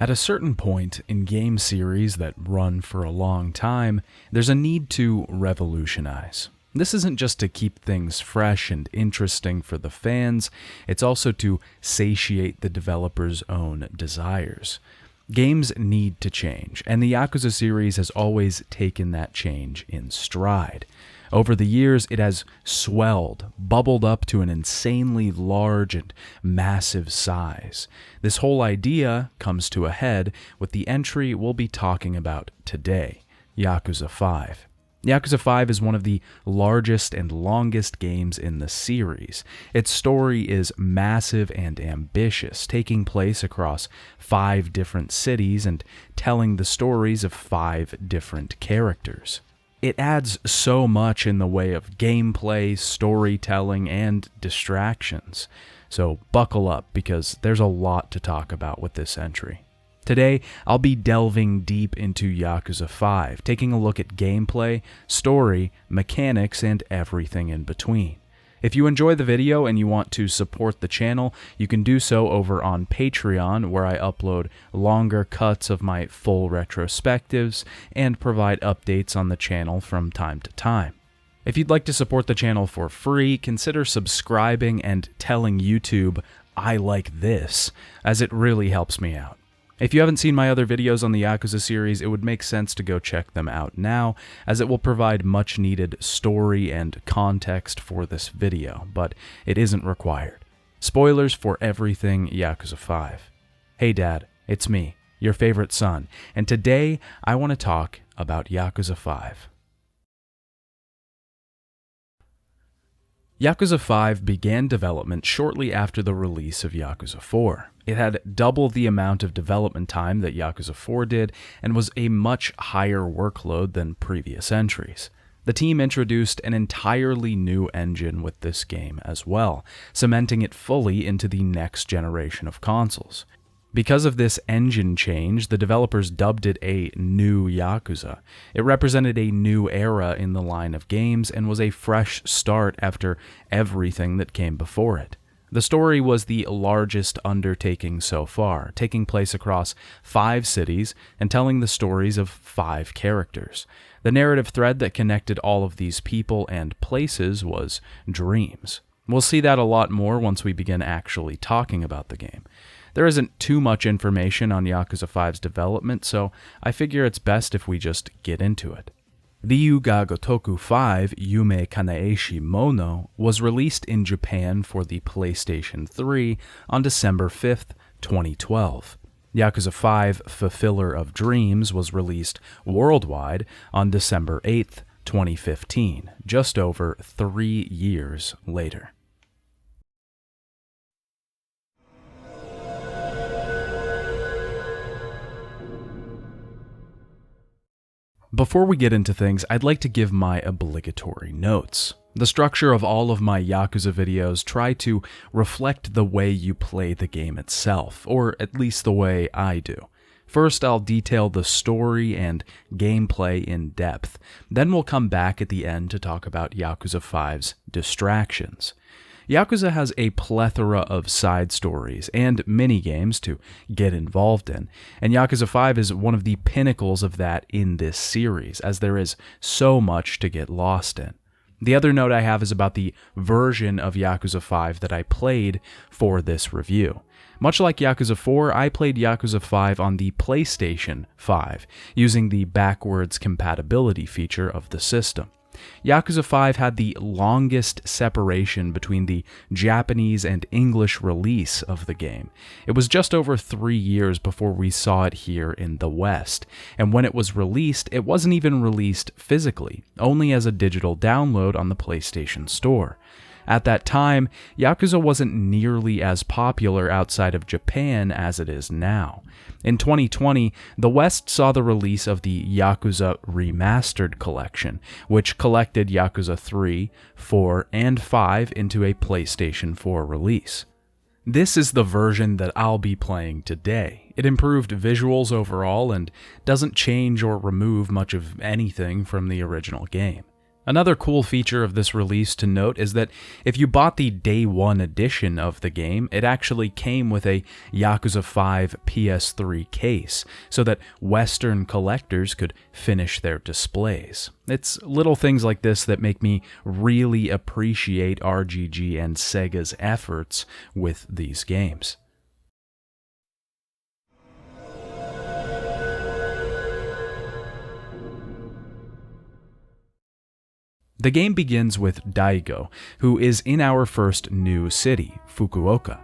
At a certain point in game series that run for a long time, there's a need to revolutionize. This isn't just to keep things fresh and interesting for the fans, it's also to satiate the developer's own desires. Games need to change, and the Yakuza series has always taken that change in stride. Over the years, it has swelled, bubbled up to an insanely large and massive size. This whole idea comes to a head with the entry we'll be talking about today, Yakuza 5. Yakuza 5 is one of the largest and longest games in the series. Its story is massive and ambitious, taking place across 5 different cities and telling the stories of 5 different characters. It adds so much in the way of gameplay, storytelling, and distractions. So buckle up because there's a lot to talk about with this entry. Today, I'll be delving deep into Yakuza 5, taking a look at gameplay, story, mechanics, and everything in between. If you enjoy the video and you want to support the channel, you can do so over on Patreon, where I upload longer cuts of my full retrospectives and provide updates on the channel from time to time. If you'd like to support the channel for free, consider subscribing and telling YouTube, "I like this," as it really helps me out. If you haven't seen my other videos on the Yakuza series, it would make sense to go check them out now, as it will provide much needed story and context for this video, but it isn't required. Spoilers for everything Yakuza 5. Hey Dad, it's me, your favorite son, and today I want to talk about Yakuza 5. Yakuza 5 began development shortly after the release of Yakuza 4. It had double the amount of development time that Yakuza 4 did, and was a much higher workload than previous entries. The team introduced an entirely new engine with this game as well, cementing it fully into the next generation of consoles. Because of this engine change, the developers dubbed it a new Yakuza. It represented a new era in the line of games and was a fresh start after everything that came before it. The story was the largest undertaking so far, taking place across 5 cities and telling the stories of 5 characters. The narrative thread that connected all of these people and places was dreams. We'll see that a lot more once we begin actually talking about the game. There isn't too much information on Yakuza 5's development, so I figure it's best if we just get into it. Ryu ga Gotoku 5 Yume Kanaeshi Mono was released in Japan for the PlayStation 3 on December 5th, 2012. Yakuza 5 Fulfiller of Dreams was released worldwide on December 8th, 2015, just over 3 years later. Before we get into things, I'd like to give my obligatory notes. The structure of all of my Yakuza videos try to reflect the way you play the game itself, or at least the way I do. First, I'll detail the story and gameplay in depth. Then we'll come back at the end to talk about Yakuza 5's distractions. Yakuza has a plethora of side stories and mini-games to get involved in, and Yakuza 5 is one of the pinnacles of that in this series, as there is so much to get lost in. The other note I have is about the version of Yakuza 5 that I played for this review. Much like Yakuza 4, I played Yakuza 5 on the PlayStation 5, using the backwards compatibility feature of the system. Yakuza 5 had the longest separation between the Japanese and English release of the game. It was just over 3 years before we saw it here in the West, and when it was released, it wasn't even released physically, only as a digital download on the PlayStation Store. At that time, Yakuza wasn't nearly as popular outside of Japan as it is now. In 2020, the West saw the release of the Yakuza Remastered Collection, which collected Yakuza 3, 4, and 5 into a PlayStation 4 release. This is the version that I'll be playing today. It improved visuals overall and doesn't change or remove much of anything from the original game. Another cool feature of this release to note is that if you bought the Day 1 edition of the game, it actually came with a Yakuza 5 PS3 case, so that Western collectors could finish their displays. It's little things like this that make me really appreciate RGG and Sega's efforts with these games. The game begins with Daigo, who is in our first new city, Fukuoka,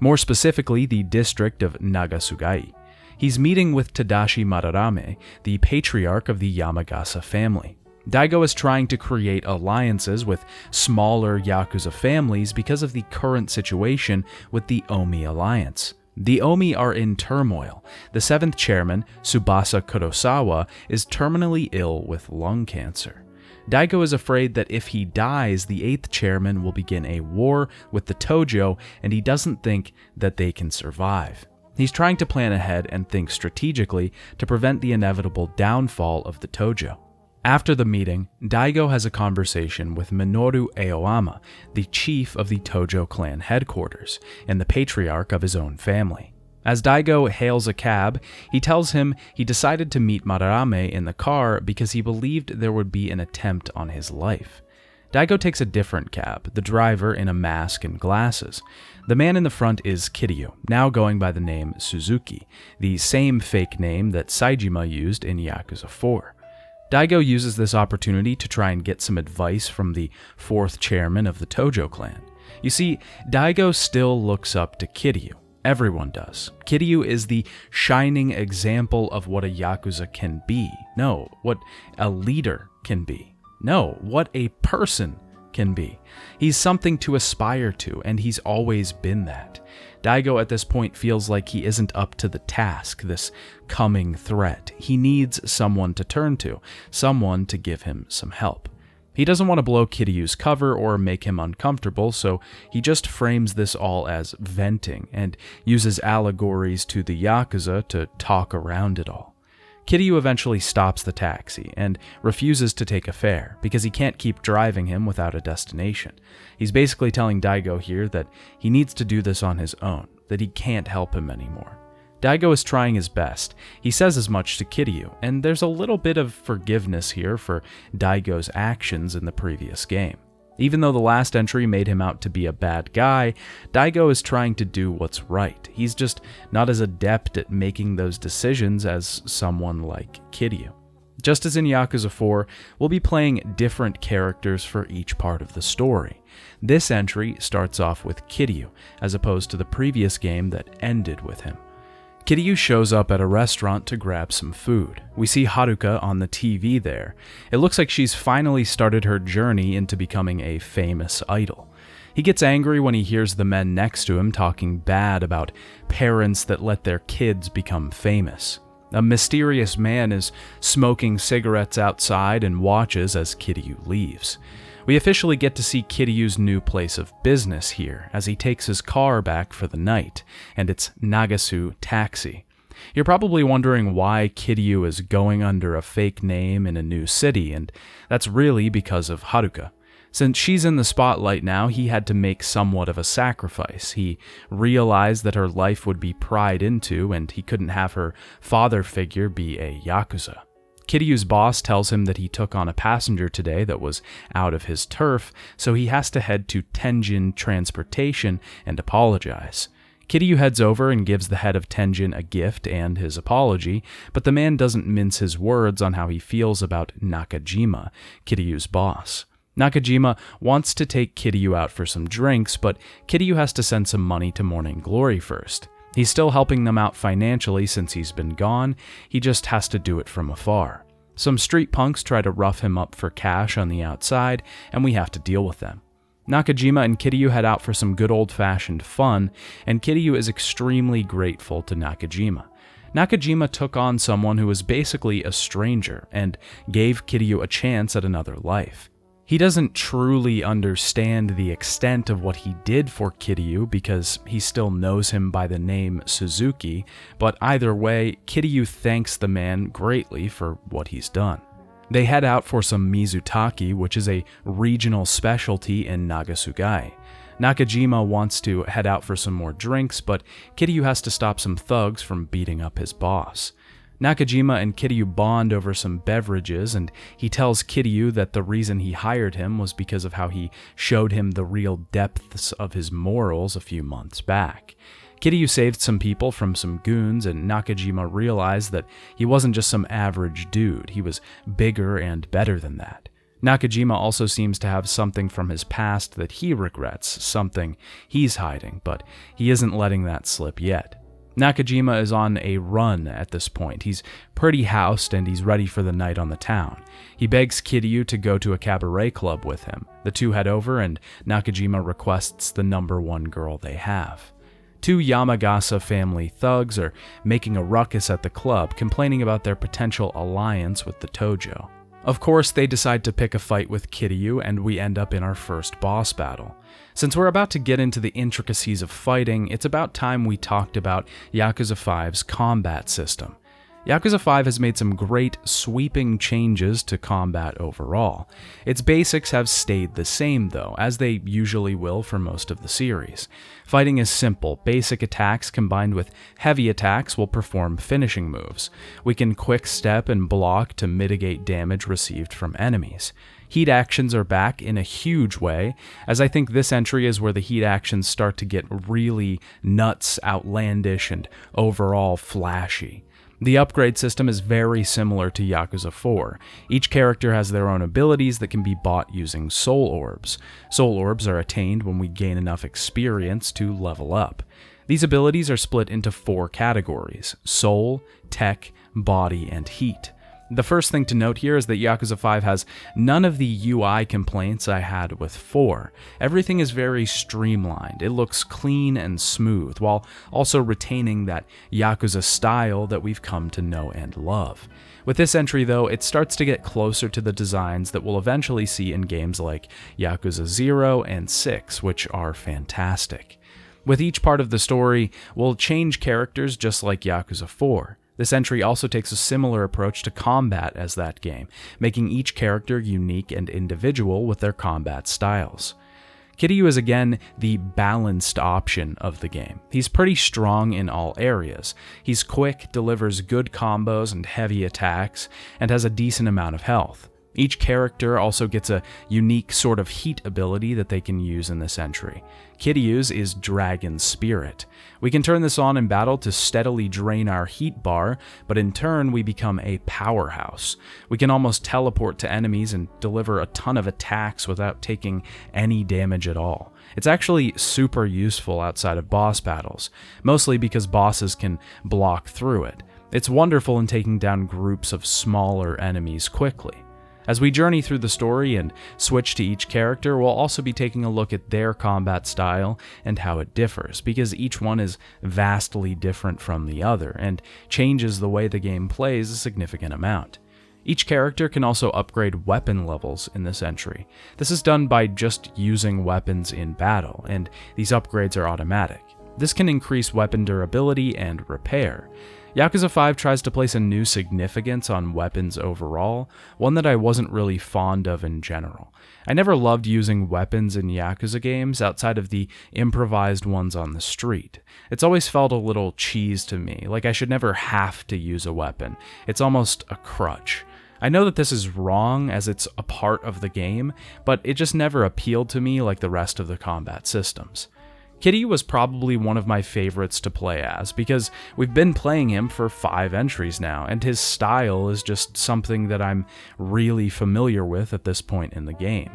more specifically the district of Nagasugai. He's meeting with Tadashi Madarame, the patriarch of the Yamagasa family. Daigo is trying to create alliances with smaller Yakuza families because of the current situation with the Omi alliance. The Omi are in turmoil. The 7th chairman, Tsubasa Kurosawa, is terminally ill with lung cancer. Daigo is afraid that if he dies, the 8th chairman will begin a war with the Tojo, and he doesn't think that they can survive. He's trying to plan ahead and think strategically to prevent the inevitable downfall of the Tojo. After the meeting, Daigo has a conversation with Minoru Aoyama, the chief of the Tojo clan headquarters, and the patriarch of his own family. As Daigo hails a cab, he tells him he decided to meet Madarame in the car because he believed there would be an attempt on his life. Daigo takes a different cab, the driver in a mask and glasses. The man in the front is Kiryu, now going by the name Suzuki, the same fake name that Saejima used in Yakuza 4. Daigo uses this opportunity to try and get some advice from the 4th chairman of the Tojo clan. You see, Daigo still looks up to Kiryu. Everyone does. Kiryu is the shining example of what a Yakuza can be. No, what a leader can be. No, what a person can be. He's something to aspire to, and he's always been that. Daigo at this point feels like he isn't up to the task, this coming threat. He needs someone to turn to, someone to give him some help. He doesn't want to blow Kiryu's cover or make him uncomfortable, so he just frames this all as venting and uses allegories to the Yakuza to talk around it all. Kiryu eventually stops the taxi and refuses to take a fare because he can't keep driving him without a destination. He's basically telling Daigo here that he needs to do this on his own, that he can't help him anymore. Daigo is trying his best. He says as much to Kiryu, and there's a little bit of forgiveness here for Daigo's actions in the previous game. Even though the last entry made him out to be a bad guy, Daigo is trying to do what's right. He's just not as adept at making those decisions as someone like Kiryu. Just as in Yakuza 4, we'll be playing different characters for each part of the story. This entry starts off with Kiryu, as opposed to the previous game that ended with him. Kiryu shows up at a restaurant to grab some food. We see Haruka on the TV there. It looks like she's finally started her journey into becoming a famous idol. He gets angry when he hears the men next to him talking bad about parents that let their kids become famous. A mysterious man is smoking cigarettes outside and watches as Kiryu leaves. We officially get to see Kiryu's new place of business here, as he takes his car back for the night, and it's Nagasu Taxi. You're probably wondering why Kiryu is going under a fake name in a new city, and that's really because of Haruka. Since she's in the spotlight now, he had to make somewhat of a sacrifice. He realized that her life would be pried into, and he couldn't have her father figure be a Yakuza. Kiryu's boss tells him that he took on a passenger today that was out of his turf, so he has to head to Tenjin Transportation and apologize. Kiryu heads over and gives the head of Tenjin a gift and his apology, but the man doesn't mince his words on how he feels about Nakajima, Kiryu's boss. Nakajima wants to take Kiryu out for some drinks, but Kiryu has to send some money to Morning Glory first. He's still helping them out financially since he's been gone, he just has to do it from afar. Some street punks try to rough him up for cash on the outside, and we have to deal with them. Nakajima and Kiryu head out for some good old-fashioned fun, and Kiryu is extremely grateful to Nakajima. Nakajima took on someone who was basically a stranger, and gave Kiryu a chance at another life. He doesn't truly understand the extent of what he did for Kiryu because he still knows him by the name Suzuki, but either way, Kiryu thanks the man greatly for what he's done. They head out for some Mizutaki, which is a regional specialty in Nagasugai. Nakajima wants to head out for some more drinks, but Kiryu has to stop some thugs from beating up his boss. Nakajima and Kiryu bond over some beverages, and he tells Kiryu that the reason he hired him was because of how he showed him the real depths of his morals a few months back. Kiryu saved some people from some goons, and Nakajima realized that he wasn't just some average dude, he was bigger and better than that. Nakajima also seems to have something from his past that he regrets, something he's hiding, but he isn't letting that slip yet. Nakajima is on a run at this point. He's pretty housed and he's ready for the night on the town. He begs Kiryu to go to a cabaret club with him. The two head over and Nakajima requests the number one girl they have. Two Yamagasa family thugs are making a ruckus at the club, complaining about their potential alliance with the Tojo. Of course, they decide to pick a fight with Kiryu, and we end up in our first boss battle. Since we're about to get into the intricacies of fighting, it's about time we talked about Yakuza 5's combat system. Yakuza 5 has made some great, sweeping changes to combat overall. Its basics have stayed the same though, as they usually will for most of the series. Fighting is simple. Basic attacks combined with heavy attacks will perform finishing moves. We can quick step and block to mitigate damage received from enemies. Heat actions are back in a huge way, as I think this entry is where the heat actions start to get really nuts, outlandish, and overall flashy. The upgrade system is very similar to Yakuza 4. Each character has their own abilities that can be bought using soul orbs. Soul orbs are attained when we gain enough experience to level up. These abilities are split into 4 categories: soul, tech, body, and heat. The first thing to note here is that Yakuza 5 has none of the UI complaints I had with 4. Everything is very streamlined. It looks clean and smooth, while also retaining that Yakuza style that we've come to know and love. With this entry though, it starts to get closer to the designs that we'll eventually see in games like Yakuza 0 and 6, which are fantastic. With each part of the story, we'll change characters just like Yakuza 4. This entry also takes a similar approach to combat as that game, making each character unique and individual with their combat styles. Kiryu is again the balanced option of the game. He's pretty strong in all areas. He's quick, delivers good combos and heavy attacks, and has a decent amount of health. Each character also gets a unique sort of heat ability that they can use in this entry. Kiryu's is Dragon Spirit. We can turn this on in battle to steadily drain our heat bar, but in turn we become a powerhouse. We can almost teleport to enemies and deliver a ton of attacks without taking any damage at all. It's actually super useful outside of boss battles, mostly because bosses can block through it. It's wonderful in taking down groups of smaller enemies quickly. As we journey through the story and switch to each character, we'll also be taking a look at their combat style and how it differs, because each one is vastly different from the other and changes the way the game plays a significant amount. Each character can also upgrade weapon levels in this entry. This is done by just using weapons in battle, and these upgrades are automatic. This can increase weapon durability and repair. Yakuza 5 tries to place a new significance on weapons overall, one that I wasn't really fond of in general. I never loved using weapons in Yakuza games outside of the improvised ones on the street. It's always felt a little cheese to me, like I should never have to use a weapon. It's almost a crutch. I know that this is wrong as it's a part of the game, but it just never appealed to me like the rest of the combat systems. Kiryu was probably one of my favorites to play as, because we've been playing him for 5 entries now, and his style is just something that I'm really familiar with at this point in the game.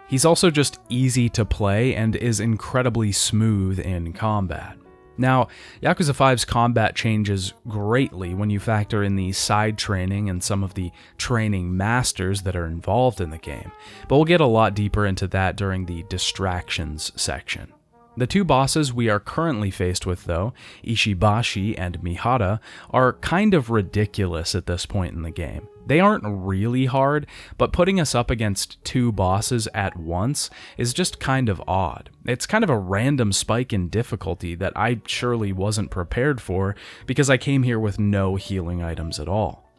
He's also just easy to play and is incredibly smooth in combat. Now, Yakuza 5's combat changes greatly when you factor in the side training and some of the training masters that are involved in the game, but we'll get a lot deeper into that during the distractions section. The 2 bosses we are currently faced with though, Ishibashi and Mihara, are kind of ridiculous at this point in the game. They aren't really hard, but putting us up against 2 bosses at once is just kind of odd. It's kind of a random spike in difficulty that I surely wasn't prepared for because I came here with no healing items at all.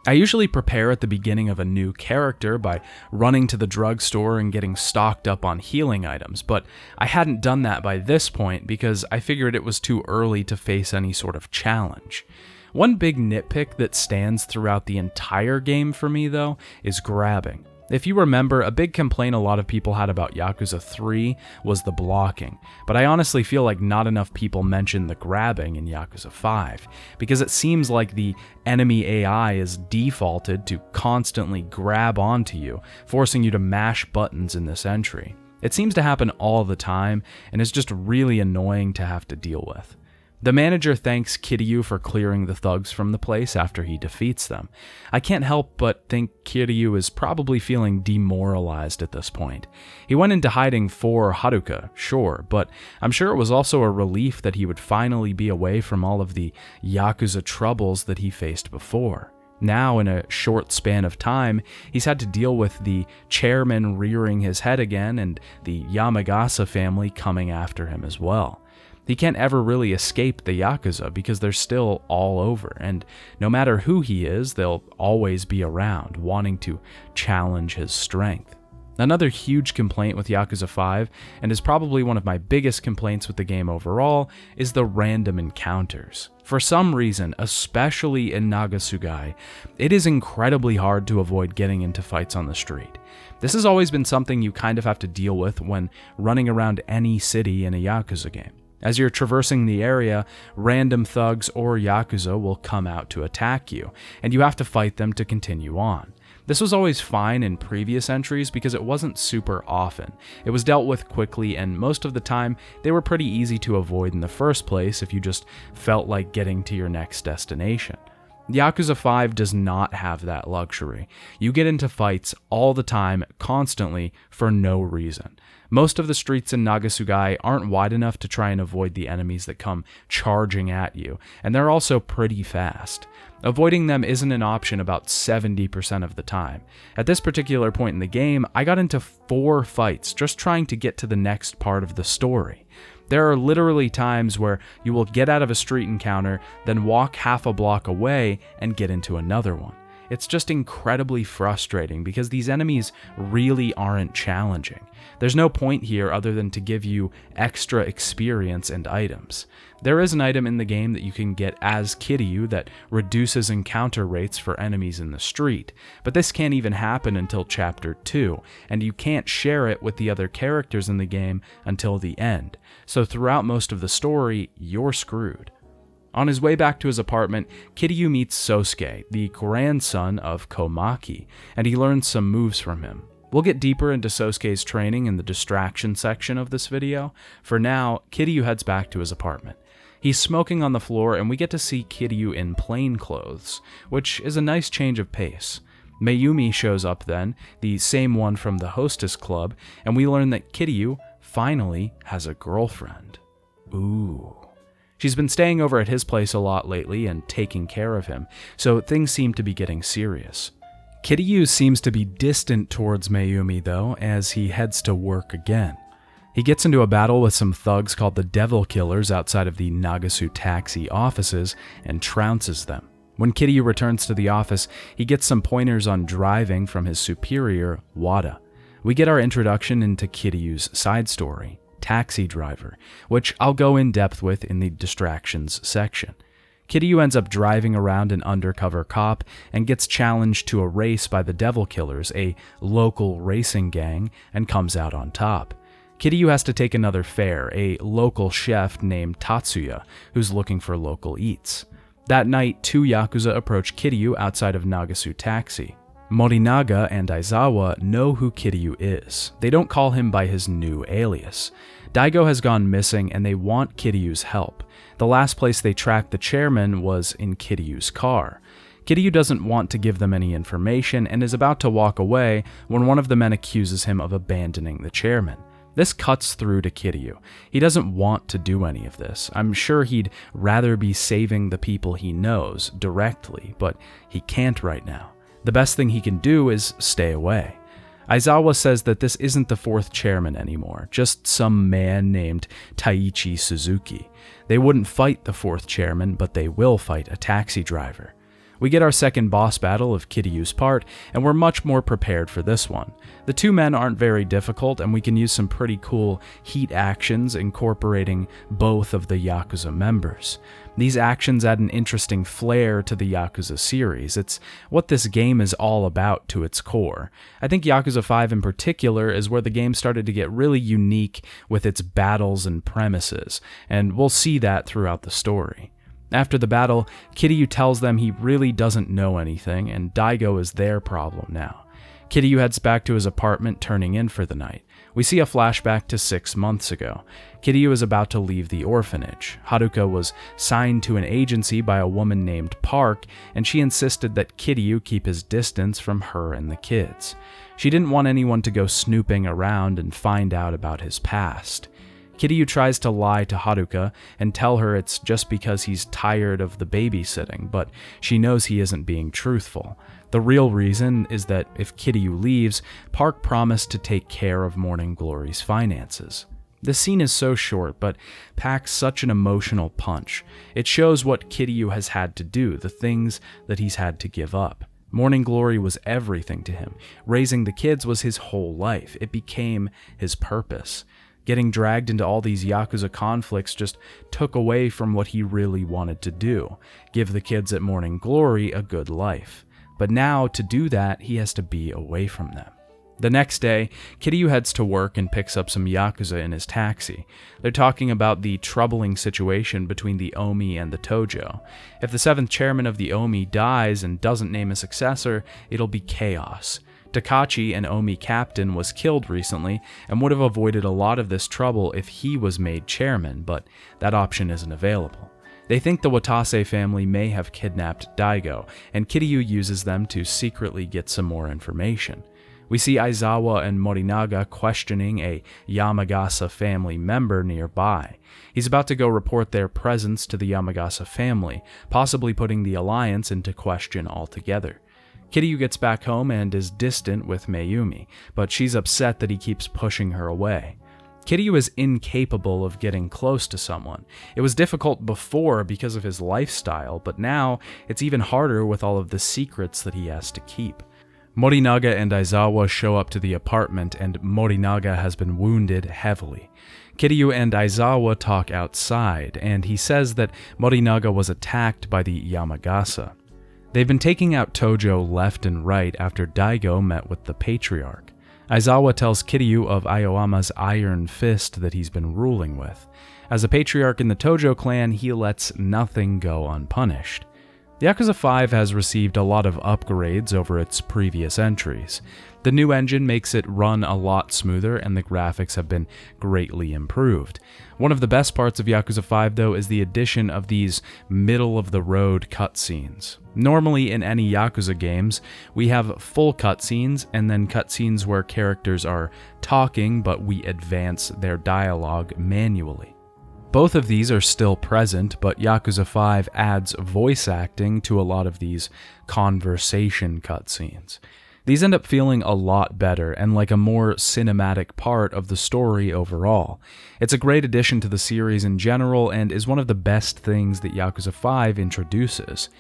I usually prepare at the beginning of a new character by running to the drugstore and getting stocked up on healing items, but I hadn't done that by this point because I figured it was too early to face any sort of challenge. One big nitpick that stands throughout the entire game for me, though, is grabbing. If you remember, a big complaint a lot of people had about Yakuza 3 was the blocking, but I honestly feel like not enough people mention the grabbing in Yakuza 5, because it seems like the enemy AI is defaulted to constantly grab onto you, forcing you to mash buttons in this entry. It seems to happen all the time, and is just really annoying to have to deal with. The manager thanks Kiryu for clearing the thugs from the place after he defeats them. I can't help but think Kiryu is probably feeling demoralized at this point. He went into hiding for Haruka, sure, but I'm sure it was also a relief that he would finally be away from all of the Yakuza troubles that he faced before. Now, in a short span of time, he's had to deal with the chairman rearing his head again and the Yamagasa family coming after him as well. He can't ever really escape the Yakuza because they're still all over, and no matter who he is, they'll always be around, wanting to challenge his strength. Another huge complaint with Yakuza 5, and is probably one of my biggest complaints with the game overall, is the random encounters. For some reason, especially in Nagasugai, it is incredibly hard to avoid getting into fights on the street. This has always been something you kind of have to deal with when running around any city in a Yakuza game. As you're traversing the area, random thugs or Yakuza will come out to attack you, and you have to fight them to continue on. This was always fine in previous entries because it wasn't super often. It was dealt with quickly, and most of the time, they were pretty easy to avoid in the first place if you just felt like getting to your next destination. Yakuza 5 does not have that luxury. You get into fights all the time, constantly, for no reason. Most of the streets in Nagasugai aren't wide enough to try and avoid the enemies that come charging at you, and they're also pretty fast. Avoiding them isn't an option about 70% of the time. At this particular point in the game, I got into 4 fights just trying to get to the next part of the story. There are literally times where you will get out of a street encounter, then walk half a block away and get into another one. It's just incredibly frustrating because these enemies really aren't challenging. There's no point here other than to give you extra experience and items. There is an item in the game that you can get as Kiryu that reduces encounter rates for enemies in the street, but this can't even happen until Chapter 2, and you can't share it with the other characters in the game until the end, so throughout most of the story, you're screwed. On his way back to his apartment, Kiryu meets Sosuke, the grandson of Komaki, and he learns some moves from him. We'll get deeper into Sosuke's training in the distraction section of this video. For now, Kiryu heads back to his apartment. He's smoking on the floor, and we get to see Kiryu in plain clothes, which is a nice change of pace. Mayumi shows up then, the same one from the Hostess Club, and we learn that Kiryu finally has a girlfriend. Ooh. She's been staying over at his place a lot lately and taking care of him, so things seem to be getting serious. Kiryu seems to be distant towards Mayumi though, as he heads to work again. He gets into a battle with some thugs called the Devil Killers outside of the Nagasu Taxi offices and trounces them. When Kiryu returns to the office, he gets some pointers on driving from his superior, Wada. We get our introduction into Kiryu's side story, Taxi Driver, which I'll go in depth with in the distractions section. Kiryu ends up driving around an undercover cop and gets challenged to a race by the Devil Killers, a local racing gang, and comes out on top. Kiryu has to take another fare, a local chef named Tatsuya, who's looking for local eats. That night, 2 Yakuza approach Kiryu outside of Nagasu Taxi. Morinaga and Aizawa know who Kiryu is. They don't call him by his new alias. Daigo has gone missing and they want Kiryu's help. The last place they tracked the chairman was in Kiryu's car. Kiryu doesn't want to give them any information and is about to walk away when one of the men accuses him of abandoning the chairman. This cuts through to Kiryu. He doesn't want to do any of this. I'm sure he'd rather be saving the people he knows directly, but he can't right now. The best thing he can do is stay away. Aizawa says that this isn't the 4th chairman anymore, just some man named Taichi Suzuki. They wouldn't fight the 4th chairman, but they will fight a taxi driver. We get our second boss battle of Kiryu's part, and we're much more prepared for this one. The two men aren't very difficult, and we can use some pretty cool heat actions incorporating both of the Yakuza members. These actions add an interesting flair to the Yakuza series. It's what this game is all about to its core. I think Yakuza 5 in particular is where the game started to get really unique with its battles and premises, and we'll see that throughout the story. After the battle, Kiryu tells them he really doesn't know anything, and Daigo is their problem now. Kiryu heads back to his apartment, turning in for the night. We see a flashback to 6 months ago. Kiryu is about to leave the orphanage. Haruka was signed to an agency by a woman named Park, and she insisted that Kiryu keep his distance from her and the kids. She didn't want anyone to go snooping around and find out about his past. Kiryu tries to lie to Haruka and tell her it's just because he's tired of the babysitting, but she knows he isn't being truthful. The real reason is that if Kiryu leaves, Park promised to take care of Morning Glory's finances. This scene is so short, but packs such an emotional punch. It shows what Kiryu has had to do, the things that he's had to give up. Morning Glory was everything to him. Raising the kids was his whole life. It became his purpose. Getting dragged into all these Yakuza conflicts just took away from what he really wanted to do, give the kids at Morning Glory a good life. But now, to do that, he has to be away from them. The next day, Kiryu heads to work and picks up some Yakuza in his taxi. They're talking about the troubling situation between the Omi and the Tojo. If the 7th chairman of the Omi dies and doesn't name a successor, it'll be chaos. Takachi, an Omi captain, was killed recently and would have avoided a lot of this trouble if he was made chairman, but that option isn't available. They think the Watase family may have kidnapped Daigo, and Kiryu uses them to secretly get some more information. We see Aizawa and Morinaga questioning a Yamagasa family member nearby. He's about to go report their presence to the Yamagasa family, possibly putting the alliance into question altogether. Kiryu gets back home and is distant with Mayumi, but she's upset that he keeps pushing her away. Kiryu is incapable of getting close to someone. It was difficult before because of his lifestyle, but now it's even harder with all of the secrets that he has to keep. Morinaga and Aizawa show up to the apartment, and Morinaga has been wounded heavily. Kiryu and Aizawa talk outside, and he says that Morinaga was attacked by the Yamagasa. They've been taking out Tojo left and right after Daigo met with the Patriarch. Aizawa tells Kiryu of Aoyama's iron fist that he's been ruling with. As a Patriarch in the Tojo clan, he lets nothing go unpunished. Yakuza 5 has received a lot of upgrades over its previous entries. The new engine makes it run a lot smoother, and the graphics have been greatly improved. One of the best parts of Yakuza 5, though, is the addition of these middle-of-the-road cutscenes. Normally, in any Yakuza games, we have full cutscenes, and then cutscenes where characters are talking, but we advance their dialogue manually. Both of these are still present, but Yakuza 5 adds voice acting to a lot of these conversation cutscenes. These end up feeling a lot better and like a more cinematic part of the story overall. It's a great addition to the series in general and is one of the best things that Yakuza 5 introduces.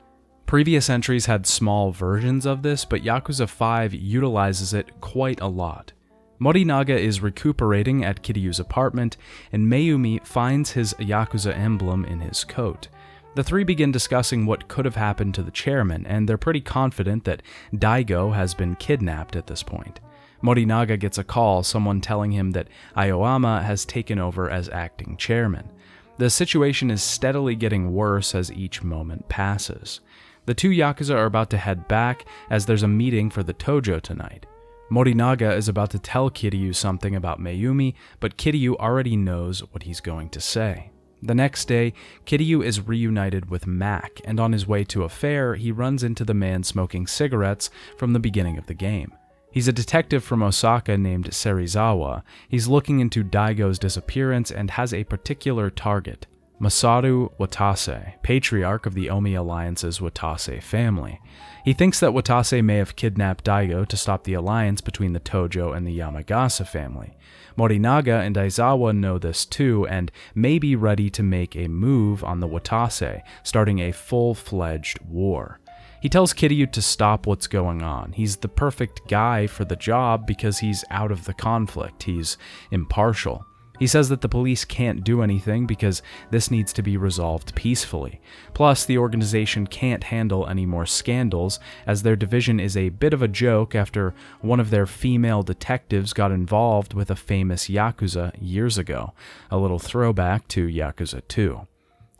Previous entries had small versions of this, but Yakuza 5 utilizes it quite a lot. Morinaga is recuperating at Kiryu's apartment, and Mayumi finds his Yakuza emblem in his coat. The three begin discussing what could have happened to the chairman, and they're pretty confident that Daigo has been kidnapped at this point. Morinaga gets a call, someone telling him that Aoyama has taken over as acting chairman. The situation is steadily getting worse as each moment passes. The two Yakuza are about to head back as there's a meeting for the Tojo tonight. Morinaga is about to tell Kiryu something about Mayumi, but Kiryu already knows what he's going to say. The next day, Kiryu is reunited with Mac, and on his way to a fair, he runs into the man smoking cigarettes from the beginning of the game. He's a detective from Osaka named Serizawa. He's looking into Daigo's disappearance and has a particular target: Masaru Watase, patriarch of the Omi Alliance's Watase family. He thinks that Watase may have kidnapped Daigo to stop the alliance between the Tojo and the Yamagasa family. Morinaga and Aizawa know this too, and may be ready to make a move on the Watase, starting a full-fledged war. He tells Kiryu to stop what's going on. He's the perfect guy for the job because he's out of the conflict. He's impartial. He says that the police can't do anything because this needs to be resolved peacefully. Plus, the organization can't handle any more scandals, as their division is a bit of a joke after one of their female detectives got involved with a famous Yakuza years ago. A little throwback to Yakuza 2.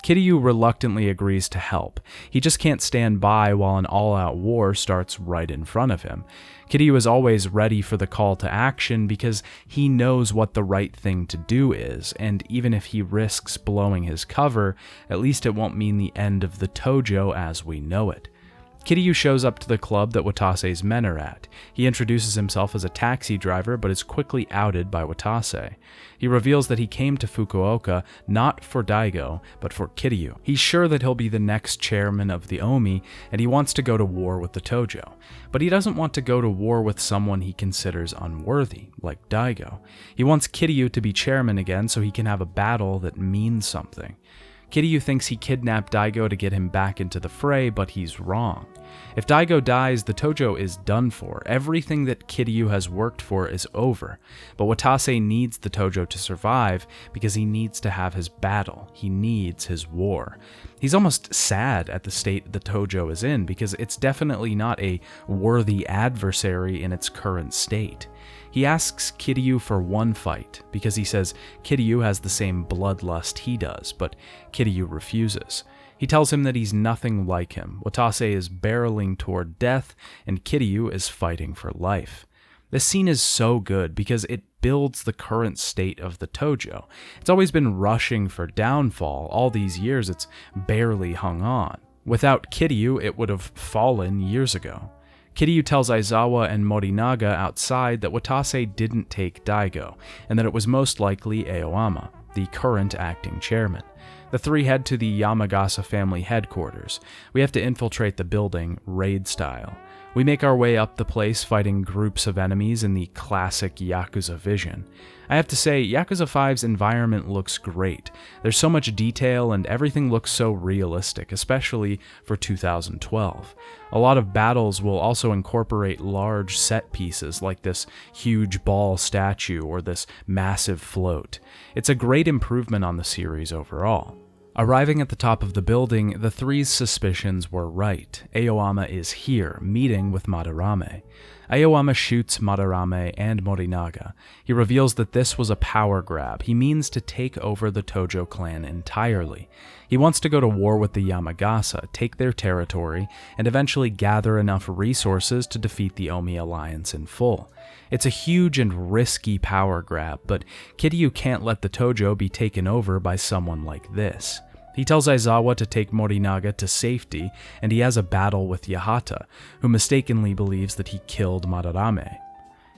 Kiryu reluctantly agrees to help. He just can't stand by while an all-out war starts right in front of him. Kiryu is always ready for the call to action because he knows what the right thing to do is, and even if he risks blowing his cover, at least it won't mean the end of the Tojo as we know it. Kiryu shows up to the club that Watase's men are at. He introduces himself as a taxi driver, but is quickly outed by Watase. He reveals that he came to Fukuoka not for Daigo, but for Kiryu. He's sure that he'll be the next chairman of the Omi, and he wants to go to war with the Tojo. But he doesn't want to go to war with someone he considers unworthy, like Daigo. He wants Kiryu to be chairman again so he can have a battle that means something. Kiryu thinks he kidnapped Daigo to get him back into the fray, but he's wrong. If Daigo dies, the Tojo is done for. Everything that Kiryu has worked for is over. But Watase needs the Tojo to survive because he needs to have his battle. He needs his war. He's almost sad at the state the Tojo is in because it's definitely not a worthy adversary in its current state. He asks Kiryu for one fight because he says Kiryu has the same bloodlust he does, but Kiryu refuses. He tells him that he's nothing like him. Watase is barreling toward death, and Kiryu is fighting for life. This scene is so good because it builds the current state of the Tojo. It's always been rushing for downfall. All these years, it's barely hung on. Without Kiryu, it would have fallen years ago. Kiryu tells Aizawa and Morinaga outside that Watase didn't take Daigo, and that it was most likely Aoyama, the current acting chairman. The three head to the Yamagasa family headquarters. We have to infiltrate the building, raid style. We make our way up the place fighting groups of enemies in the classic Yakuza vision. I have to say, Yakuza 5's environment looks great. There's so much detail and everything looks so realistic, especially for 2012. A lot of battles will also incorporate large set pieces like this huge ball statue or this massive float. It's a great improvement on the series overall. Arriving at the top of the building, the three's suspicions were right. Aoyama is here, meeting with Madarame. Aoyama shoots Madarame and Morinaga. He reveals that this was a power grab. He means to take over the Tojo clan entirely. He wants to go to war with the Yamagasa, take their territory, and eventually gather enough resources to defeat the Omi alliance in full. It's a huge and risky power grab, but Kiryu can't let the Tojo be taken over by someone like this. He tells Aizawa to take Morinaga to safety, and he has a battle with Yahata, who mistakenly believes that he killed Madarame.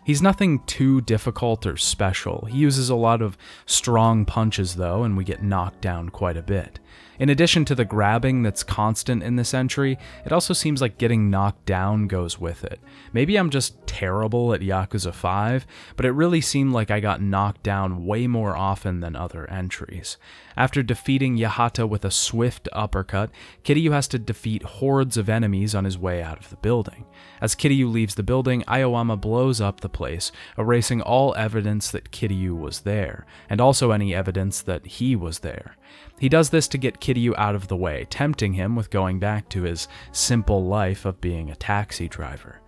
He's nothing too difficult or special. He uses a lot of strong punches though, and we get knocked down quite a bit. In addition to the grabbing that's constant in this entry, it also seems like getting knocked down goes with it. Maybe I'm just terrible at Yakuza 5, but it really seemed like I got knocked down way more often than other entries. After defeating Yahata with a swift uppercut, Kiryu has to defeat hordes of enemies on his way out of the building. As Kiryu leaves the building, Aoyama blows up the place, erasing all evidence that Kiryu was there, and also any evidence that he was there. He does this to get Kiryu out of the way, tempting him with going back to his simple life of being a taxi driver.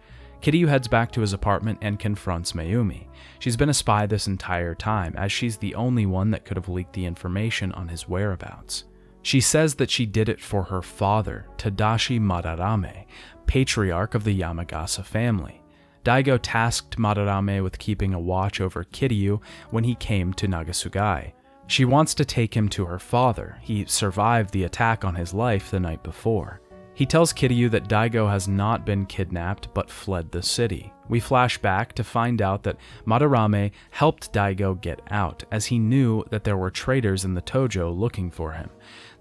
Kiryu heads back to his apartment and confronts Mayumi. She's been a spy this entire time, as she's the only one that could have leaked the information on his whereabouts. She says that she did it for her father, Tadashi Madarame, patriarch of the Yamagasa family. Daigo tasked Madarame with keeping a watch over Kiryu when he came to Nagasugai. She wants to take him to her father. He survived the attack on his life the night before. He tells Kiryu that Daigo has not been kidnapped but fled the city. We flash back to find out that Madarame helped Daigo get out, as he knew that there were traitors in the Tojo looking for him.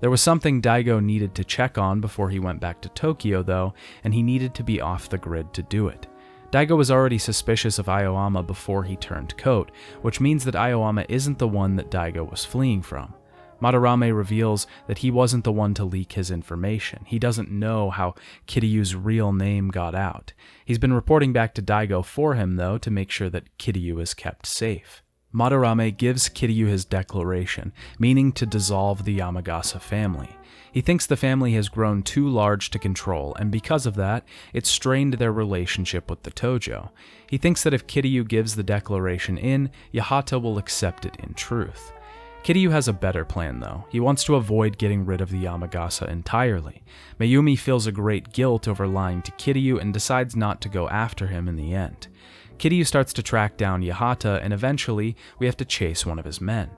There was something Daigo needed to check on before he went back to Tokyo though, and he needed to be off the grid to do it. Daigo was already suspicious of Aoyama before he turned coat, which means that Aoyama isn't the one that Daigo was fleeing from. Madarame reveals that he wasn't the one to leak his information. He doesn't know how Kiryu's real name got out. He's been reporting back to Daigo for him, though, to make sure that Kiryu is kept safe. Madarame gives Kiryu his declaration, meaning to dissolve the Yamagasa family. He thinks the family has grown too large to control, and because of that, it's strained their relationship with the Tojo. He thinks that if Kiryu gives the declaration in, Yahata will accept it in truth. Kiryu has a better plan, though. He wants to avoid getting rid of the Yamagasa entirely. Mayumi feels a great guilt over lying to Kiryu and decides not to go after him in the end. Kiryu starts to track down Yahata, and eventually, we have to chase one of his men.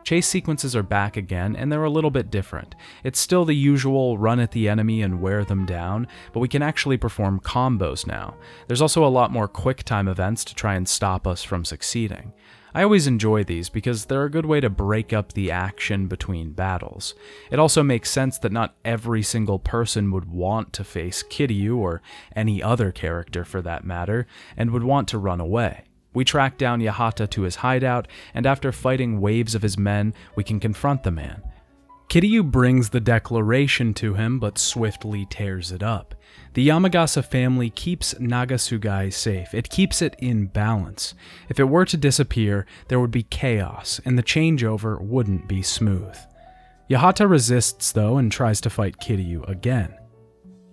Chase sequences are back again, and they're a little bit different. It's still the usual run at the enemy and wear them down, but we can actually perform combos now. There's also a lot more quick-time events to try and stop us from succeeding. I always enjoy these because they're a good way to break up the action between battles. It also makes sense that not every single person would want to face Kiryu, or any other character for that matter, and would want to run away. We track down Yahata to his hideout, and after fighting waves of his men, we can confront the man. Kiryu brings the declaration to him, but swiftly tears it up. The Yamagasa family keeps Nagasugai safe. It keeps it in balance. If it were to disappear, there would be chaos, and the changeover wouldn't be smooth. Yahata resists, though, and tries to fight Kiryu again.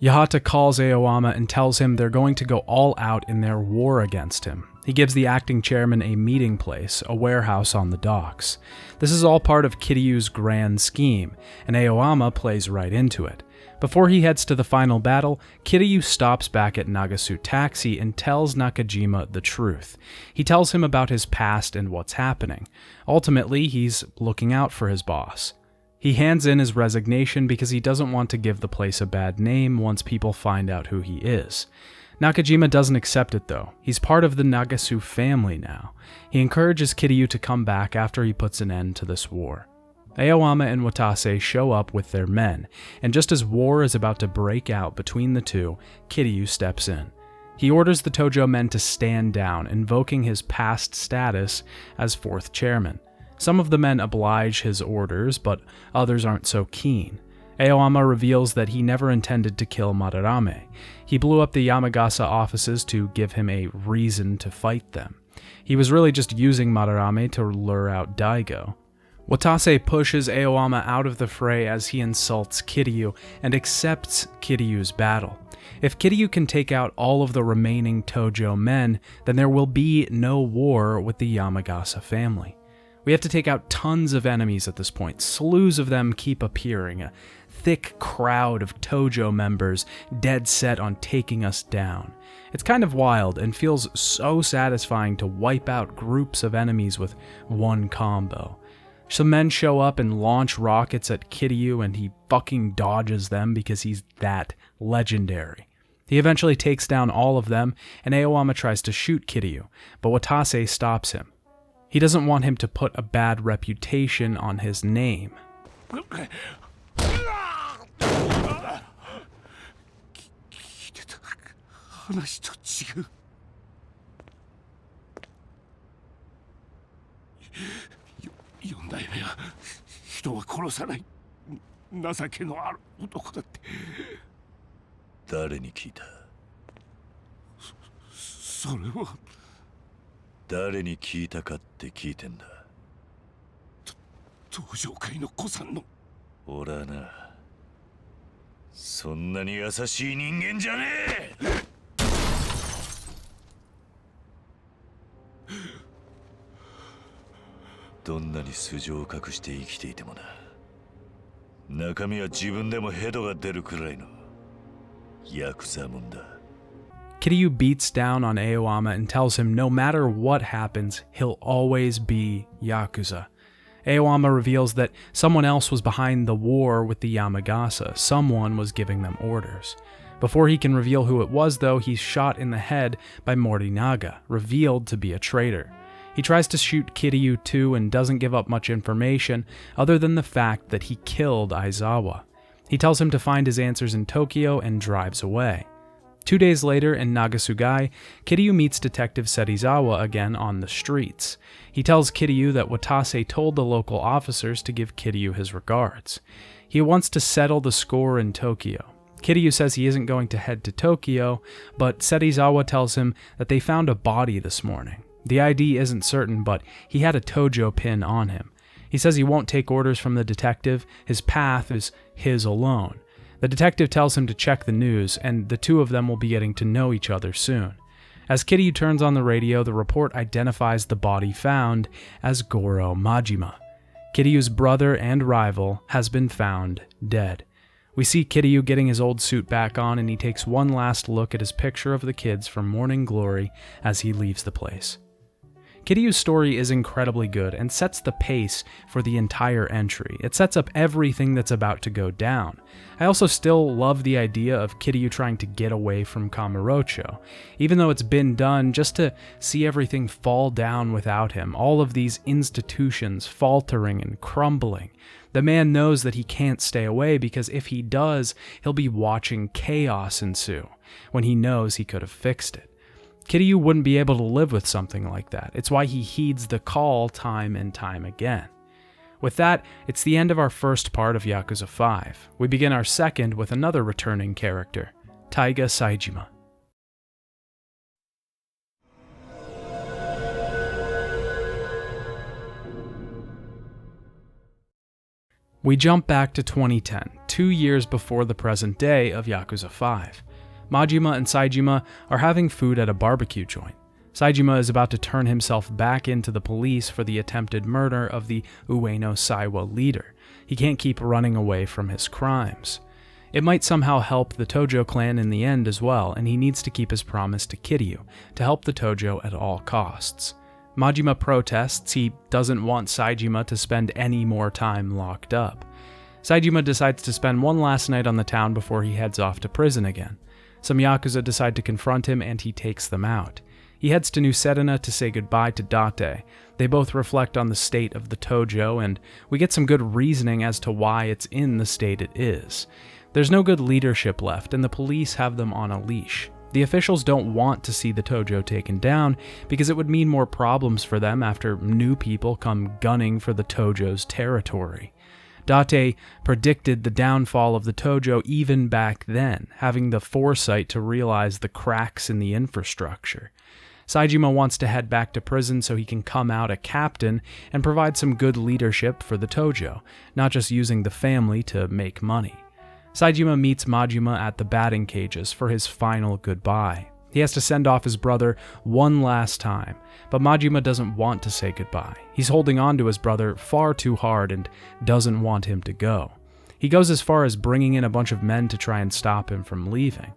Yahata calls Aoyama and tells him they're going to go all out in their war against him. He gives the acting chairman a meeting place, a warehouse on the docks. This is all part of Kiryu's grand scheme, and Aoyama plays right into it. Before he heads to the final battle, Kiryu stops back at Nagasu Taxi and tells Nakajima the truth. He tells him about his past and what's happening. Ultimately, he's looking out for his boss. He hands in his resignation because he doesn't want to give the place a bad name once people find out who he is. Nakajima doesn't accept it, though. He's part of the Nagasu family now. He encourages Kiryu to come back after he puts an end to this war. Aoyama and Watase show up with their men, and just as war is about to break out between the two, Kiryu steps in. He orders the Tojo men to stand down, invoking his past status as fourth chairman. Some of the men oblige his orders, but others aren't so keen. Aoyama reveals that he never intended to kill Madarame. He blew up the Yamagasa offices to give him a reason to fight them. He was really just using Madarame to lure out Daigo. Watase pushes Aoyama out of the fray as he insults Kiryu and accepts Kiryu's battle. If Kiryu can take out all of the remaining Tojo men, then there will be no war with the Yamagasa family. We have to take out tons of enemies at this point. Slews of them keep appearing, a thick crowd of Tojo members dead set on taking us down. It's kind of wild and feels so satisfying to wipe out groups of enemies with one combo. Some men show up and launch rockets at Kiryu, and he fucking dodges them because he's that legendary. He eventually takes down all of them, and Aoyama tries to shoot Kiryu, but Watase stops him. He doesn't want him to put a bad reputation on his name. Kiryu beats down on Aoyama and tells him no matter what happens, he'll always be Yakuza. Aoyama reveals that someone else was behind the war with the Yamagasa. Someone was giving them orders. Before he can reveal who it was, though, he's shot in the head by Morinaga, revealed to be a traitor. He tries to shoot Kiryu too and doesn't give up much information other than the fact that he killed Aizawa. He tells him to find his answers in Tokyo and drives away. 2 days later in Nagasugai, Kiryu meets Detective Serizawa again on the streets. He tells Kiryu that Watase told the local officers to give Kiryu his regards. He wants to settle the score in Tokyo. Kiryu says he isn't going to head to Tokyo, but Serizawa tells him that they found a body this morning. The ID isn't certain, but he had a Tojo pin on him. He says he won't take orders from the detective. His path is his alone. The detective tells him to check the news, and the two of them will be getting to know each other soon. As Kiryu turns on the radio, the report identifies the body found as Goro Majima. Kiryu's brother and rival has been found dead. We see Kiryu getting his old suit back on, and he takes one last look at his picture of the kids from Morning Glory as he leaves the place. Kiryu's story is incredibly good and sets the pace for the entire entry. It sets up everything that's about to go down. I also still love the idea of Kiryu trying to get away from Kamurocho. Even though it's been done, just to see everything fall down without him, all of these institutions faltering and crumbling. The man knows that he can't stay away because if he does, he'll be watching chaos ensue, when he knows he could have fixed it. Kiryu wouldn't be able to live with something like that. It's why he heeds the call time and time again. With that, it's the end of our first part of Yakuza 5. We begin our second with another returning character, Taiga Saejima. We jump back to 2010, 2 years before the present day of Yakuza 5. Majima and Saejima are having food at a barbecue joint. Saejima is about to turn himself back into the police for the attempted murder of the Ueno Saiwa leader. He can't keep running away from his crimes. It might somehow help the Tojo clan in the end as well, and he needs to keep his promise to Kiryu, to help the Tojo at all costs. Majima protests. He doesn't want Saejima to spend any more time locked up. Saejima decides to spend one last night on the town before he heads off to prison again. Some Yakuza decide to confront him, and he takes them out. He heads to New Serena to say goodbye to Date. They both reflect on the state of the Tojo, and we get some good reasoning as to why it's in the state it is. There's no good leadership left, and the police have them on a leash. The officials don't want to see the Tojo taken down, because it would mean more problems for them after new people come gunning for the Tojo's territory. Date predicted the downfall of the Tojo even back then, having the foresight to realize the cracks in the infrastructure. Saejima wants to head back to prison so he can come out a captain and provide some good leadership for the Tojo, not just using the family to make money. Saejima meets Majima at the batting cages for his final goodbye. He has to send off his brother one last time, but Majima doesn't want to say goodbye. He's holding on to his brother far too hard and doesn't want him to go. He goes as far as bringing in a bunch of men to try and stop him from leaving.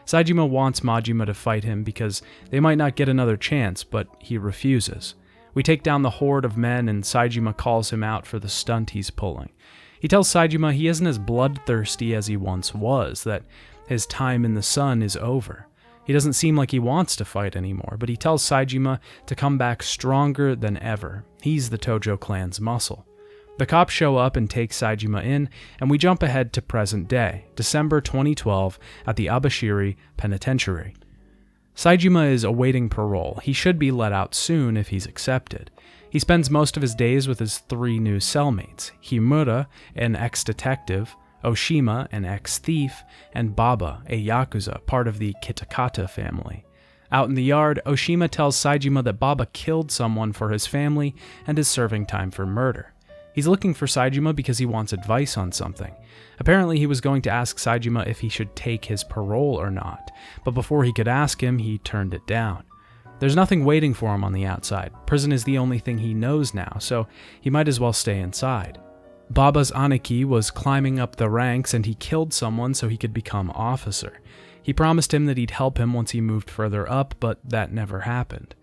Saejima wants Majima to fight him because they might not get another chance, but he refuses. We take down the horde of men and Saejima calls him out for the stunt he's pulling. He tells Saejima he isn't as bloodthirsty as he once was, that his time in the sun is over. He doesn't seem like he wants to fight anymore, but he tells Saejima to come back stronger than ever. He's the Tojo clan's muscle. The cops show up and take Saejima in, and we jump ahead to present day, December 2012, at the Abashiri Penitentiary. Saejima is awaiting parole. He should be let out soon if he's accepted. He spends most of his days with his 3 new cellmates, Himura, an ex-detective, Oshima, an ex-thief, and Baba, a Yakuza, part of the Kitakata family. Out in the yard, Oshima tells Saejima that Baba killed someone for his family and is serving time for murder. He's looking for Saejima because he wants advice on something. Apparently he was going to ask Saejima if he should take his parole or not, but before he could ask him, he turned it down. There's nothing waiting for him on the outside. Prison is the only thing he knows now, so he might as well stay inside. Baba's Aniki was climbing up the ranks and he killed someone so he could become officer. He promised him that he'd help him once he moved further up, but that never happened.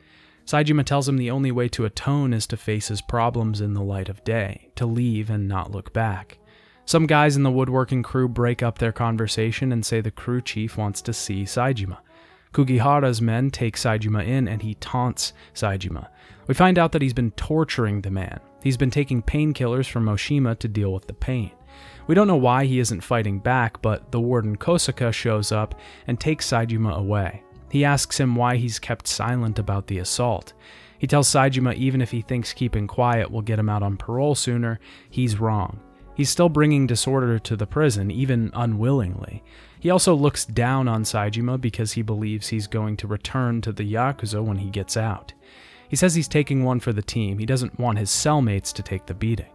Saejima tells him the only way to atone is to face his problems in the light of day, to leave and not look back. Some guys in the woodworking crew break up their conversation and say the crew chief wants to see Saejima. Kugihara's men take Saejima in and he taunts Saejima. We find out that he's been torturing the man. He's been taking painkillers from Oshima to deal with the pain. We don't know why he isn't fighting back, but the warden Kosuka shows up and takes Saejima away. He asks him why he's kept silent about the assault. He tells Saejima even if he thinks keeping quiet will get him out on parole sooner, he's wrong. He's still bringing disorder to the prison, even unwillingly. He also looks down on Saejima because he believes he's going to return to the Yakuza when he gets out. He says he's taking one for the team. He doesn't want his cellmates to take the beating.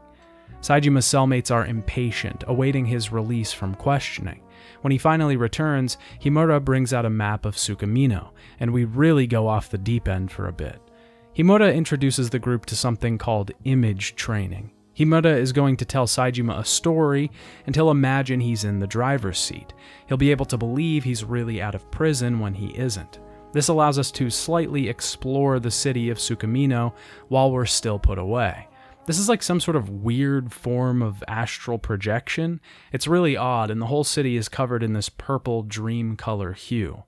Saejima's cellmates are impatient, awaiting his release from questioning. When he finally returns, Himura brings out a map of Sukamino, and we really go off the deep end for a bit. Himura introduces the group to something called image training. Himura is going to tell Saejima a story, and he'll imagine he's in the driver's seat. He'll be able to believe he's really out of prison when he isn't. This allows us to slightly explore the city of Sukamino while we're still put away. This is like some sort of weird form of astral projection. It's really odd, and the whole city is covered in this purple dream color hue.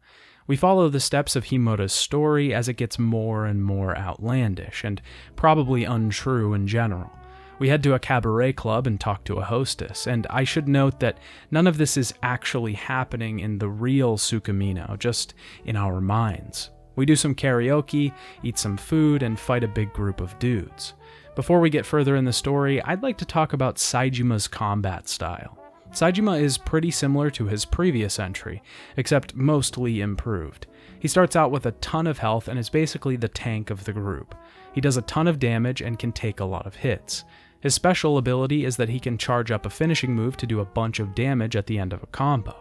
We follow the steps of Himura's story as it gets more and more outlandish, and probably untrue in general. We head to a cabaret club and talk to a hostess, and I should note that none of this is actually happening in the real Sukamino, just in our minds. We do some karaoke, eat some food, and fight a big group of dudes. Before we get further in the story, I'd like to talk about Saejima's combat style. Saejima is pretty similar to his previous entry, except mostly improved. He starts out with a ton of health and is basically the tank of the group. He does a ton of damage and can take a lot of hits. His special ability is that he can charge up a finishing move to do a bunch of damage at the end of a combo.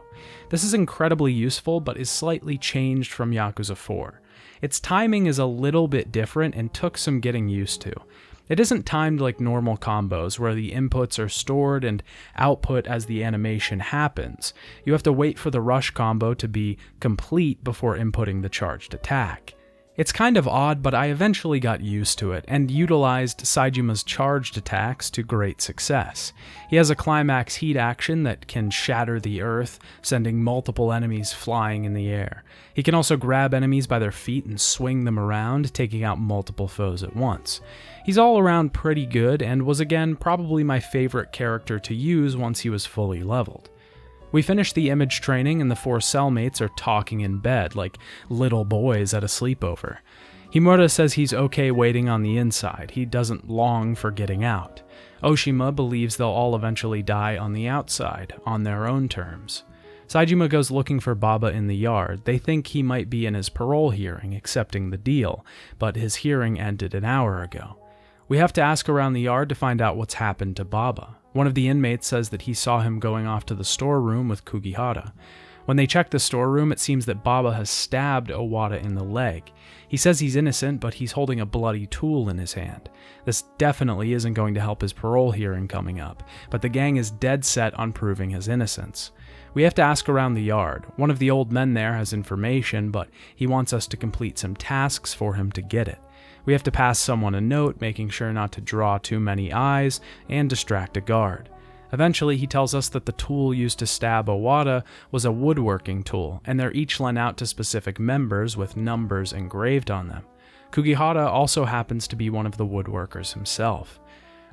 This is incredibly useful, but is slightly changed from Yakuza 4. Its timing is a little bit different and took some getting used to. It isn't timed like normal combos, where the inputs are stored and output as the animation happens. You have to wait for the rush combo to be complete before inputting the charged attack. It's kind of odd, but I eventually got used to it, and utilized Saejima's charged attacks to great success. He has a climax heat action that can shatter the earth, sending multiple enemies flying in the air. He can also grab enemies by their feet and swing them around, taking out multiple foes at once. He's all around pretty good, and was again probably my favorite character to use once he was fully leveled. We finish the image training and the four cellmates are talking in bed like little boys at a sleepover. Himura says he's okay waiting on the inside, he doesn't long for getting out. Oshima believes they'll all eventually die on the outside, on their own terms. Saejima goes looking for Baba in the yard. They think he might be in his parole hearing, accepting the deal, but his hearing ended an hour ago. We have to ask around the yard to find out what's happened to Baba. One of the inmates says that he saw him going off to the storeroom with Kugihara. When they check the storeroom, it seems that Baba has stabbed Owada in the leg. He says he's innocent, but he's holding a bloody tool in his hand. This definitely isn't going to help his parole hearing coming up, but the gang is dead set on proving his innocence. We have to ask around the yard. One of the old men there has information, but he wants us to complete some tasks for him to get it. We have to pass someone a note, making sure not to draw too many eyes and distract a guard. Eventually, he tells us that the tool used to stab Owada was a woodworking tool, and they're each lent out to specific members with numbers engraved on them. Kugihara also happens to be one of the woodworkers himself.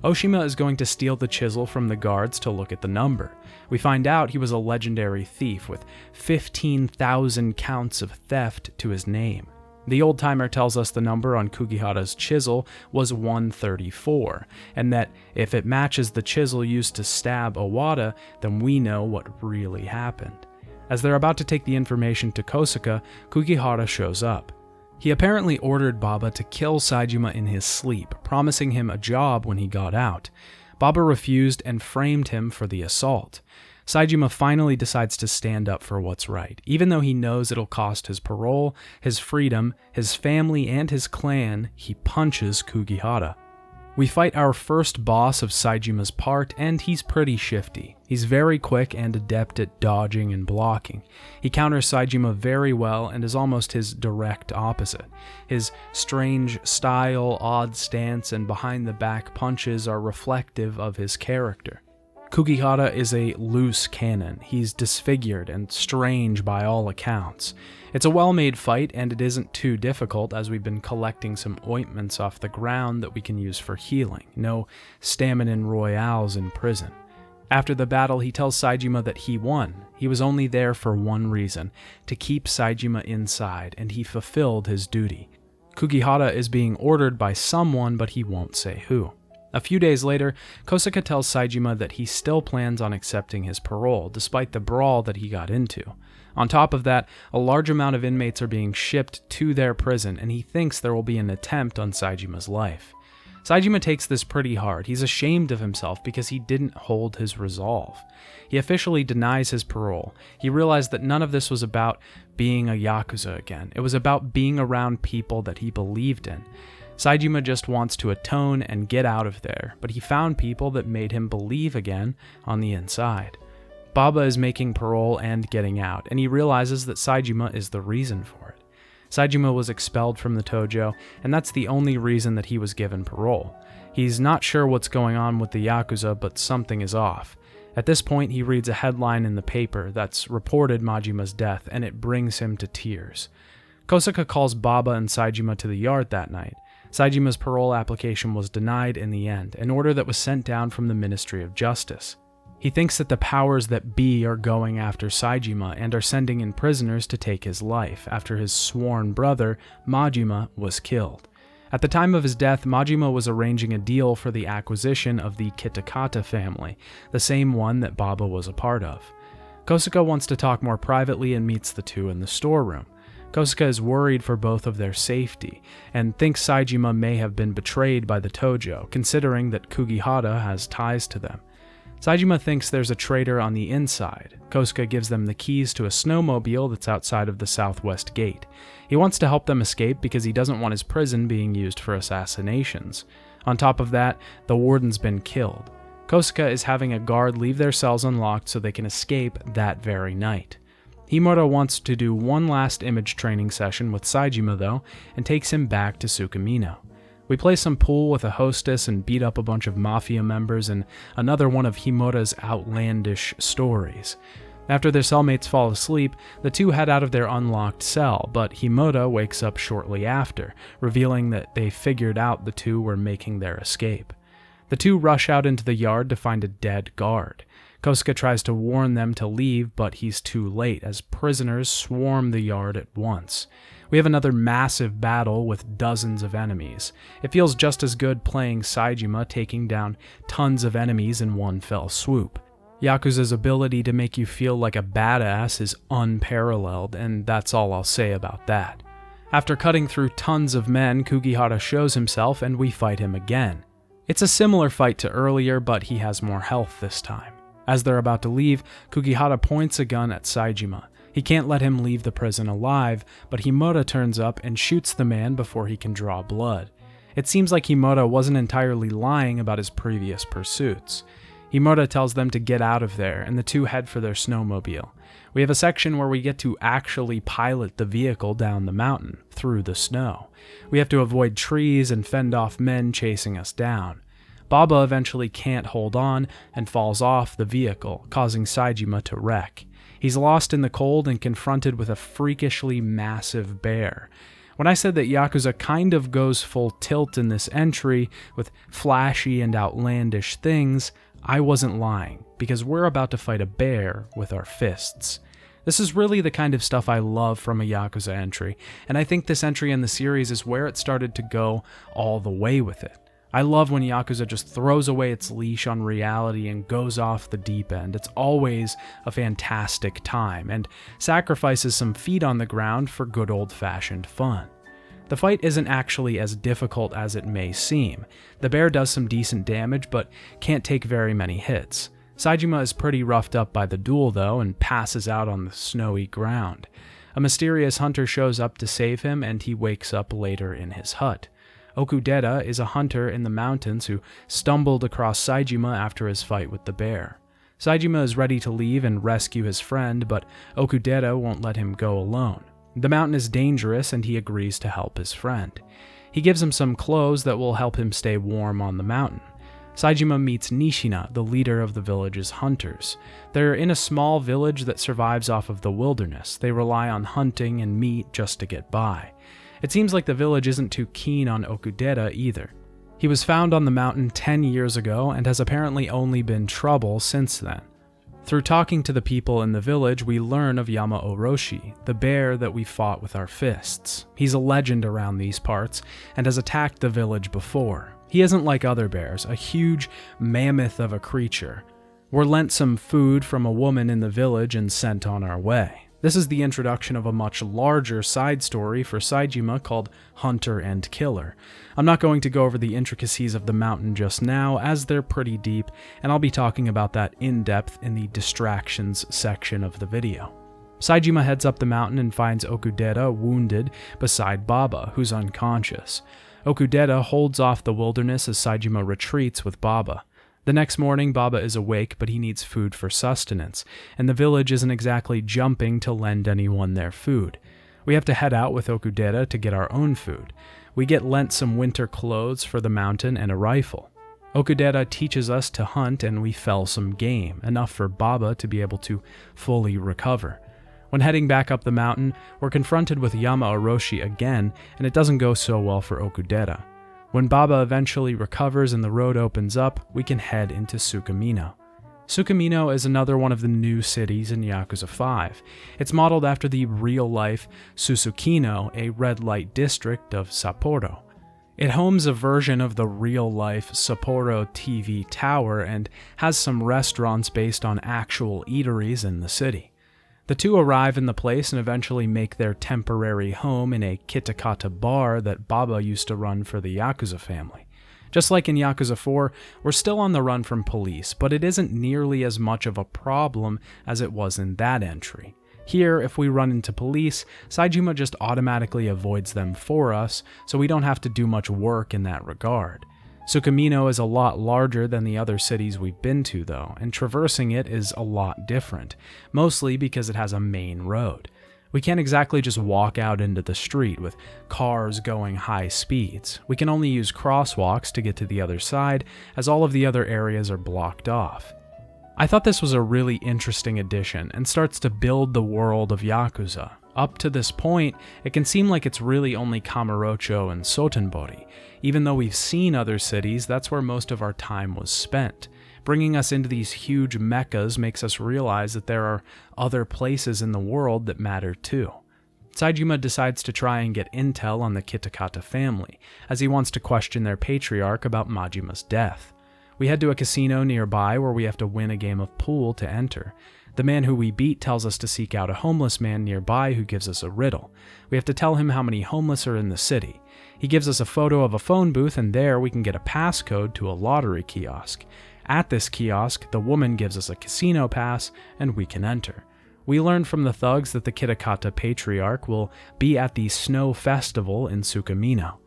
Oshima is going to steal the chisel from the guards to look at the number. We find out he was a legendary thief with 15,000 counts of theft to his name. The old-timer tells us the number on Kugihara's chisel was 134, and that if it matches the chisel used to stab Owada, then we know what really happened. As they're about to take the information to Kosuka, Kugihara shows up. He apparently ordered Baba to kill Saejima in his sleep, promising him a job when he got out. Baba refused and framed him for the assault. Saejima finally decides to stand up for what's right, even though he knows it'll cost his parole, his freedom, his family, and his clan. He punches Kugihara. We fight our first boss of Saejima's part, and he's pretty shifty. He's very quick and adept at dodging and blocking. He counters Saejima very well and is almost his direct opposite. His strange style, odd stance, and behind-the-back punches are reflective of his character. Kugihara is a loose cannon. He's disfigured and strange by all accounts. It's a well-made fight, and it isn't too difficult as we've been collecting some ointments off the ground that we can use for healing. No stamina royales in prison. After the battle, he tells Saejima that he won. He was only there for one reason, to keep Saejima inside, and he fulfilled his duty. Kugihara is being ordered by someone, but he won't say who. A few days later, Kosuke tells Saejima that he still plans on accepting his parole, despite the brawl that he got into. On top of that, a large amount of inmates are being shipped to their prison, and he thinks there will be an attempt on Saejima's life. Saejima takes this pretty hard. He's ashamed of himself because he didn't hold his resolve. He officially denies his parole. He realized that none of this was about being a Yakuza again. It was about being around people that he believed in. Saejima just wants to atone and get out of there, but he found people that made him believe again on the inside. Baba is making parole and getting out, and he realizes that Saejima is the reason for it. Saejima was expelled from the Tojo, and that's the only reason that he was given parole. He's not sure what's going on with the Yakuza, but something is off. At this point, he reads a headline in the paper that's reported Majima's death, and it brings him to tears. Kosuke calls Baba and Saejima to the yard that night. Saejima's parole application was denied in the end, an order that was sent down from the Ministry of Justice. He thinks that the powers that be are going after Saejima and are sending in prisoners to take his life after his sworn brother, Majima, was killed. At the time of his death, Majima was arranging a deal for the acquisition of the Kitakata family, the same one that Baba was a part of. Kosuke wants to talk more privately and meets the two in the storeroom. Kosuke is worried for both of their safety, and thinks Saejima may have been betrayed by the Tojo, considering that Kugihara has ties to them. Saejima thinks there's a traitor on the inside. Kosuke gives them the keys to a snowmobile that's outside of the southwest gate. He wants to help them escape because he doesn't want his prison being used for assassinations. On top of that, the warden's been killed. Kosuke is having a guard leave their cells unlocked so they can escape that very night. Himura wants to do one last image training session with Saejima though, and takes him back to Sukamino. We play some pool with a hostess and beat up a bunch of mafia members in another one of Himura's outlandish stories. After their cellmates fall asleep, the two head out of their unlocked cell, but Himura wakes up shortly after, revealing that they figured out the two were making their escape. The two rush out into the yard to find a dead guard. Kosuke tries to warn them to leave, but he's too late as prisoners swarm the yard at once. We have another massive battle with dozens of enemies. It feels just as good playing Saejima taking down tons of enemies in one fell swoop. Yakuza's ability to make you feel like a badass is unparalleled, and that's all I'll say about that. After cutting through tons of men, Kugihara shows himself and we fight him again. It's a similar fight to earlier, but he has more health this time. As they're about to leave, Kugihara points a gun at Saejima. He can't let him leave the prison alive, but Himura turns up and shoots the man before he can draw blood. It seems like Himura wasn't entirely lying about his previous pursuits. Himura tells them to get out of there, and the two head for their snowmobile. We have a section where we get to actually pilot the vehicle down the mountain, through the snow. We have to avoid trees and fend off men chasing us down. Baba eventually can't hold on and falls off the vehicle, causing Saejima to wreck. He's lost in the cold and confronted with a freakishly massive bear. When I said that Yakuza kind of goes full tilt in this entry, with flashy and outlandish things, I wasn't lying, because we're about to fight a bear with our fists. This is really the kind of stuff I love from a Yakuza entry, and I think this entry in the series is where it started to go all the way with it. I love when Yakuza just throws away its leash on reality and goes off the deep end. It's always a fantastic time, and sacrifices some feet on the ground for good old-fashioned fun. The fight isn't actually as difficult as it may seem. The bear does some decent damage, but can't take very many hits. Saejima is pretty roughed up by the duel though, and passes out on the snowy ground. A mysterious hunter shows up to save him, and he wakes up later in his hut. Okudera is a hunter in the mountains who stumbled across Saejima after his fight with the bear. Saejima is ready to leave and rescue his friend, but Okudera won't let him go alone. The mountain is dangerous and he agrees to help his friend. He gives him some clothes that will help him stay warm on the mountain. Saejima meets Nishina, the leader of the village's hunters. They're in a small village that survives off of the wilderness. They rely on hunting and meat just to get by. It seems like the village isn't too keen on Okudera either. He was found on the mountain 10 years ago and has apparently only been trouble since then. Through talking to the people in the village, we learn of Yama Oroshi, the bear that we fought with our fists. He's a legend around these parts and has attacked the village before. He isn't like other bears, a huge mammoth of a creature. We're lent some food from a woman in the village and sent on our way. This is the introduction of a much larger side story for Saejima called Hunter and Killer. I'm not going to go over the intricacies of the mountain just now, as they're pretty deep, and I'll be talking about that in depth in the distractions section of the video. Saejima heads up the mountain and finds Okudera wounded beside Baba, who's unconscious. Okudera holds off the wilderness as Saejima retreats with Baba. The next morning, Baba is awake, but he needs food for sustenance, and the village isn't exactly jumping to lend anyone their food. We have to head out with Okudera to get our own food. We get lent some winter clothes for the mountain and a rifle. Okudera teaches us to hunt, and we fell some game, enough for Baba to be able to fully recover. When heading back up the mountain, we're confronted with Yama Orochi again, and it doesn't go so well for Okudera. When Baba eventually recovers and the road opens up, we can head into Sukamino. Sukamino is another one of the new cities in Yakuza 5. It's modeled after the real-life Susukino, a red light district of Sapporo. It homes a version of the real-life Sapporo TV tower and has some restaurants based on actual eateries in the city. The two arrive in the place and eventually make their temporary home in a Kitakata bar that Baba used to run for the Yakuza family. Just like in Yakuza 4, we're still on the run from police, but it isn't nearly as much of a problem as it was in that entry. Here, if we run into police, Saejima just automatically avoids them for us, so we don't have to do much work in that regard. Sukamino is a lot larger than the other cities we've been to though, and traversing it is a lot different, mostly because it has a main road. We can't exactly just walk out into the street with cars going high speeds. We can only use crosswalks to get to the other side, as all of the other areas are blocked off. I thought this was a really interesting addition and starts to build the world of Yakuza. Up to this point, it can seem like it's really only Kamurocho and Sotenbori. Even though we've seen other cities, that's where most of our time was spent. Bringing us into these huge meccas makes us realize that there are other places in the world that matter too. Saejima decides to try and get intel on the Kitakata family, as he wants to question their patriarch about Majima's death. We head to a casino nearby where we have to win a game of pool to enter. The man who we beat tells us to seek out a homeless man nearby who gives us a riddle. We have to tell him how many homeless are in the city. He gives us a photo of a phone booth, and there we can get a passcode to a lottery kiosk. At this kiosk, the woman gives us a casino pass, and we can enter. We learn from the thugs that the Kitakata patriarch will be at the Snow Festival in Sukamino.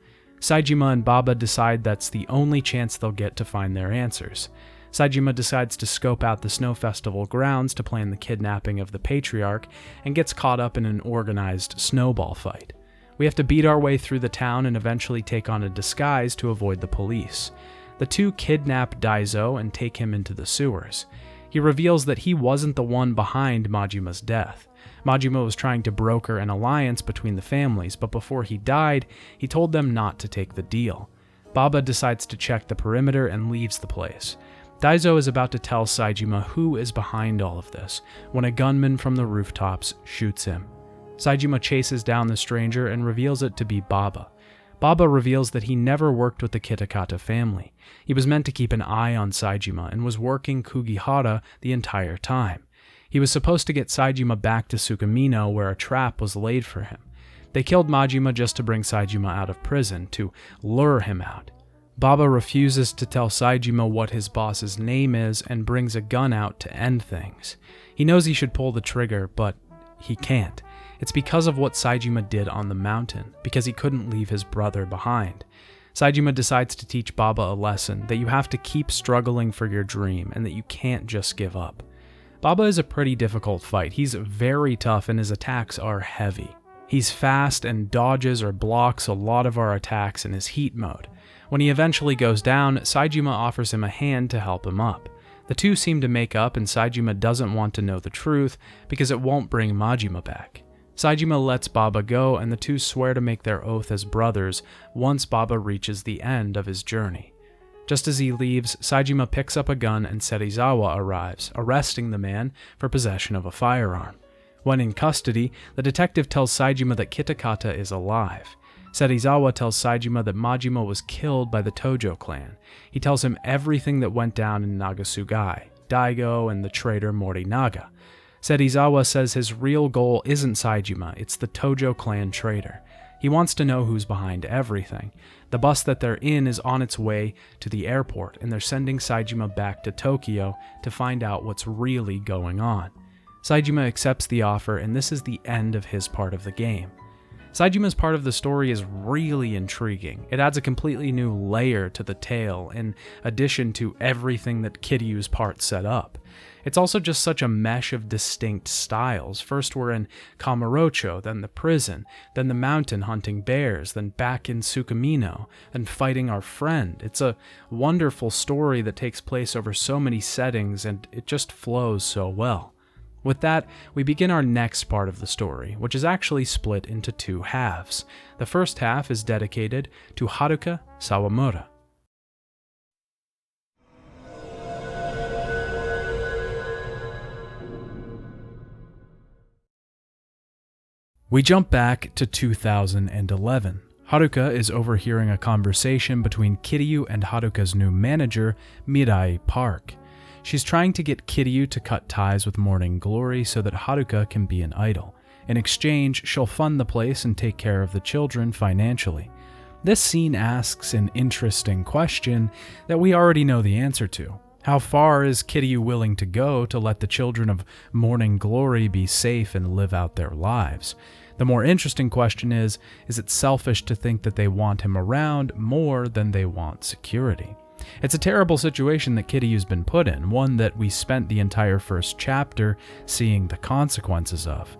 Saejima and Baba decide that's the only chance they'll get to find their answers. Saejima decides to scope out the Snow Festival grounds to plan the kidnapping of the patriarch and gets caught up in an organized snowball fight. We have to beat our way through the town and eventually take on a disguise to avoid the police. The two kidnap Daizo and take him into the sewers. He reveals that he wasn't the one behind Majima's death. Majima was trying to broker an alliance between the families, but before he died, he told them not to take the deal. Baba decides to check the perimeter and leaves the place. Daizo is about to tell Saejima who is behind all of this, when a gunman from the rooftops shoots him. Saejima chases down the stranger and reveals it to be Baba. Baba reveals that he never worked with the Kitakata family. He was meant to keep an eye on Saejima and was working Kugihara the entire time. He was supposed to get Saejima back to Sukamino where a trap was laid for him. They killed Majima just to bring Saejima out of prison, to lure him out. Baba refuses to tell Saejima what his boss's name is and brings a gun out to end things. He knows he should pull the trigger, but he can't. It's because of what Saejima did on the mountain, because he couldn't leave his brother behind. Saejima decides to teach Baba a lesson, that you have to keep struggling for your dream and that you can't just give up. Baba is a pretty difficult fight. He's very tough and his attacks are heavy. He's fast and dodges or blocks a lot of our attacks in his heat mode. When he eventually goes down, Saejima offers him a hand to help him up. The two seem to make up and Saejima doesn't want to know the truth because it won't bring Majima back. Saejima lets Baba go, and the two swear to make their oath as brothers once Baba reaches the end of his journey. Just as he leaves, Saejima picks up a gun and Serizawa arrives, arresting the man for possession of a firearm. When in custody, the detective tells Saejima that Kitakata is alive. Serizawa tells Saejima that Majima was killed by the Tojo clan. He tells him everything that went down in Nagasugai, Daigo, and the traitor Morinaga. Serizawa says his real goal isn't Saejima, it's the Tojo clan traitor. He wants to know who's behind everything. The bus that they're in is on its way to the airport, and they're sending Saejima back to Tokyo to find out what's really going on. Saejima accepts the offer, and this is the end of his part of the game. Saejima's part of the story is really intriguing. It adds a completely new layer to the tale, in addition to everything that Kiryu's part set up. It's also just such a mesh of distinct styles. First we're in Kamurocho, then the prison, then the mountain hunting bears, then back in Tsukumino, then fighting our friend. It's a wonderful story that takes place over so many settings, and it just flows so well. With that, we begin our next part of the story, which is actually split into two halves. The first half is dedicated to Haruka Sawamura. We jump back to 2011. Haruka is overhearing a conversation between Kiryu and Haruka's new manager, Mirai Park. She's trying to get Kiryu to cut ties with Morning Glory so that Haruka can be an idol. In exchange, she'll fund the place and take care of the children financially. This scene asks an interesting question that we already know the answer to. How far is Kiryu willing to go to let the children of Morning Glory be safe and live out their lives? The more interesting question is it selfish to think that they want him around more than they want security? It's a terrible situation that Kiryu's been put in, one that we spent the entire first chapter seeing the consequences of.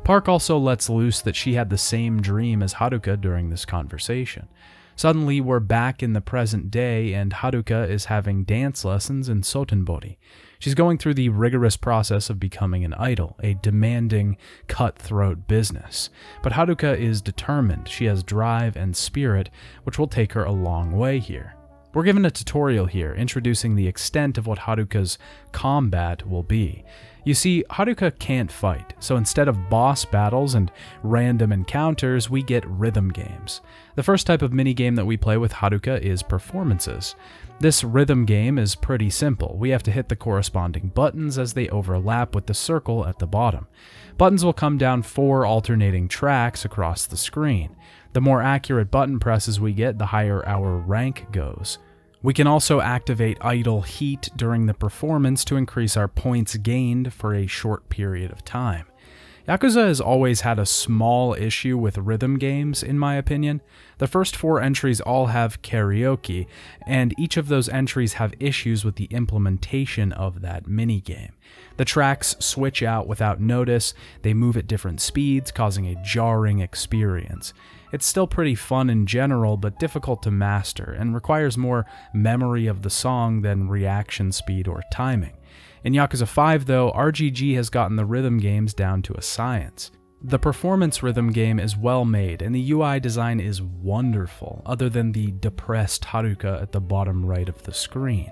Park also lets loose that she had the same dream as Haruka during this conversation. Suddenly, we're back in the present day, and Haruka is having dance lessons in Sotenbori. She's going through the rigorous process of becoming an idol, a demanding, cutthroat business. But Haruka is determined. She has drive and spirit, which will take her a long way here. We're given a tutorial here, introducing the extent of what Haruka's combat will be. You see, Haruka can't fight, so instead of boss battles and random encounters, we get rhythm games. The first type of minigame that we play with Haruka is performances. This rhythm game is pretty simple. We have to hit the corresponding buttons as they overlap with the circle at the bottom. Buttons will come down 4 alternating tracks across the screen. The more accurate button presses we get, the higher our rank goes. We can also activate idle heat during the performance to increase our points gained for a short period of time. Yakuza has always had a small issue with rhythm games, in my opinion. The first 4 entries all have karaoke, and each of those entries have issues with the implementation of that minigame. The tracks switch out without notice, they move at different speeds, causing a jarring experience. It's still pretty fun in general, but difficult to master, and requires more memory of the song than reaction speed or timing. In Yakuza 5, though, RGG has gotten the rhythm games down to a science. The performance rhythm game is well made, and the UI design is wonderful, other than the depressed Haruka at the bottom right of the screen.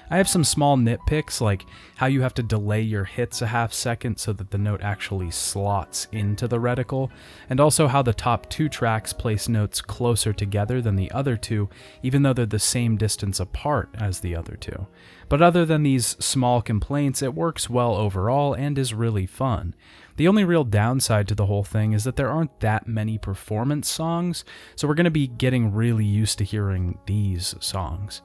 I have some small nitpicks, like how you have to delay your hits a half second so that the note actually slots into the reticle, and also how the top 2 tracks place notes closer together than the other 2, even though they're the same distance apart as the other 2. But other than these small complaints, it works well overall and is really fun. The only real downside to the whole thing is that there aren't that many performance songs, so we're going to be getting really used to hearing these songs.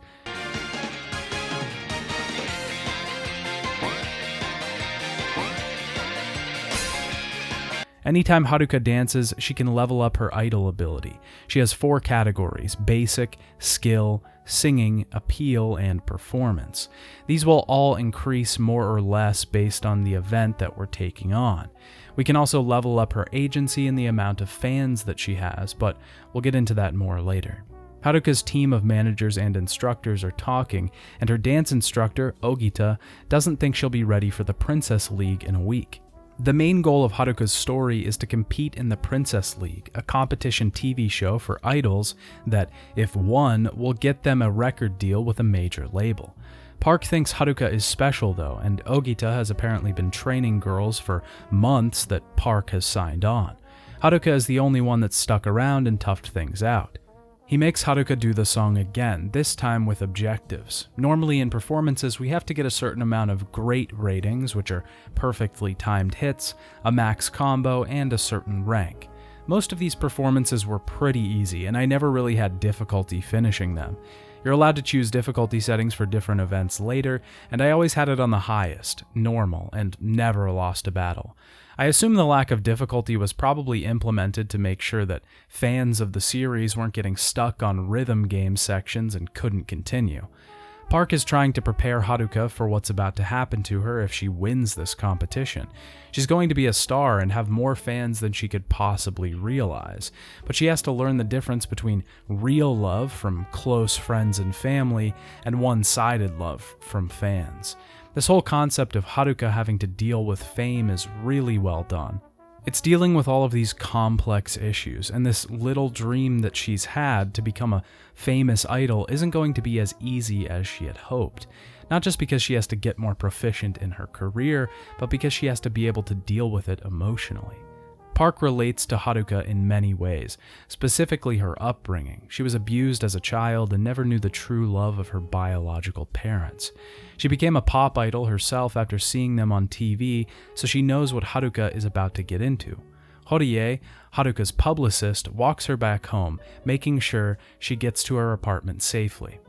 Anytime Haruka dances, she can level up her idol ability. She has 4 categories: basic, skill, singing, appeal, and performance. These will all increase more or less based on the event that we're taking on. We can also level up her agency and the amount of fans that she has, but we'll get into that more later. Haruka's team of managers and instructors are talking, and her dance instructor, Ogita, doesn't think she'll be ready for the Princess League in a week. The main goal of Haruka's story is to compete in the Princess League, a competition TV show for idols that, if won, will get them a record deal with a major label. Park thinks Haruka is special though, and Ogita has apparently been training girls for months that Park has signed on. Haruka is the only one that's stuck around and toughed things out. He makes Haruka do the song again, this time with objectives. Normally in performances, we have to get a certain amount of great ratings, which are perfectly timed hits, a max combo, and a certain rank. Most of these performances were pretty easy, and I never really had difficulty finishing them. You're allowed to choose difficulty settings for different events later, and I always had it on the highest, normal, and never lost a battle. I assume the lack of difficulty was probably implemented to make sure that fans of the series weren't getting stuck on rhythm game sections and couldn't continue. Park is trying to prepare Haruka for what's about to happen to her if she wins this competition. She's going to be a star and have more fans than she could possibly realize, but she has to learn the difference between real love from close friends and family and one-sided love from fans. This whole concept of Haruka having to deal with fame is really well done. It's dealing with all of these complex issues, and this little dream that she's had to become a famous idol isn't going to be as easy as she had hoped. Not just because she has to get more proficient in her career, but because she has to be able to deal with it emotionally. Park relates to Haruka in many ways, specifically her upbringing. She was abused as a child and never knew the true love of her biological parents. She became a pop idol herself after seeing them on TV, so she knows what Haruka is about to get into. Horie, Haruka's publicist, walks her back home, making sure she gets to her apartment safely.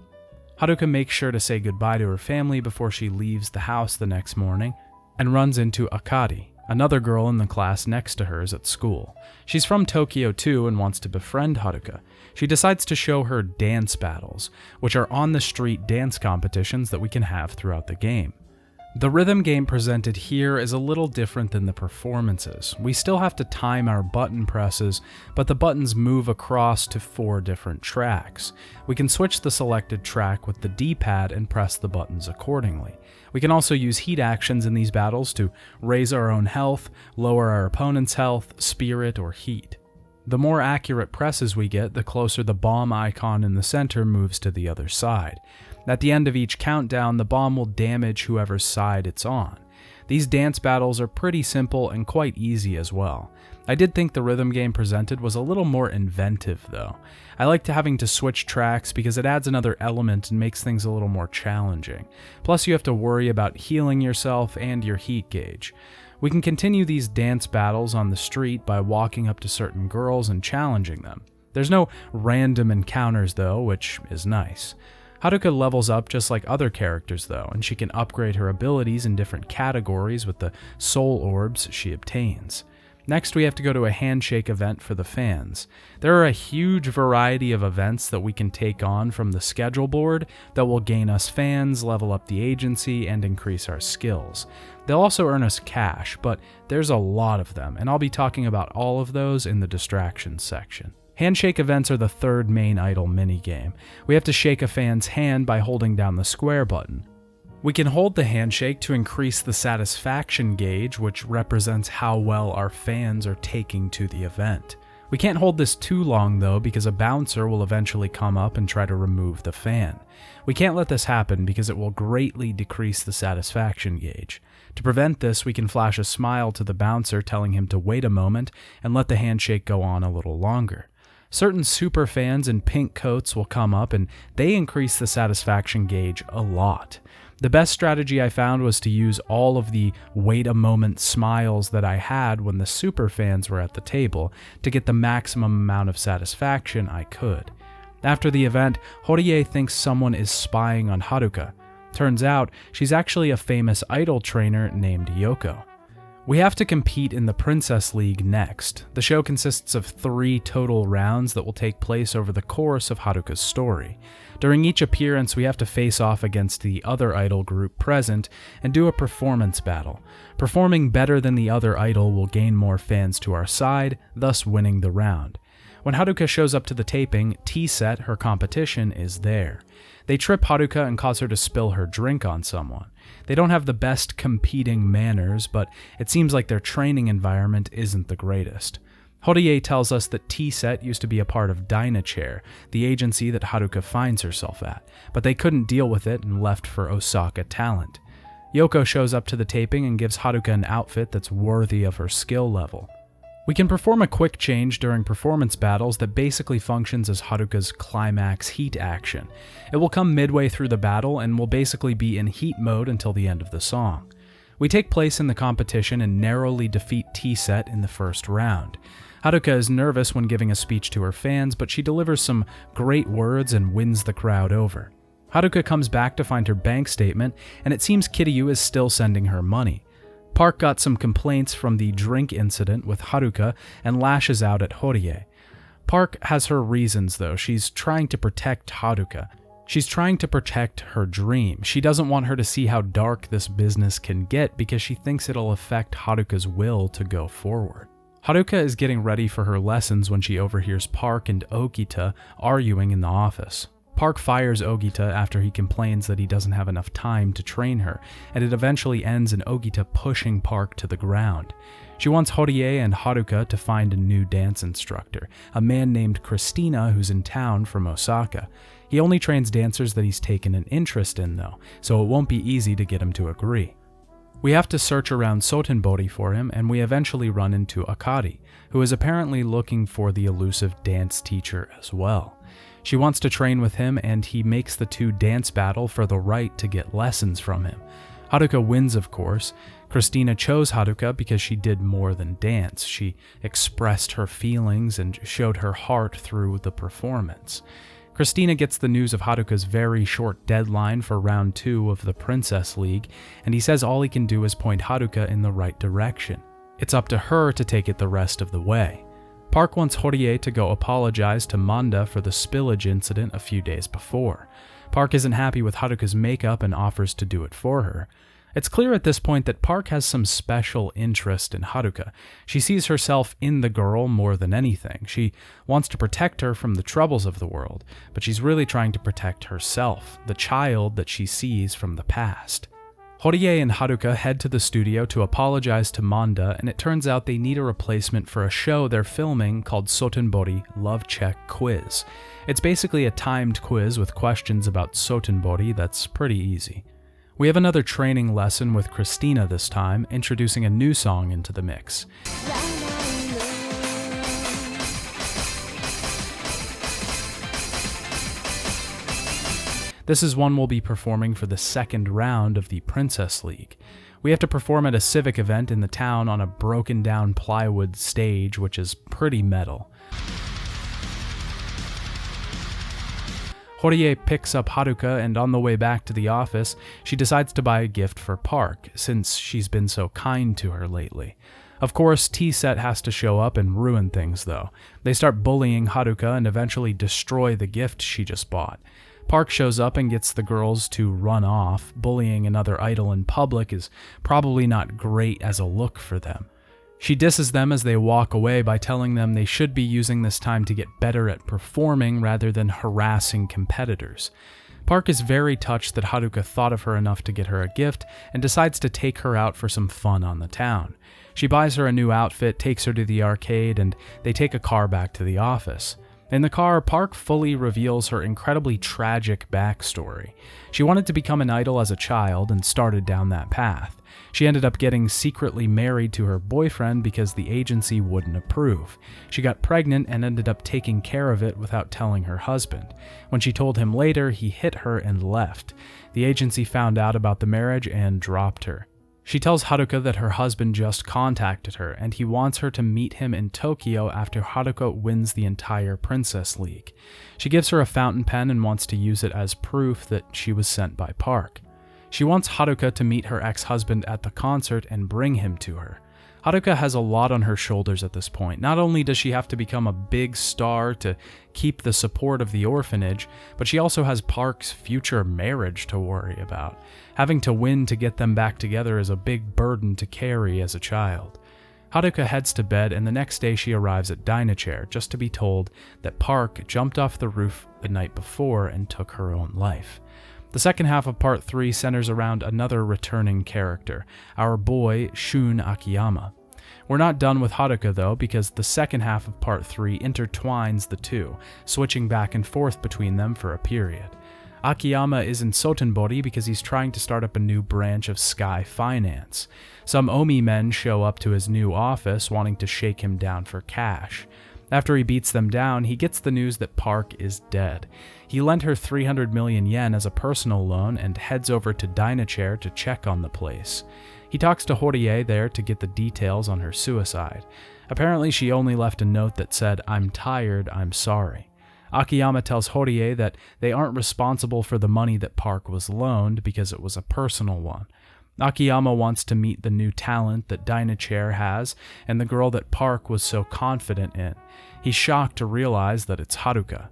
Haruka makes sure to say goodbye to her family before she leaves the house the next morning, and runs into Akari, another girl in the class next to hers at school. She's from Tokyo too and wants to befriend Haruka. She decides to show her dance battles, which are on-the-street dance competitions that we can have throughout the game. The rhythm game presented here is a little different than the performances. We still have to time our button presses, but the buttons move across to 4 different tracks. We can switch the selected track with the D-pad and press the buttons accordingly. We can also use heat actions in these battles to raise our own health, lower our opponent's health, spirit, or heat. The more accurate presses we get, the closer the bomb icon in the center moves to the other side. At the end of each countdown, the bomb will damage whoever's side it's on. These dance battles are pretty simple and quite easy as well. I did think the rhythm game presented was a little more inventive though. I liked having to switch tracks because it adds another element and makes things a little more challenging. Plus you have to worry about healing yourself and your heat gauge. We can continue these dance battles on the street by walking up to certain girls and challenging them. There's no random encounters though, which is nice. Haruka levels up just like other characters though, and she can upgrade her abilities in different categories with the soul orbs she obtains. Next, we have to go to a handshake event for the fans. There are a huge variety of events that we can take on from the schedule board that will gain us fans, level up the agency, and increase our skills. They'll also earn us cash, but there's a lot of them, and I'll be talking about all of those in the distractions section. Handshake events are the third main idol minigame. We have to shake a fan's hand by holding down the square button. We can hold the handshake to increase the satisfaction gauge, which represents how well our fans are taking to the event. We can't hold this too long though, because a bouncer will eventually come up and try to remove the fan. We can't let this happen because it will greatly decrease the satisfaction gauge. To prevent this, we can flash a smile to the bouncer telling him to wait a moment and let the handshake go on a little longer. Certain super fans in pink coats will come up and they increase the satisfaction gauge a lot. The best strategy I found was to use all of the wait a moment smiles that I had when the super fans were at the table to get the maximum amount of satisfaction I could. After the event, Horie thinks someone is spying on Haruka. Turns out, she's actually a famous idol trainer named Yoko. We have to compete in the Princess League next. The show consists of 3 total rounds that will take place over the course of Haruka's story. During each appearance, we have to face off against the other idol group present and do a performance battle. Performing better than the other idol will gain more fans to our side, thus winning the round. When Haruka shows up to the taping, T-Set, her competition, is there. They trip Haruka and cause her to spill her drink on someone. They don't have the best competing manners, but it seems like their training environment isn't the greatest. Horie tells us that T-Set used to be a part of Dynachair, the agency that Haruka finds herself at, but they couldn't deal with it and left for Osaka Talent. Yoko shows up to the taping and gives Haruka an outfit that's worthy of her skill level. We can perform a quick change during performance battles that basically functions as Haruka's climax heat action. It will come midway through the battle and will basically be in heat mode until the end of the song. We take place in the competition and narrowly defeat T-Set in the first round. Haruka is nervous when giving a speech to her fans, but she delivers some great words and wins the crowd over. Haruka comes back to find her bank statement, and it seems Kiryu is still sending her money. Park got some complaints from the drink incident with Haruka and lashes out at Horie. Park has her reasons though. She's trying to protect Haruka. She's trying to protect her dream. She doesn't want her to see how dark this business can get because she thinks it'll affect Haruka's will to go forward. Haruka is getting ready for her lessons when she overhears Park and Ogita arguing in the office. Park fires Ogita after he complains that he doesn't have enough time to train her, and it eventually ends in Ogita pushing Park to the ground. She wants Horie and Haruka to find a new dance instructor, a man named Christina who's in town from Osaka. He only trains dancers that he's taken an interest in though, so it won't be easy to get him to agree. We have to search around Sotenbori for him, and we eventually run into Akari, who is apparently looking for the elusive dance teacher as well. She wants to train with him, and he makes the two dance battle for the right to get lessons from him. Haruka wins, of course. Christina chose Haruka because she did more than dance. She expressed her feelings and showed her heart through the performance. Christina gets the news of Haruka's very short deadline for round 2 of the Princess League, and he says all he can do is point Haruka in the right direction. It's up to her to take it the rest of the way. Park wants Horie to go apologize to Manda for the spillage incident a few days before. Park isn't happy with Haruka's makeup and offers to do it for her. It's clear at this point that Park has some special interest in Haruka. She sees herself in the girl more than anything. She wants to protect her from the troubles of the world, but she's really trying to protect herself, the child that she sees from the past. Horie and Haruka head to the studio to apologize to Manda, and it turns out they need a replacement for a show they're filming called Sotenbori Love Check Quiz. It's basically a timed quiz with questions about Sotenbori that's pretty easy. We have another training lesson with Christina this time, introducing a new song into the mix. This is one we'll be performing for the second round of the Princess League. We have to perform at a civic event in the town on a broken down plywood stage, which is pretty metal. Horie picks up Haruka, and on the way back to the office, she decides to buy a gift for Park, since she's been so kind to her lately. Of course, T-Set has to show up and ruin things though. They start bullying Haruka and eventually destroy the gift she just bought. Park shows up and gets the girls to run off. Bullying another idol in public is probably not great as a look for them. She disses them as they walk away by telling them they should be using this time to get better at performing rather than harassing competitors. Park is very touched that Haruka thought of her enough to get her a gift and decides to take her out for some fun on the town. She buys her a new outfit, takes her to the arcade, and they take a car back to the office. In the car, Park fully reveals her incredibly tragic backstory. She wanted to become an idol as a child and started down that path. She ended up getting secretly married to her boyfriend because the agency wouldn't approve. She got pregnant and ended up taking care of it without telling her husband. When she told him later, he hit her and left. The agency found out about the marriage and dropped her. She tells Haruka that her husband just contacted her, and he wants her to meet him in Tokyo after Haruka wins the entire Princess League. She gives her a fountain pen and wants to use it as proof that she was sent by Park. She wants Haruka to meet her ex-husband at the concert and bring him to her. Haruka has a lot on her shoulders at this point. Not only does she have to become a big star to keep the support of the orphanage, but she also has Park's future marriage to worry about. Having to win to get them back together is a big burden to carry as a child. Haruka heads to bed, and the next day she arrives at Dynachair just to be told that Park jumped off the roof the night before and took her own life. The second half of Part 3 centers around another returning character, our boy Shun Akiyama. We're not done with Haruka though, because the second half of Part 3 intertwines the two, switching back and forth between them for a period. Akiyama is in Sotenbori because he's trying to start up a new branch of Sky Finance. Some Omi men show up to his new office wanting to shake him down for cash. After he beats them down, he gets the news that Park is dead. He lent her 300 million yen as a personal loan and heads over to Dynachair to check on the place. He talks to Horie there to get the details on her suicide. Apparently she only left a note that said, "I'm tired, I'm sorry." Akiyama tells Horie that they aren't responsible for the money that Park was loaned because it was a personal one. Akiyama wants to meet the new talent that Dynachair has and the girl that Park was so confident in. He's shocked to realize that it's Haruka.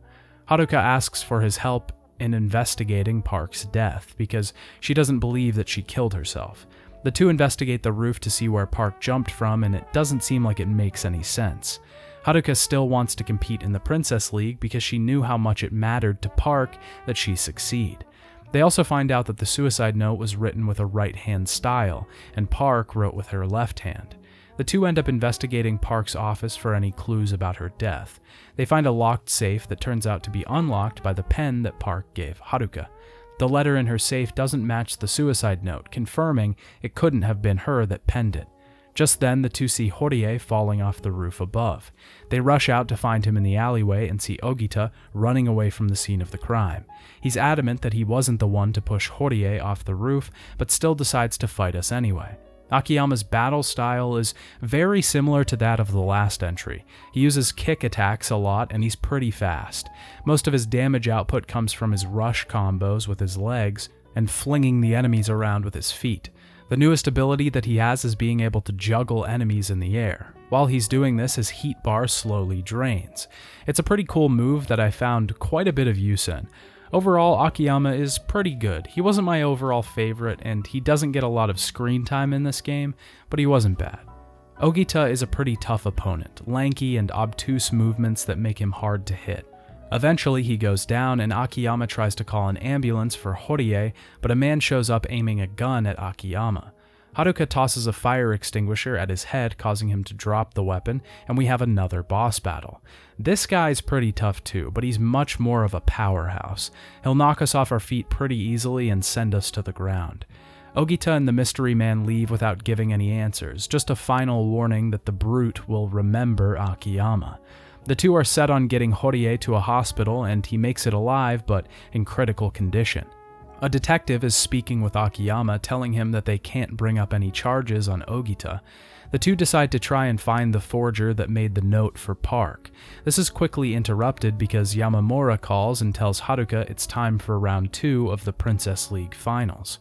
Haruka asks for his help in investigating Park's death because she doesn't believe that she killed herself. The two investigate the roof to see where Park jumped from, and it doesn't seem like it makes any sense. Haruka still wants to compete in the Princess League because she knew how much it mattered to Park that she succeed. They also find out that the suicide note was written with a right-hand style, and Park wrote with her left hand. The two end up investigating Park's office for any clues about her death. They find a locked safe that turns out to be unlocked by the pen that Park gave Haruka. The letter in her safe doesn't match the suicide note, confirming it couldn't have been her that penned it. Just then, the two see Horie falling off the roof above. They rush out to find him in the alleyway and see Ogita running away from the scene of the crime. He's adamant that he wasn't the one to push Horie off the roof, but still decides to fight us anyway. Akiyama's battle style is very similar to that of the last entry. He uses kick attacks a lot, and he's pretty fast. Most of his damage output comes from his rush combos with his legs and flinging the enemies around with his feet. The newest ability that he has is being able to juggle enemies in the air. While he's doing this, his heat bar slowly drains. It's a pretty cool move that I found quite a bit of use in. Overall, Akiyama is pretty good. He wasn't my overall favorite, and he doesn't get a lot of screen time in this game, but he wasn't bad. Ogita is a pretty tough opponent, lanky and obtuse movements that make him hard to hit. Eventually he goes down, and Akiyama tries to call an ambulance for Horie, but a man shows up aiming a gun at Akiyama. Haruka tosses a fire extinguisher at his head, causing him to drop the weapon, and we have another boss battle. This guy's pretty tough too, but he's much more of a powerhouse. He'll knock us off our feet pretty easily and send us to the ground. Ogita and the mystery man leave without giving any answers, just a final warning that the brute will remember Akiyama. The two are set on getting Horie to a hospital, and he makes it alive, but in critical condition. A detective is speaking with Akiyama, telling him that they can't bring up any charges on Ogita. The two decide to try and find the forger that made the note for Park. This is quickly interrupted because Yamamura calls and tells Haruka it's time for round 2 of the Princess League finals.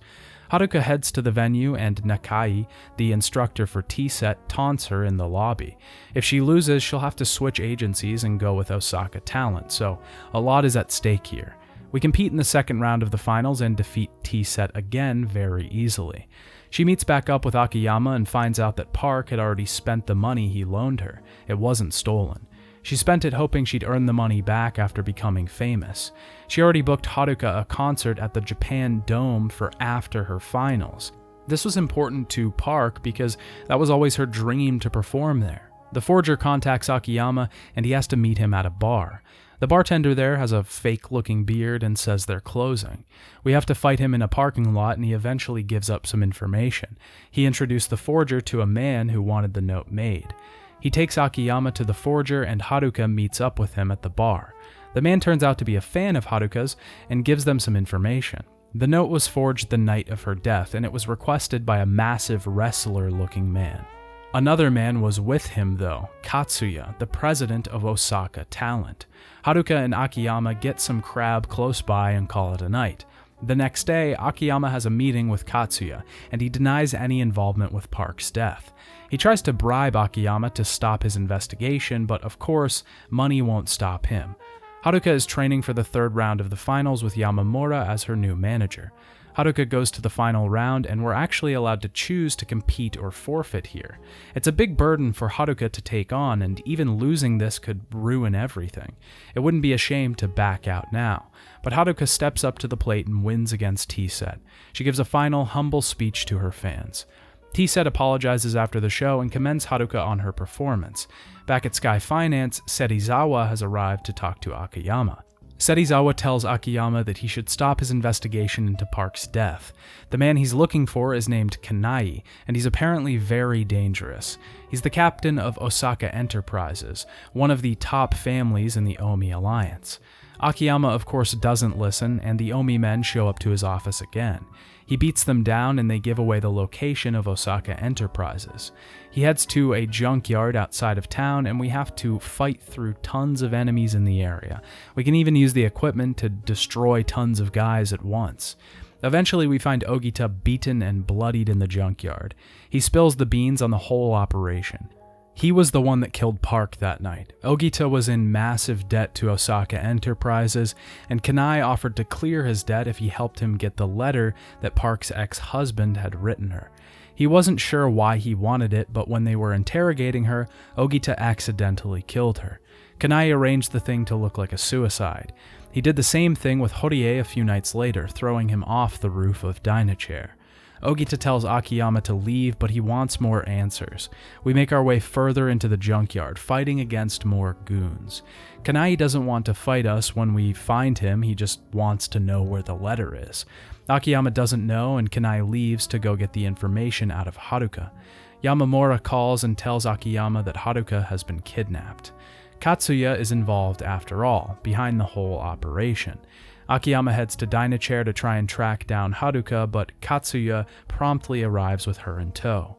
Haruka heads to the venue, and Nakai, the instructor for T-Set, taunts her in the lobby. If she loses, she'll have to switch agencies and go with Osaka Talent, so a lot is at stake here. We compete in the second round of the finals and defeat T-Set again very easily. She meets back up with Akiyama and finds out that Park had already spent the money he loaned her. It wasn't stolen. She spent it hoping she'd earn the money back after becoming famous. She already booked Haruka a concert at the Japan Dome for after her finals. This was important to Park because that was always her dream to perform there. The forger contacts Akiyama, and he has to meet him at a bar. The bartender there has a fake-looking beard and says they're closing. We have to fight him in a parking lot, and he eventually gives up some information. He introduced the forger to a man who wanted the note made. He takes Akiyama to the forger, and Haruka meets up with him at the bar. The man turns out to be a fan of Haruka's and gives them some information. The note was forged the night of her death, and it was requested by a massive wrestler-looking man. Another man was with him though, Katsuya, the president of Osaka Talent. Haruka and Akiyama get some crab close by and call it a night. The next day, Akiyama has a meeting with Katsuya, and he denies any involvement with Park's death. He tries to bribe Akiyama to stop his investigation, but of course, money won't stop him. Haruka is training for the third round of the finals with Yamamura as her new manager. Haruka goes to the final round, and we're actually allowed to choose to compete or forfeit here. It's a big burden for Haruka to take on, and even losing this could ruin everything. It wouldn't be a shame to back out now, but Haruka steps up to the plate and wins against T-Set. She gives a final, humble speech to her fans. T-Set apologizes after the show and commends Haruka on her performance. Back at Sky Finance, Serizawa has arrived to talk to Akiyama. Serizawa tells Akiyama that he should stop his investigation into Park's death. The man he's looking for is named Kanai, and he's apparently very dangerous. He's the captain of Osaka Enterprises, one of the top families in the Omi Alliance. Akiyama, of course, doesn't listen, and the Omi men show up to his office again. He beats them down, and they give away the location of Osaka Enterprises. He heads to a junkyard outside of town, and we have to fight through tons of enemies in the area. We can even use the equipment to destroy tons of guys at once. Eventually, we find Ogita beaten and bloodied in the junkyard. He spills the beans on the whole operation. He was the one that killed Park that night. Ogita was in massive debt to Osaka Enterprises, and Kanai offered to clear his debt if he helped him get the letter that Park's ex-husband had written her. He wasn't sure why he wanted it, but when they were interrogating her, Ogita accidentally killed her. Kanai arranged the thing to look like a suicide. He did the same thing with Horie a few nights later, throwing him off the roof of Dynachair. Ogita tells Akiyama to leave, but he wants more answers. We make our way further into the junkyard, fighting against more goons. Kanai doesn't want to fight us when we find him, he just wants to know where the letter is. Akiyama doesn't know, and Kanai leaves to go get the information out of Haruka. Yamamura calls and tells Akiyama that Haruka has been kidnapped. Katsuya is involved after all, behind the whole operation. Akiyama heads to Dynachair to try and track down Haruka, but Katsuya promptly arrives with her in tow.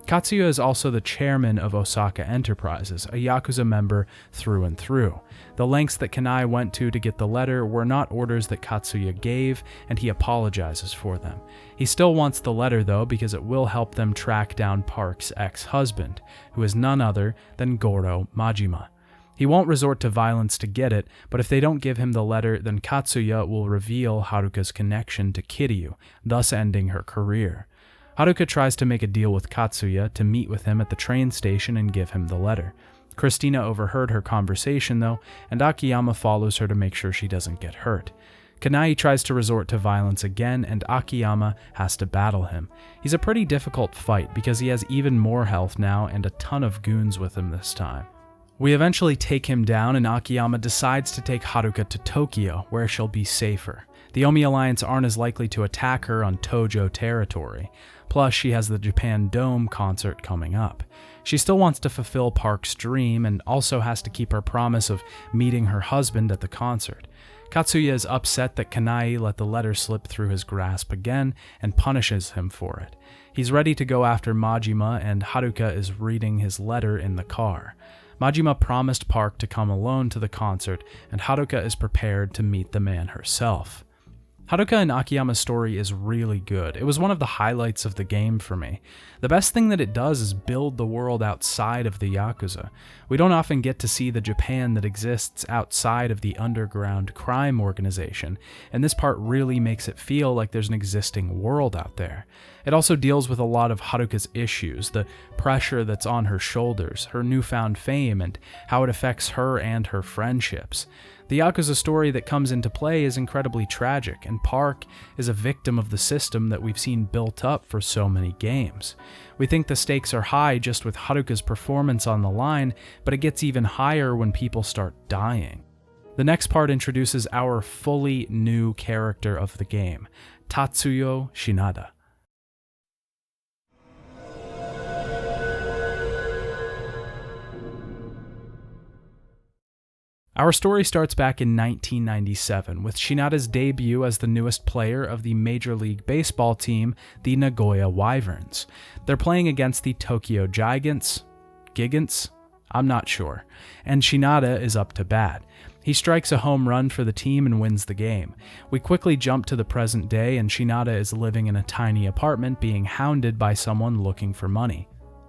Katsuya is also the chairman of Osaka Enterprises, a Yakuza member through and through. The lengths that Kanai went to get the letter were not orders that Katsuya gave, and he apologizes for them. He still wants the letter though, because it will help them track down Park's ex-husband, who is none other than Goro Majima. He won't resort to violence to get it, but if they don't give him the letter, then Katsuya will reveal Haruka's connection to Kiryu, thus ending her career. Haruka tries to make a deal with Katsuya to meet with him at the train station and give him the letter. Christina overheard her conversation though, and Akiyama follows her to make sure she doesn't get hurt. Kanai tries to resort to violence again, and Akiyama has to battle him. He's a pretty difficult fight because he has even more health now and a ton of goons with him this time. We eventually take him down, and Akiyama decides to take Haruka to Tokyo, where she'll be safer. The Omi Alliance aren't as likely to attack her on Tojo territory. Plus, she has the Japan Dome concert coming up. She still wants to fulfill Park's dream, and also has to keep her promise of meeting her husband at the concert. Katsuya is upset that Kanai let the letter slip through his grasp again, and punishes him for it. He's ready to go after Majima, and Haruka is reading his letter in the car. Majima promised Park to come alone to the concert, and Haruka is prepared to meet the man herself. Haruka and Akiyama's story is really good. It was one of the highlights of the game for me. The best thing that it does is build the world outside of the Yakuza. We don't often get to see the Japan that exists outside of the underground crime organization, and this part really makes it feel like there's an existing world out there. It also deals with a lot of Haruka's issues, the pressure that's on her shoulders, her newfound fame, and how it affects her and her friendships. The Yakuza story that comes into play is incredibly tragic, and Park is a victim of the system that we've seen built up for so many games. We think the stakes are high just with Haruka's performance on the line, but it gets even higher when people start dying. The next part introduces our fully new character of the game, Tatsuo Shinada. Our story starts back in 1997 with Shinada's debut as the newest player of the Major League Baseball team, the Nagoya Wyverns. They're playing against the Tokyo Gigants? I'm not sure. And Shinada is up to bat. He strikes a home run for the team and wins the game. We quickly jump to the present day, and Shinada is living in a tiny apartment being hounded by someone looking for money.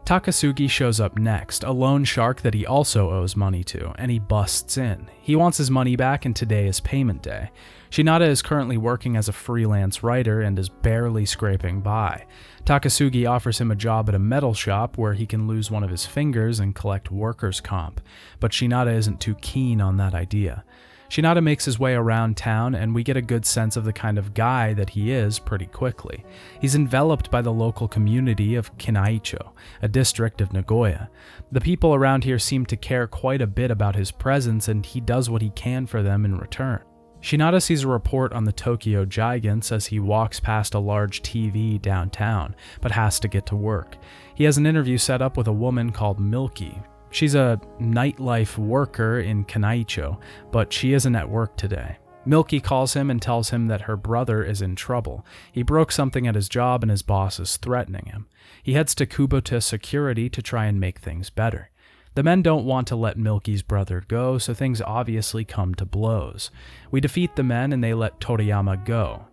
Takasugi shows up next, a loan shark that he also owes money to, and he busts in. He wants his money back, and today is payment day. Shinada is currently working as a freelance writer and is barely scraping by. Takasugi offers him a job at a metal shop where he can lose one of his fingers and collect workers' comp, but Shinada isn't too keen on that idea. Shinada makes his way around town, and we get a good sense of the kind of guy that he is pretty quickly. He's enveloped by the local community of Kinaicho, a district of Nagoya. The people around here seem to care quite a bit about his presence, and he does what he can for them in return. Shinada sees a report on the Tokyo Gigants as he walks past a large TV downtown, but has to get to work. He has an interview set up with a woman called Milky. She's a nightlife worker in Kinaicho, but she isn't at work today. Milky calls him and tells him that her brother is in trouble. He broke something at his job and his boss is threatening him. He heads to Kubota Security to try and make things better. The men don't want to let Milky's brother go, so things obviously come to blows. We defeat the men and they let Toriyama go.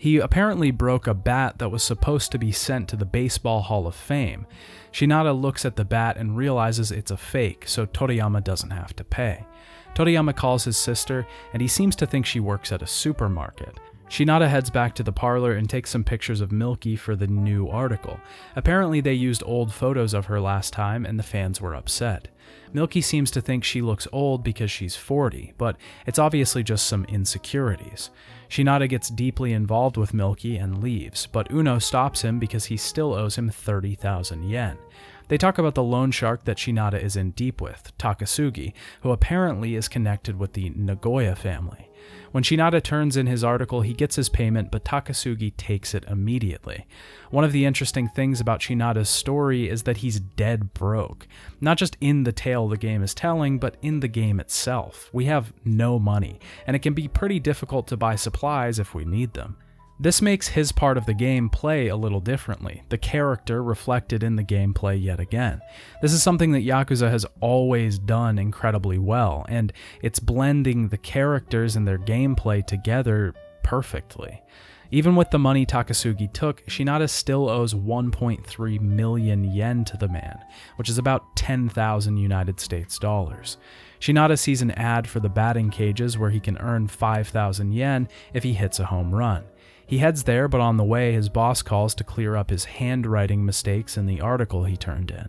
He apparently broke a bat that was supposed to be sent to the Baseball Hall of Fame. Shinada looks at the bat and realizes it's a fake, so Toriyama doesn't have to pay. Toriyama calls his sister, and he seems to think she works at a supermarket. Shinada heads back to the parlor and takes some pictures of Milky for the new article. Apparently they used old photos of her last time, and the fans were upset. Milky seems to think she looks old because she's 40, but it's obviously just some insecurities. Shinada gets deeply involved with Milky and leaves, but Uno stops him because he still owes him 30,000 yen. They talk about the loan shark that Shinada is in deep with, Takasugi, who apparently is connected with the Nagoya family. When Shinada turns in his article, he gets his payment, but Takasugi takes it immediately. One of the interesting things about Shinada's story is that he's dead broke. Not just in the tale the game is telling, but in the game itself. We have no money, and it can be pretty difficult to buy supplies if we need them. This makes his part of the game play a little differently, the character reflected in the gameplay yet again. This is something that Yakuza has always done incredibly well, and it's blending the characters and their gameplay together perfectly. Even with the money Takasugi took, Shinada still owes 1.3 million yen to the man, which is about 10,000 United States dollars. Shinada sees an ad for the batting cages where he can earn 5,000 yen if he hits a home run. He heads there, but on the way, his boss calls to clear up his handwriting mistakes in the article he turned in.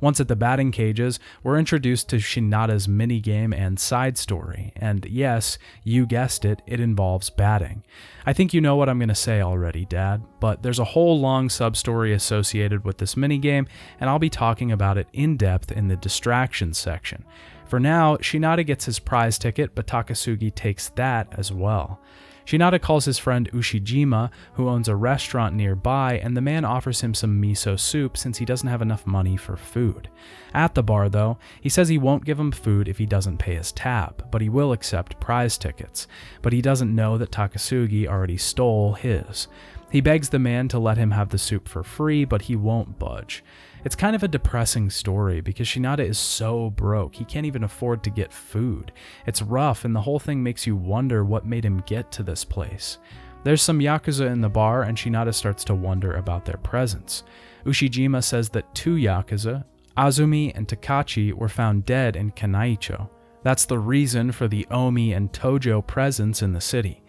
Once at the batting cages, we're introduced to Shinada's minigame and side story, and yes, you guessed it, it involves batting. I think you know what I'm going to say already, Dad, but there's a whole long sub-story associated with this minigame, and I'll be talking about it in depth in the distractions section. For now, Shinada gets his prize ticket, but Takasugi takes that as well. Shinada calls his friend Ushijima, who owns a restaurant nearby, and the man offers him some miso soup since he doesn't have enough money for food. At the bar, though, he says he won't give him food if he doesn't pay his tab, but he will accept prize tickets. But he doesn't know that Takasugi already stole his. He begs the man to let him have the soup for free, but he won't budge. It's kind of a depressing story because Shinada is so broke, he can't even afford to get food. It's rough, and the whole thing makes you wonder what made him get to this place. There's some Yakuza in the bar, and Shinada starts to wonder about their presence. Ushijima says that 2 Yakuza, Azumi and Takachi, were found dead in Kinaicho. That's the reason for the Omi and Tojo presence in the city.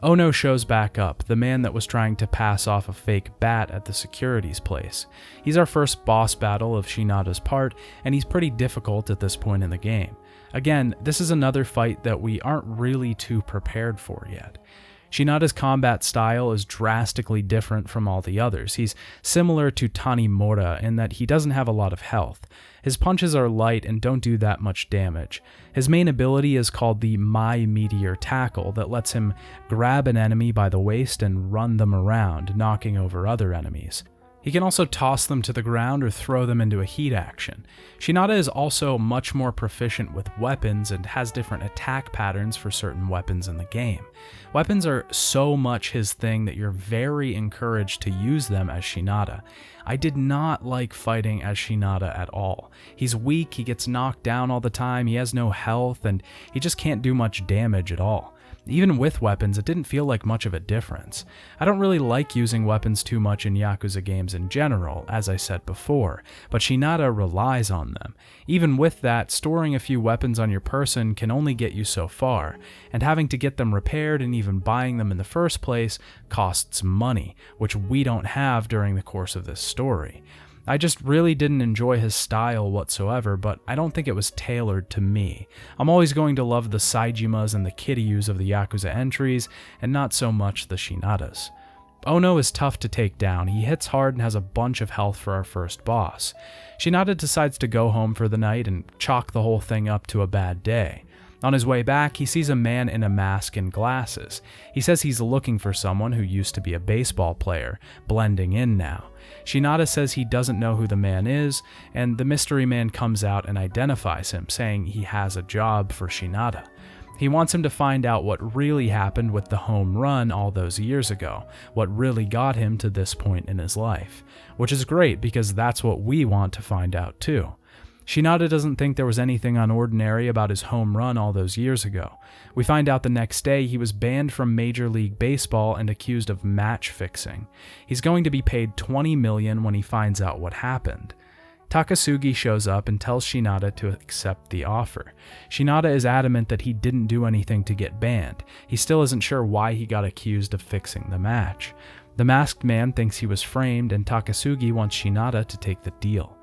Ono shows back up, the man that was trying to pass off a fake bat at the securities place. He's our first boss battle of Shinada's part, and he's pretty difficult at this point in the game. Again, this is another fight that we aren't really too prepared for yet. Shinada's combat style is drastically different from all the others. He's similar to Tanimura in that he doesn't have a lot of health. His punches are light and don't do that much damage. His main ability is called the My Meteor Tackle that lets him grab an enemy by the waist and run them around, knocking over other enemies. He can also toss them to the ground or throw them into a heat action. Shinada is also much more proficient with weapons and has different attack patterns for certain weapons in the game. Weapons are so much his thing that you're very encouraged to use them as Shinada. I did not like fighting as Shinada at all. He's weak, he gets knocked down all the time, he has no health, and he just can't do much damage at all. Even with weapons, it didn't feel like much of a difference. I don't really like using weapons too much in Yakuza games in general, as I said before, but Shinada relies on them. Even with that, storing a few weapons on your person can only get you so far, and having to get them repaired and even buying them in the first place costs money, which we don't have during the course of this story. I just really didn't enjoy his style whatsoever, but I don't think it was tailored to me. I'm always going to love the Saejimas and the Kiryus of the Yakuza entries, and not so much the Shinadas. Ono is tough to take down. He hits hard and has a bunch of health for our first boss. Shinada decides to go home for the night and chalk the whole thing up to a bad day. On his way back, he sees a man in a mask and glasses. He says he's looking for someone who used to be a baseball player, blending in now. Shinada says he doesn't know who the man is, and the mystery man comes out and identifies him, saying he has a job for Shinada. He wants him to find out what really happened with the home run all those years ago, what really got him to this point in his life. Which is great, because that's what we want to find out too. Shinada doesn't think there was anything unordinary about his home run all those years ago. We find out the next day he was banned from Major League Baseball and accused of match fixing. He's going to be paid $20 million when he finds out what happened. Takasugi shows up and tells Shinada to accept the offer. Shinada is adamant that he didn't do anything to get banned. He still isn't sure why he got accused of fixing the match. The masked man thinks he was framed, and Takasugi wants Shinada to take the deal.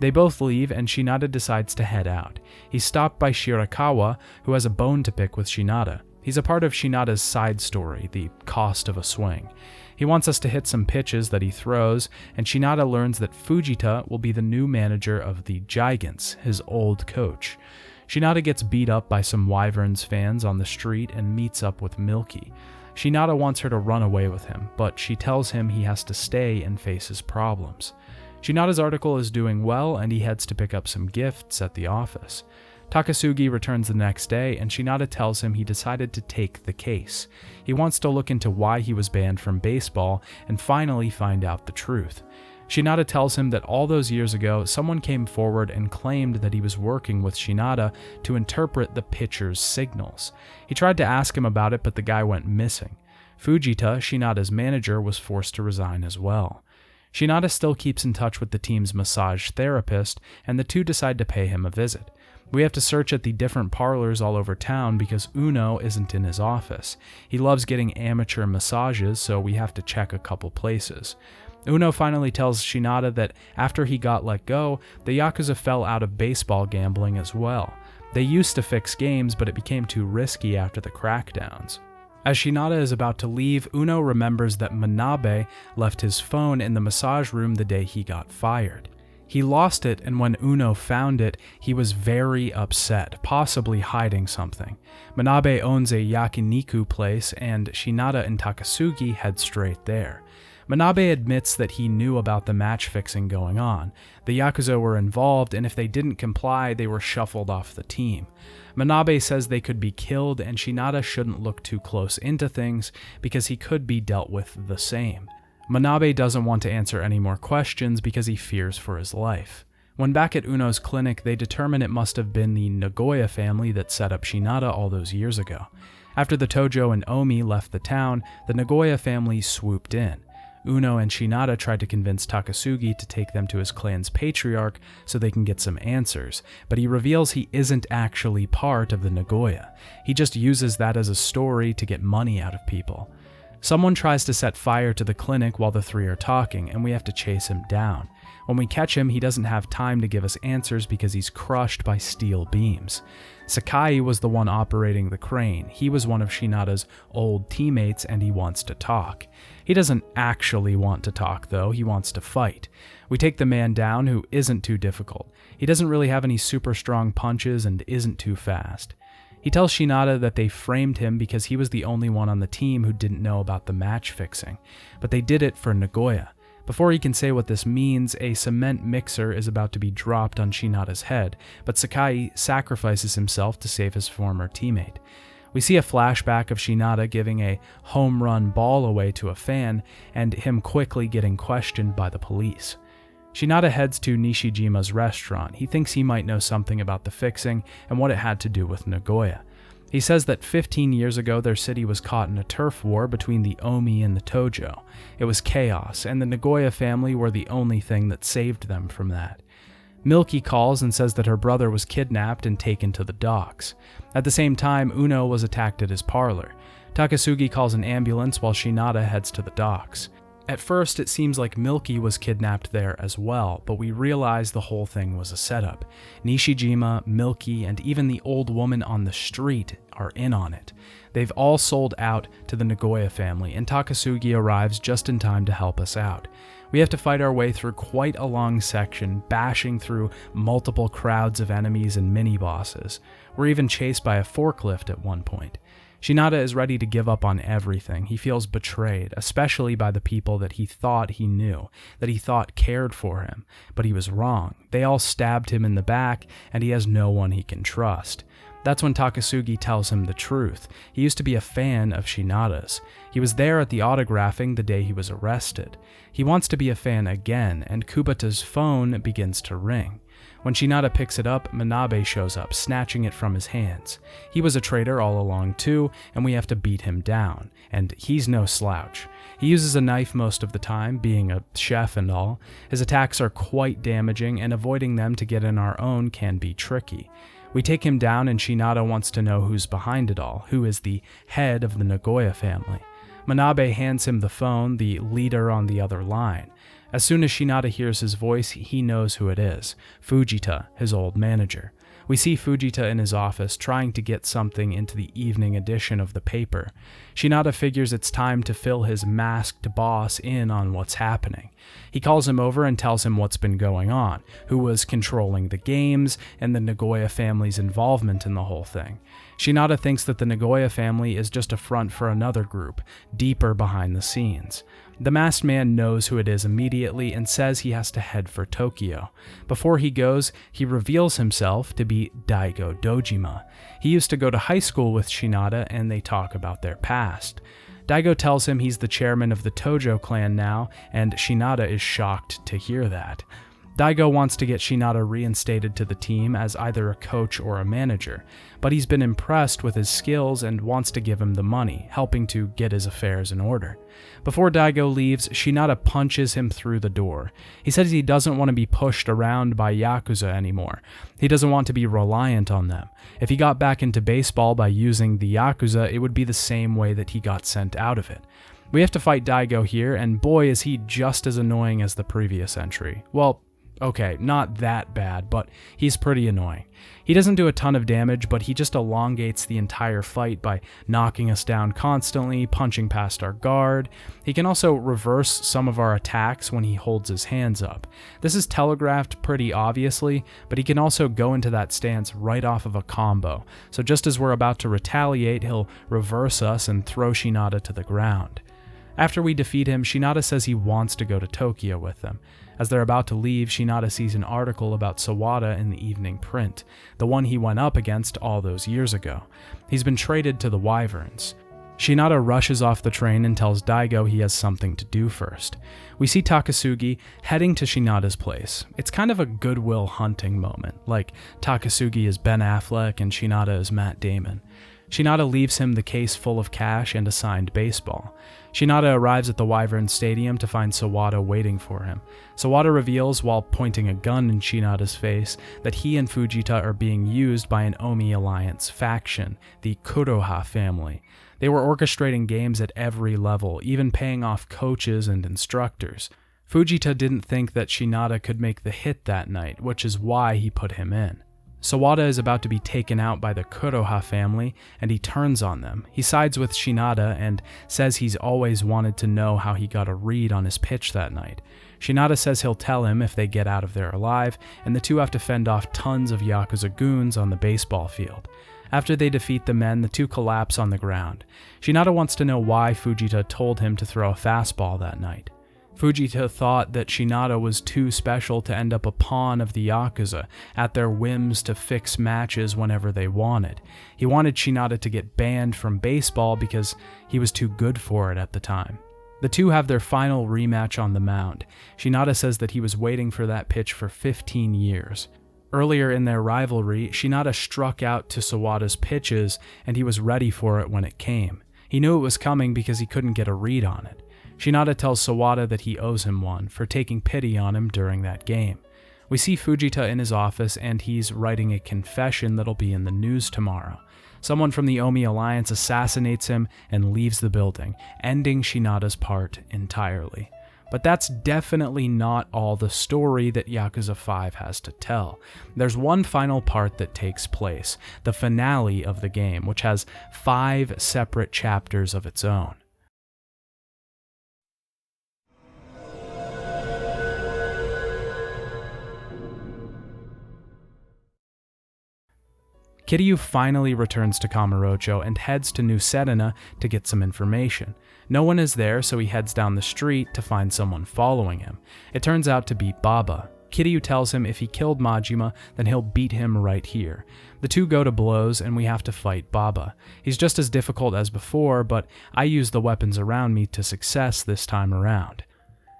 They both leave, and Shinada decides to head out. He's stopped by Shirakawa, who has a bone to pick with Shinada. He's a part of Shinada's side story, the cost of a swing. He wants us to hit some pitches that he throws, and Shinada learns that Fujita will be the new manager of the Gigants, his old coach. Shinada gets beat up by some Wyverns fans on the street and meets up with Milky. Shinada wants her to run away with him, but she tells him he has to stay and face his problems. Shinada's article is doing well, and he heads to pick up some gifts at the office. Takasugi returns the next day, and Shinada tells him he decided to take the case. He wants to look into why he was banned from baseball and finally find out the truth. Shinada tells him that all those years ago, someone came forward and claimed that he was working with Shinada to interpret the pitcher's signals. He tried to ask him about it, but the guy went missing. Fujita, Shinada's manager, was forced to resign as well. Shinada still keeps in touch with the team's massage therapist, and the two decide to pay him a visit. We have to search at the different parlors all over town because Uno isn't in his office. He loves getting amateur massages, so we have to check a couple places. Uno finally tells Shinada that after he got let go, the Yakuza fell out of baseball gambling as well. They used to fix games, but it became too risky after the crackdowns. As Shinada is about to leave, Uno remembers that Manabe left his phone in the massage room the day he got fired. He lost it, and when Uno found it, he was very upset, possibly hiding something. Manabe owns a yakiniku place, and Shinada and Takasugi head straight there. Manabe admits that he knew about the match fixing going on. The Yakuza were involved, and if they didn't comply, they were shuffled off the team. Manabe says they could be killed, and Shinada shouldn't look too close into things because he could be dealt with the same. Manabe doesn't want to answer any more questions because he fears for his life. When back at Uno's clinic, they determine it must have been the Nagoya family that set up Shinada all those years ago. After the Tojo and Omi left the town, the Nagoya family swooped in. Uno and Shinada tried to convince Takasugi to take them to his clan's patriarch so they can get some answers, but he reveals he isn't actually part of the Nagoya. He just uses that as a story to get money out of people. Someone tries to set fire to the clinic while the three are talking, and we have to chase him down. When we catch him, he doesn't have time to give us answers because he's crushed by steel beams. Sakai was the one operating the crane. He was one of Shinada's old teammates, and he wants to talk. He doesn't actually want to talk, though. He wants to fight. We take the man down, who isn't too difficult. He doesn't really have any super strong punches and isn't too fast. He tells Shinada that they framed him because he was the only one on the team who didn't know about the match fixing, but they did it for Nagoya. Before he can say what this means, a cement mixer is about to be dropped on Shinada's head, but Sakai sacrifices himself to save his former teammate. We see a flashback of Shinada giving a home run ball away to a fan, and him quickly getting questioned by the police. Shinada heads to Nishijima's restaurant. He thinks he might know something about the fixing and what it had to do with Nagoya. He says that 15 years ago their city was caught in a turf war between the Omi and the Tojo. It was chaos, and the Nagoya family were the only thing that saved them from that. Milky calls and says that her brother was kidnapped and taken to the docks. At the same time, Uno was attacked at his parlor. Takasugi calls an ambulance while Shinada heads to the docks. At first, it seems like Milky was kidnapped there as well, but we realize the whole thing was a setup. Nishijima, Milky, and even the old woman on the street are in on it. They've all sold out to the Nagoya family, and Takasugi arrives just in time to help us out. We have to fight our way through quite a long section, bashing through multiple crowds of enemies and mini-bosses. We're even chased by a forklift at one point. Shinada is ready to give up on everything. He feels betrayed, especially by the people that he thought he knew, that he thought cared for him. But he was wrong. They all stabbed him in the back, and he has no one he can trust. That's when Takasugi tells him the truth. He used to be a fan of Shinada's. He was there at the autographing the day he was arrested. He wants to be a fan again, and Kubata's phone begins to ring. When Shinada picks it up, Manabe shows up, snatching it from his hands. He was a traitor all along too, and we have to beat him down. And he's no slouch. He uses a knife most of the time, being a chef and all. His attacks are quite damaging, and avoiding them to get in our own can be tricky. We take him down, and Shinada wants to know who's behind it all, who is the head of the Nagoya family. Manabe hands him the phone, the leader on the other line. As soon as Shinada hears his voice, he knows who it is, Fujita, his old manager. We see Fujita in his office trying to get something into the evening edition of the paper. Shinada figures it's time to fill his masked boss in on what's happening. He calls him over and tells him what's been going on, who was controlling the games, and the Nagoya family's involvement in the whole thing. Shinada thinks that the Nagoya family is just a front for another group, deeper behind the scenes. The masked man knows who it is immediately and says he has to head for Tokyo. Before he goes, he reveals himself to be Daigo Dojima. He used to go to high school with Shinada, and they talk about their past. Daigo tells him he's the chairman of the Tojo clan now, and Shinada is shocked to hear that. Daigo wants to get Shinada reinstated to the team as either a coach or a manager, but he's been impressed with his skills and wants to give him the money, helping to get his affairs in order. Before Daigo leaves, Shinada punches him through the door. He says he doesn't want to be pushed around by Yakuza anymore. He doesn't want to be reliant on them. If he got back into baseball by using the Yakuza, it would be the same way that he got sent out of it. We have to fight Daigo here, and boy is he just as annoying as the previous entry. Well, okay, not that bad, but he's pretty annoying. He doesn't do a ton of damage, but he just elongates the entire fight by knocking us down constantly, punching past our guard. He can also reverse some of our attacks when he holds his hands up. This is telegraphed pretty obviously, but he can also go into that stance right off of a combo. So just as we're about to retaliate, he'll reverse us and throw Shinada to the ground. After we defeat him, Shinada says he wants to go to Tokyo with them. As they're about to leave, Shinada sees an article about Sawada in the evening print, the one he went up against all those years ago. He's been traded to the Wyverns. Shinada rushes off the train and tells Daigo he has something to do first. We see Takasugi heading to Shinada's place. It's kind of a Goodwill Hunting moment, like Takasugi is Ben Affleck and Shinada is Matt Damon. Shinada leaves him the case full of cash and a signed baseball. Shinada arrives at the Wyvern Stadium to find Sawada waiting for him. Sawada reveals, while pointing a gun in Shinada's face, that he and Fujita are being used by an Omi Alliance faction, the Kuroha family. They were orchestrating games at every level, even paying off coaches and instructors. Fujita didn't think that Shinada could make the hit that night, which is why he put him in. Sawada is about to be taken out by the Kuroha family, and he turns on them. He sides with Shinada and says he's always wanted to know how he got a read on his pitch that night. Shinada says he'll tell him if they get out of there alive, and the two have to fend off tons of Yakuza goons on the baseball field. After they defeat the men, the two collapse on the ground. Shinada wants to know why Fujita told him to throw a fastball that night. Fujita thought that Shinada was too special to end up a pawn of the Yakuza, at their whims to fix matches whenever they wanted. He wanted Shinada to get banned from baseball because he was too good for it at the time. The two have their final rematch on the mound. Shinada says that he was waiting for that pitch for 15 years. Earlier in their rivalry, Shinada struck out to Sawada's pitches, and he was ready for it when it came. He knew it was coming because he couldn't get a read on it. Shinada tells Sawada that he owes him one for taking pity on him during that game. We see Fujita in his office, and he's writing a confession that'll be in the news tomorrow. Someone from the Omi Alliance assassinates him and leaves the building, ending Shinada's part entirely. But that's definitely not all the story that Yakuza 5 has to tell. There's one final part that takes place, the finale of the game, which has 5 separate chapters of its own. Kiryu finally returns to Kamurocho and heads to New Sedona to get some information. No one is there, so he heads down the street to find someone following him. It turns out to be Baba. Kiryu tells him if he killed Majima, then he'll beat him right here. The two go to blows, and we have to fight Baba. He's just as difficult as before, but I use the weapons around me to success this time around.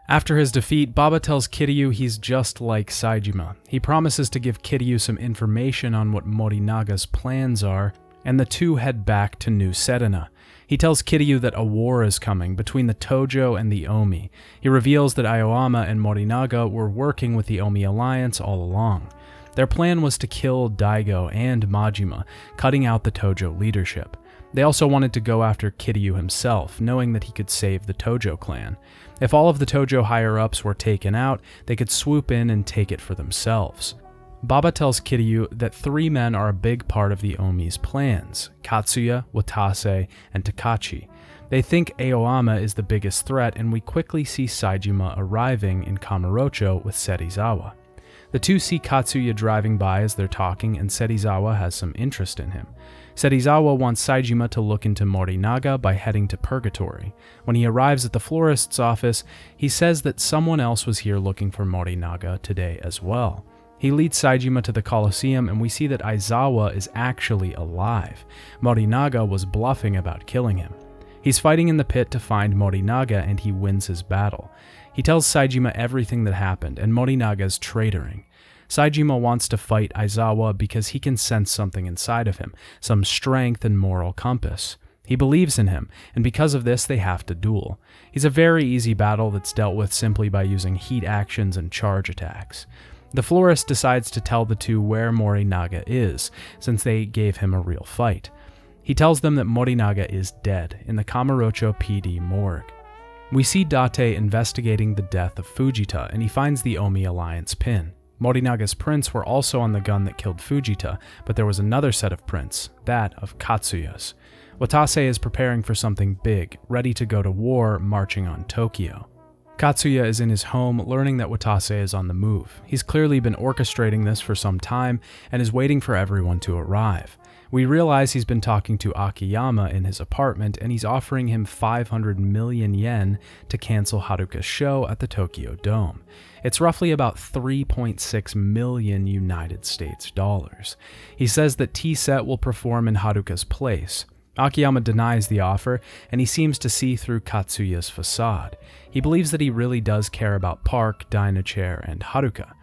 After his defeat, Baba tells Kiryu he's just like Saejima. He promises to give Kiryu some information on what Morinaga's plans are, and the two head back to New Sedona. He tells Kiryu that a war is coming between the Tojo and the Omi. He reveals that Aoyama and Morinaga were working with the Omi Alliance all along. Their plan was to kill Daigo and Majima, cutting out the Tojo leadership. They also wanted to go after Kiryu himself, knowing that he could save the Tojo clan. If all of the Tojo higher-ups were taken out, they could swoop in and take it for themselves. Baba tells Kiryu that 3 men are a big part of the Omi's plans: Katsuya, Watase, and Takachi. They think Aoyama is the biggest threat, and we quickly see Saejima arriving in Kamurocho with Serizawa. The two see Katsuya driving by as they're talking, and Serizawa has some interest in him. Serizawa wants Saejima to look into Morinaga by heading to Purgatory. When he arrives at the florist's office, he says that someone else was here looking for Morinaga today as well. He leads Saejima to the Colosseum, and we see that Aizawa is actually alive. Morinaga was bluffing about killing him. He's fighting in the pit to find Morinaga, and he wins his battle. He tells Saejima everything that happened, and Morinaga's traitoring. Saejima wants to fight Aizawa because he can sense something inside of him, some strength and moral compass. He believes in him, and because of this, they have to duel. He's a very easy battle that's dealt with simply by using heat actions and charge attacks. The florist decides to tell the two where Morinaga is, since they gave him a real fight. He tells them that Morinaga is dead in the Kamurocho PD morgue. We see Date investigating the death of Fujita, and he finds the Omi Alliance pin. Morinaga's prints were also on the gun that killed Fujita, but there was another set of prints, that of Katsuya's. Watase is preparing for something big, ready to go to war, marching on Tokyo. Katsuya is in his home, learning that Watase is on the move. He's clearly been orchestrating this for some time, and is waiting for everyone to arrive. We realize he's been talking to Akiyama in his apartment, and he's offering him 500 million yen to cancel Haruka's show at the Tokyo Dome. It's roughly about 3.6 million United States dollars. He says that T-Set will perform in Haruka's place. Akiyama denies the offer, and he seems to see through Katsuya's facade. He believes that he really does care about Park, Dynachair, and Haruka.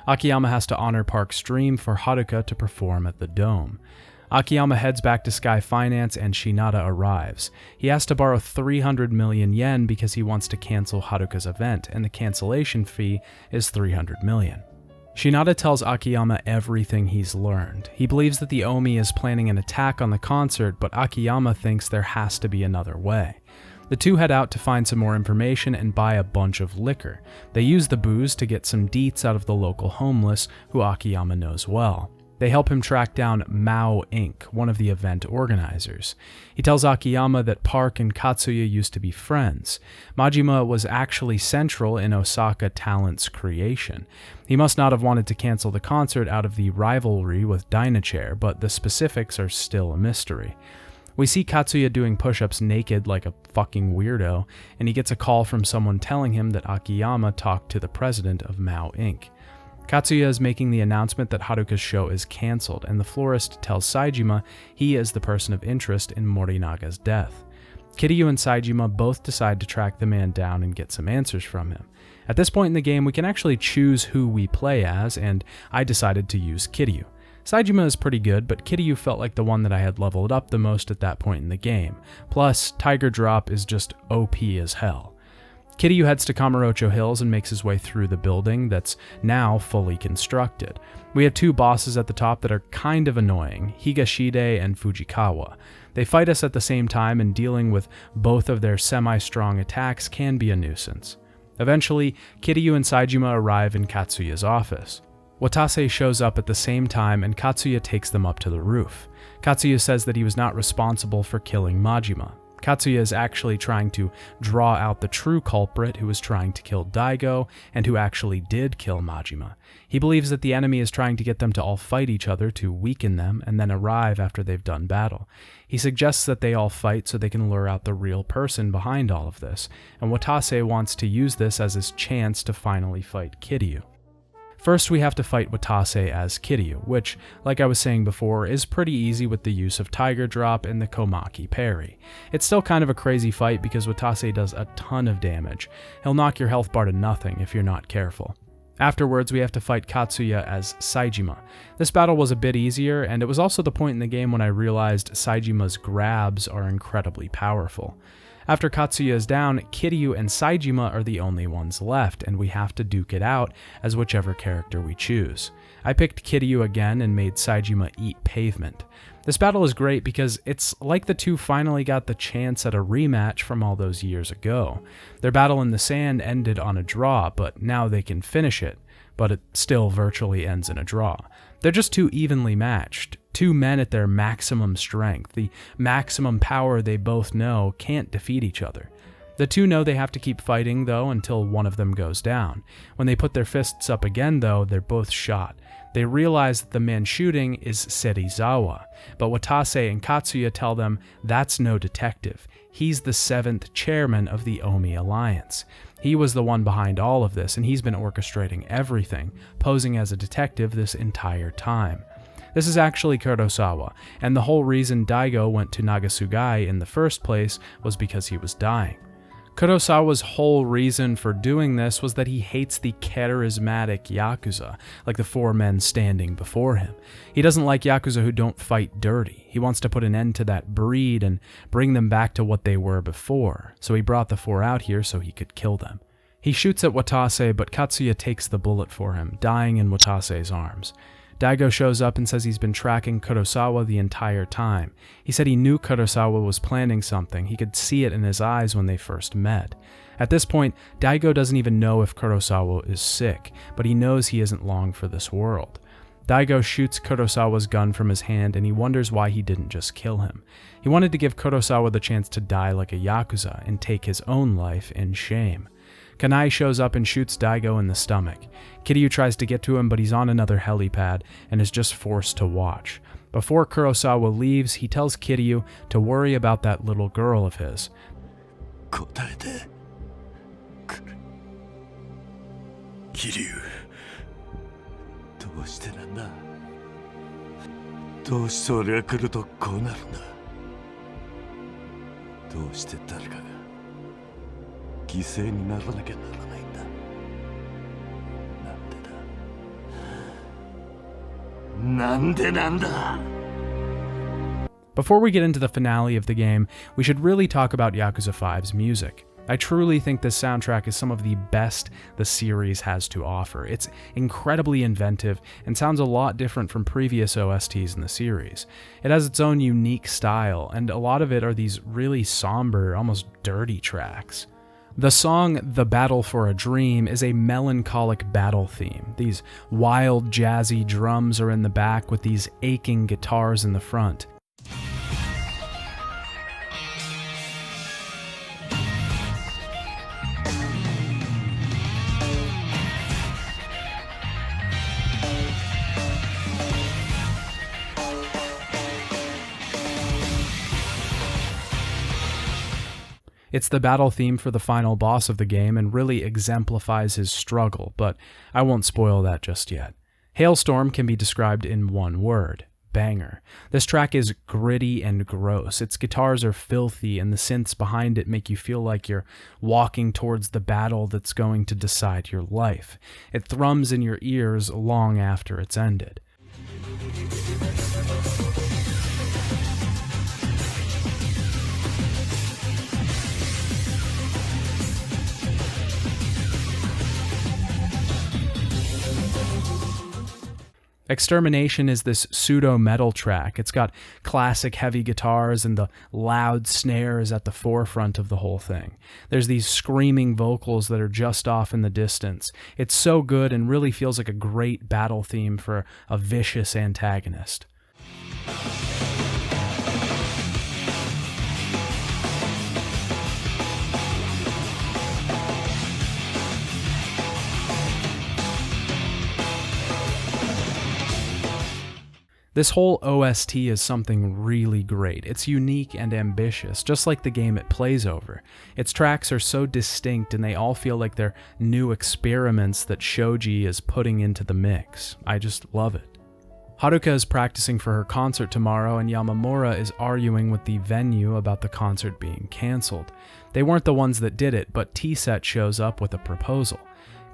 Akiyama has to honor Park's dream for Haruka to perform at the Dome. Akiyama heads back to Sky Finance, and Shinada arrives. He has to borrow 300 million yen because he wants to cancel Haruka's event, and the cancellation fee is 300 million. Shinada tells Akiyama everything he's learned. He believes that the Omi is planning an attack on the concert, but Akiyama thinks there has to be another way. The two head out to find some more information and buy a bunch of liquor. They use the booze to get some deets out of the local homeless, who Akiyama knows well. They help him track down Mao Inc., one of the event organizers. He tells Akiyama that Park and Katsuya used to be friends. Majima was actually central in Osaka Talent's creation. He must not have wanted to cancel the concert out of the rivalry with Dynachair, but the specifics are still a mystery. We see Katsuya doing push-ups naked like a fucking weirdo, and he gets a call from someone telling him that Akiyama talked to the president of Mao Inc. Katsuya is making the announcement that Haruka's show is cancelled, and the florist tells Saejima he is the person of interest in Morinaga's death. Kiryu and Saejima both decide to track the man down and get some answers from him. At this point in the game, we can actually choose who we play as, and I decided to use Kiryu. Saejima is pretty good, but Kiryu felt like the one that I had leveled up the most at that point in the game. Plus, Tiger Drop is just OP as hell. Kiryu heads to Kamurocho Hills and makes his way through the building that's now fully constructed. We have two bosses at the top that are kind of annoying, Higashide and Fujikawa. They fight us at the same time, and dealing with both of their semi-strong attacks can be a nuisance. Eventually, Kiryu and Saejima arrive in Katsuya's office. Watase shows up at the same time, and Katsuya takes them up to the roof. Katsuya says that he was not responsible for killing Majima. Katsuya is actually trying to draw out the true culprit who was trying to kill Daigo and who actually did kill Majima. He believes that the enemy is trying to get them to all fight each other to weaken them and then arrive after they've done battle. He suggests that they all fight so they can lure out the real person behind all of this, and Watase wants to use this as his chance to finally fight Kiryu. First, we have to fight Watase as Kiryu, which, like I was saying before, is pretty easy with the use of Tiger Drop and the Komaki parry. It's still kind of a crazy fight because Watase does a ton of damage. He'll knock your health bar to nothing if you're not careful. Afterwards, we have to fight Katsuya as Saejima. This battle was a bit easier, and it was also the point in the game when I realized Saejima's grabs are incredibly powerful. After Katsuya is down, Kiryu and Saejima are the only ones left, and we have to duke it out as whichever character we choose. I picked Kiryu again and made Saejima eat pavement. This battle is great because it's like the two finally got the chance at a rematch from all those years ago. Their battle in the sand ended on a draw, but now they can finish it, but it still virtually ends in a draw. They're just too evenly matched. Two men at their maximum strength, the maximum power they both know, can't defeat each other. The two know they have to keep fighting, though, until one of them goes down. When they put their fists up again, though, they're both shot. They realize that the man shooting is Serizawa, but Watase and Katsuya tell them that's no detective. He's the 7th chairman of the Omi Alliance. He was the one behind all of this, and he's been orchestrating everything, posing as a detective this entire time. This is actually Kurosawa, and the whole reason Daigo went to Nagasugai in the first place was because he was dying. Kurosawa's whole reason for doing this was that he hates the charismatic Yakuza, like the 4 men standing before him. He doesn't like Yakuza who don't fight dirty. He wants to put an end to that breed and bring them back to what they were before, so he brought the 4 out here so he could kill them. He shoots at Watase, but Katsuya takes the bullet for him, dying in Watase's arms. Daigo shows up and says he's been tracking Kurosawa the entire time. He said he knew Kurosawa was planning something. He could see it in his eyes when they first met. At this point, Daigo doesn't even know if Kurosawa is sick, but he knows he isn't long for this world. Daigo shoots Kurosawa's gun from his hand, and he wonders why he didn't just kill him. He wanted to give Kurosawa the chance to die like a Yakuza and take his own life in shame. Kanai shows up and shoots Daigo in the stomach. Kiryu tries to get to him, but he's on another helipad and is just forced to watch. Before Kurosawa leaves, he tells Kiryu to worry about that little girl of his. Kiryu, どうしてなんだ? どうして俺が来るとこうなるんだ? どうして誰かが犠牲にならなきゃならないんだ? なんでなんだ? Before we get into the finale of the game, we should really talk about Yakuza 5's music. I truly think this soundtrack is some of the best the series has to offer. It's incredibly inventive and sounds a lot different from previous OSTs in the series. It has its own unique style, and a lot of it are these really somber, almost dirty tracks. The song The Battle for a Dream is a melancholic battle theme. These wild, jazzy drums are in the back with these aching guitars in the front. It's the battle theme for the final boss of the game and really exemplifies his struggle, but I won't spoil that just yet. Hailstorm can be described in one word: banger. This track is gritty and gross. Its guitars are filthy, and the synths behind it make you feel like you're walking towards the battle that's going to decide your life. It thrums in your ears long after it's ended. Extermination is this pseudo-metal track. It's got classic heavy guitars and the loud snares at the forefront of the whole thing. There's these screaming vocals that are just off in the distance. It's so good and really feels like a great battle theme for a vicious antagonist. This whole OST is something really great. It's unique and ambitious, just like the game it plays over. Its tracks are so distinct and they all feel like they're new experiments that Shoji is putting into the mix. I just love it. Haruka is practicing for her concert tomorrow, and Yamamura is arguing with the venue about the concert being cancelled. They weren't the ones that did it, but T-Set shows up with a proposal.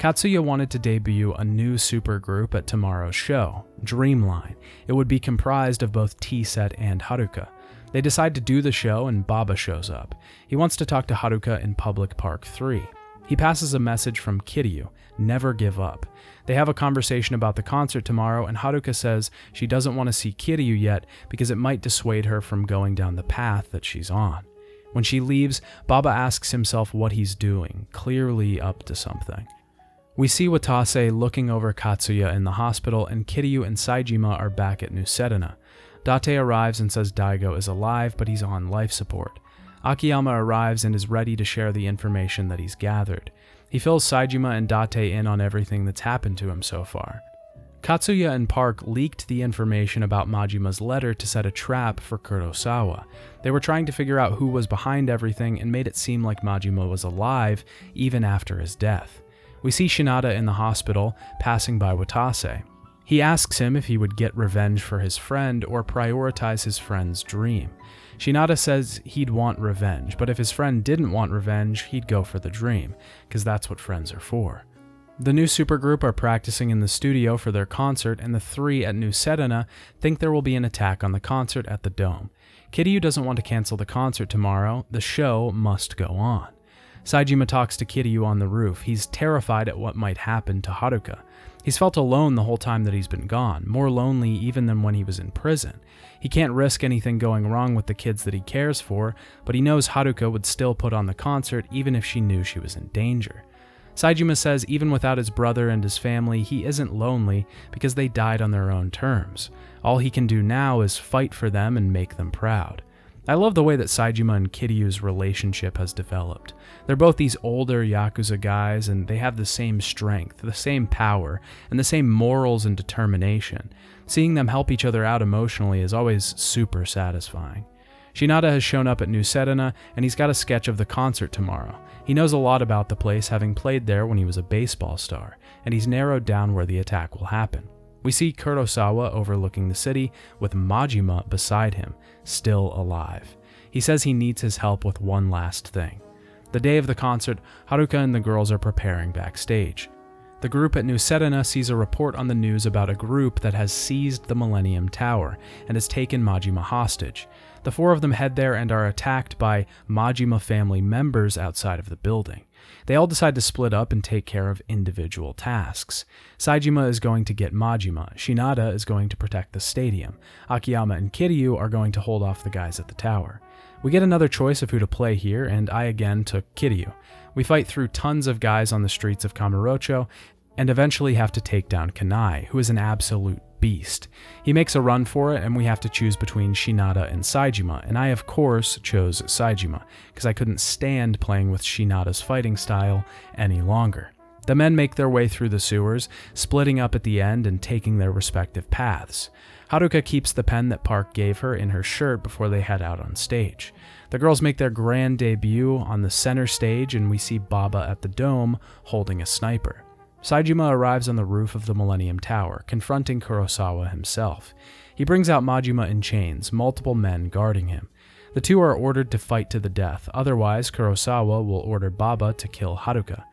Katsuya wanted to debut a new supergroup at tomorrow's show, Dreamline. It would be comprised of both T-Set and Haruka. They decide to do the show and Baba shows up. He wants to talk to Haruka in Public Park 3. He passes a message from Kiryu, never give up. They have a conversation about the concert tomorrow, and Haruka says she doesn't want to see Kiryu yet because it might dissuade her from going down the path that she's on. When she leaves, Baba asks himself what he's doing, clearly up to something. We see Watase looking over Katsuya in the hospital, and Kiryu and Saejima are back at New Sedona. Date arrives and says Daigo is alive, but he's on life support. Akiyama arrives and is ready to share the information that he's gathered. He fills Saejima and Date in on everything that's happened to him so far. Katsuya and Park leaked the information about Majima's letter to set a trap for Kurosawa. They were trying to figure out who was behind everything and made it seem like Majima was alive even after his death. We see Shinada in the hospital, passing by Watase. He asks him if he would get revenge for his friend or prioritize his friend's dream. Shinada says he'd want revenge, but if his friend didn't want revenge, he'd go for the dream, because that's what friends are for. The new supergroup are practicing in the studio for their concert, and the three at New Sedona think there will be an attack on the concert at the Dome. Kiryu doesn't want to cancel the concert tomorrow. The show must go on. Saejima talks to Kiryu on the roof. He's terrified at what might happen to Haruka. He's felt alone the whole time that he's been gone, more lonely even than when he was in prison. He can't risk anything going wrong with the kids that he cares for, but he knows Haruka would still put on the concert even if she knew she was in danger. Saejima says even without his brother and his family, he isn't lonely because they died on their own terms. All he can do now is fight for them and make them proud. I love the way that Saejima and Kiryu's relationship has developed. They're both these older Yakuza guys, and they have the same strength, the same power, and the same morals and determination. Seeing them help each other out emotionally is always super satisfying. Shinada has shown up at New Sedona, and he's got a sketch of the concert tomorrow. He knows a lot about the place, having played there when he was a baseball star, and he's narrowed down where the attack will happen. We see Kurosawa overlooking the city, with Majima beside him, still alive. He says he needs his help with one last thing. The day of the concert, Haruka and the girls are preparing backstage. The group at New Sedona sees a report on the news about a group that has seized the Millennium Tower and has taken Majima hostage. The four of them head there and are attacked by Majima family members outside of the building. They all decide to split up and take care of individual tasks. Saejima is going to get Majima, Shinada is going to protect the stadium, Akiyama and Kiryu are going to hold off the guys at the tower. We get another choice of who to play here, and I again took Kiryu. We fight through tons of guys on the streets of Kamurocho, and eventually have to take down Kanai, who is an absolute beast. He makes a run for it, and we have to choose between Shinada and Saejima, and I of course chose Saejima, because I couldn't stand playing with Shinada's fighting style any longer. The men make their way through the sewers, splitting up at the end and taking their respective paths. Haruka keeps the pen that Park gave her in her shirt before they head out on stage. The girls make their grand debut on the center stage, and we see Baba at the Dome holding a sniper. Saejima arrives on the roof of the Millennium Tower, confronting Kurosawa himself. He brings out Majima in chains, multiple men guarding him. The two are ordered to fight to the death, otherwise Kurosawa will order Baba to kill Haruka.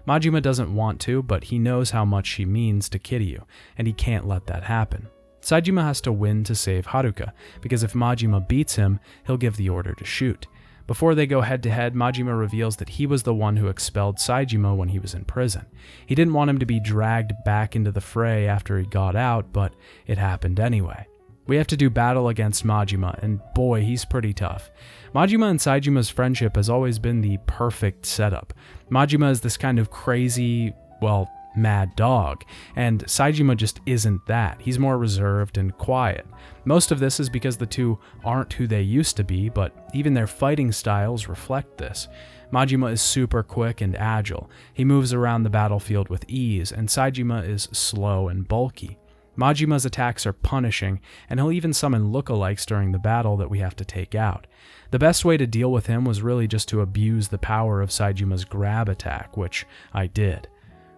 Majima doesn't want to, but he knows how much she means to Kiryu, and he can't let that happen. Saejima has to win to save Haruka, because if Majima beats him, he'll give the order to shoot. Before they go head-to-head, Majima reveals that he was the one who expelled Saejima when he was in prison. He didn't want him to be dragged back into the fray after he got out, but it happened anyway. We have to do battle against Majima, and boy, he's pretty tough. Majima and Saejima's friendship has always been the perfect setup. Majima is this kind of crazy, mad dog, and Saejima just isn't that. He's more reserved and quiet. Most of this is because the two aren't who they used to be, but even their fighting styles reflect this. Majima is super quick and agile. He moves around the battlefield with ease, and Saejima is slow and bulky. Majima's attacks are punishing, and he'll even summon lookalikes during the battle that we have to take out. The best way to deal with him was really just to abuse the power of Saejima's grab attack, which I did.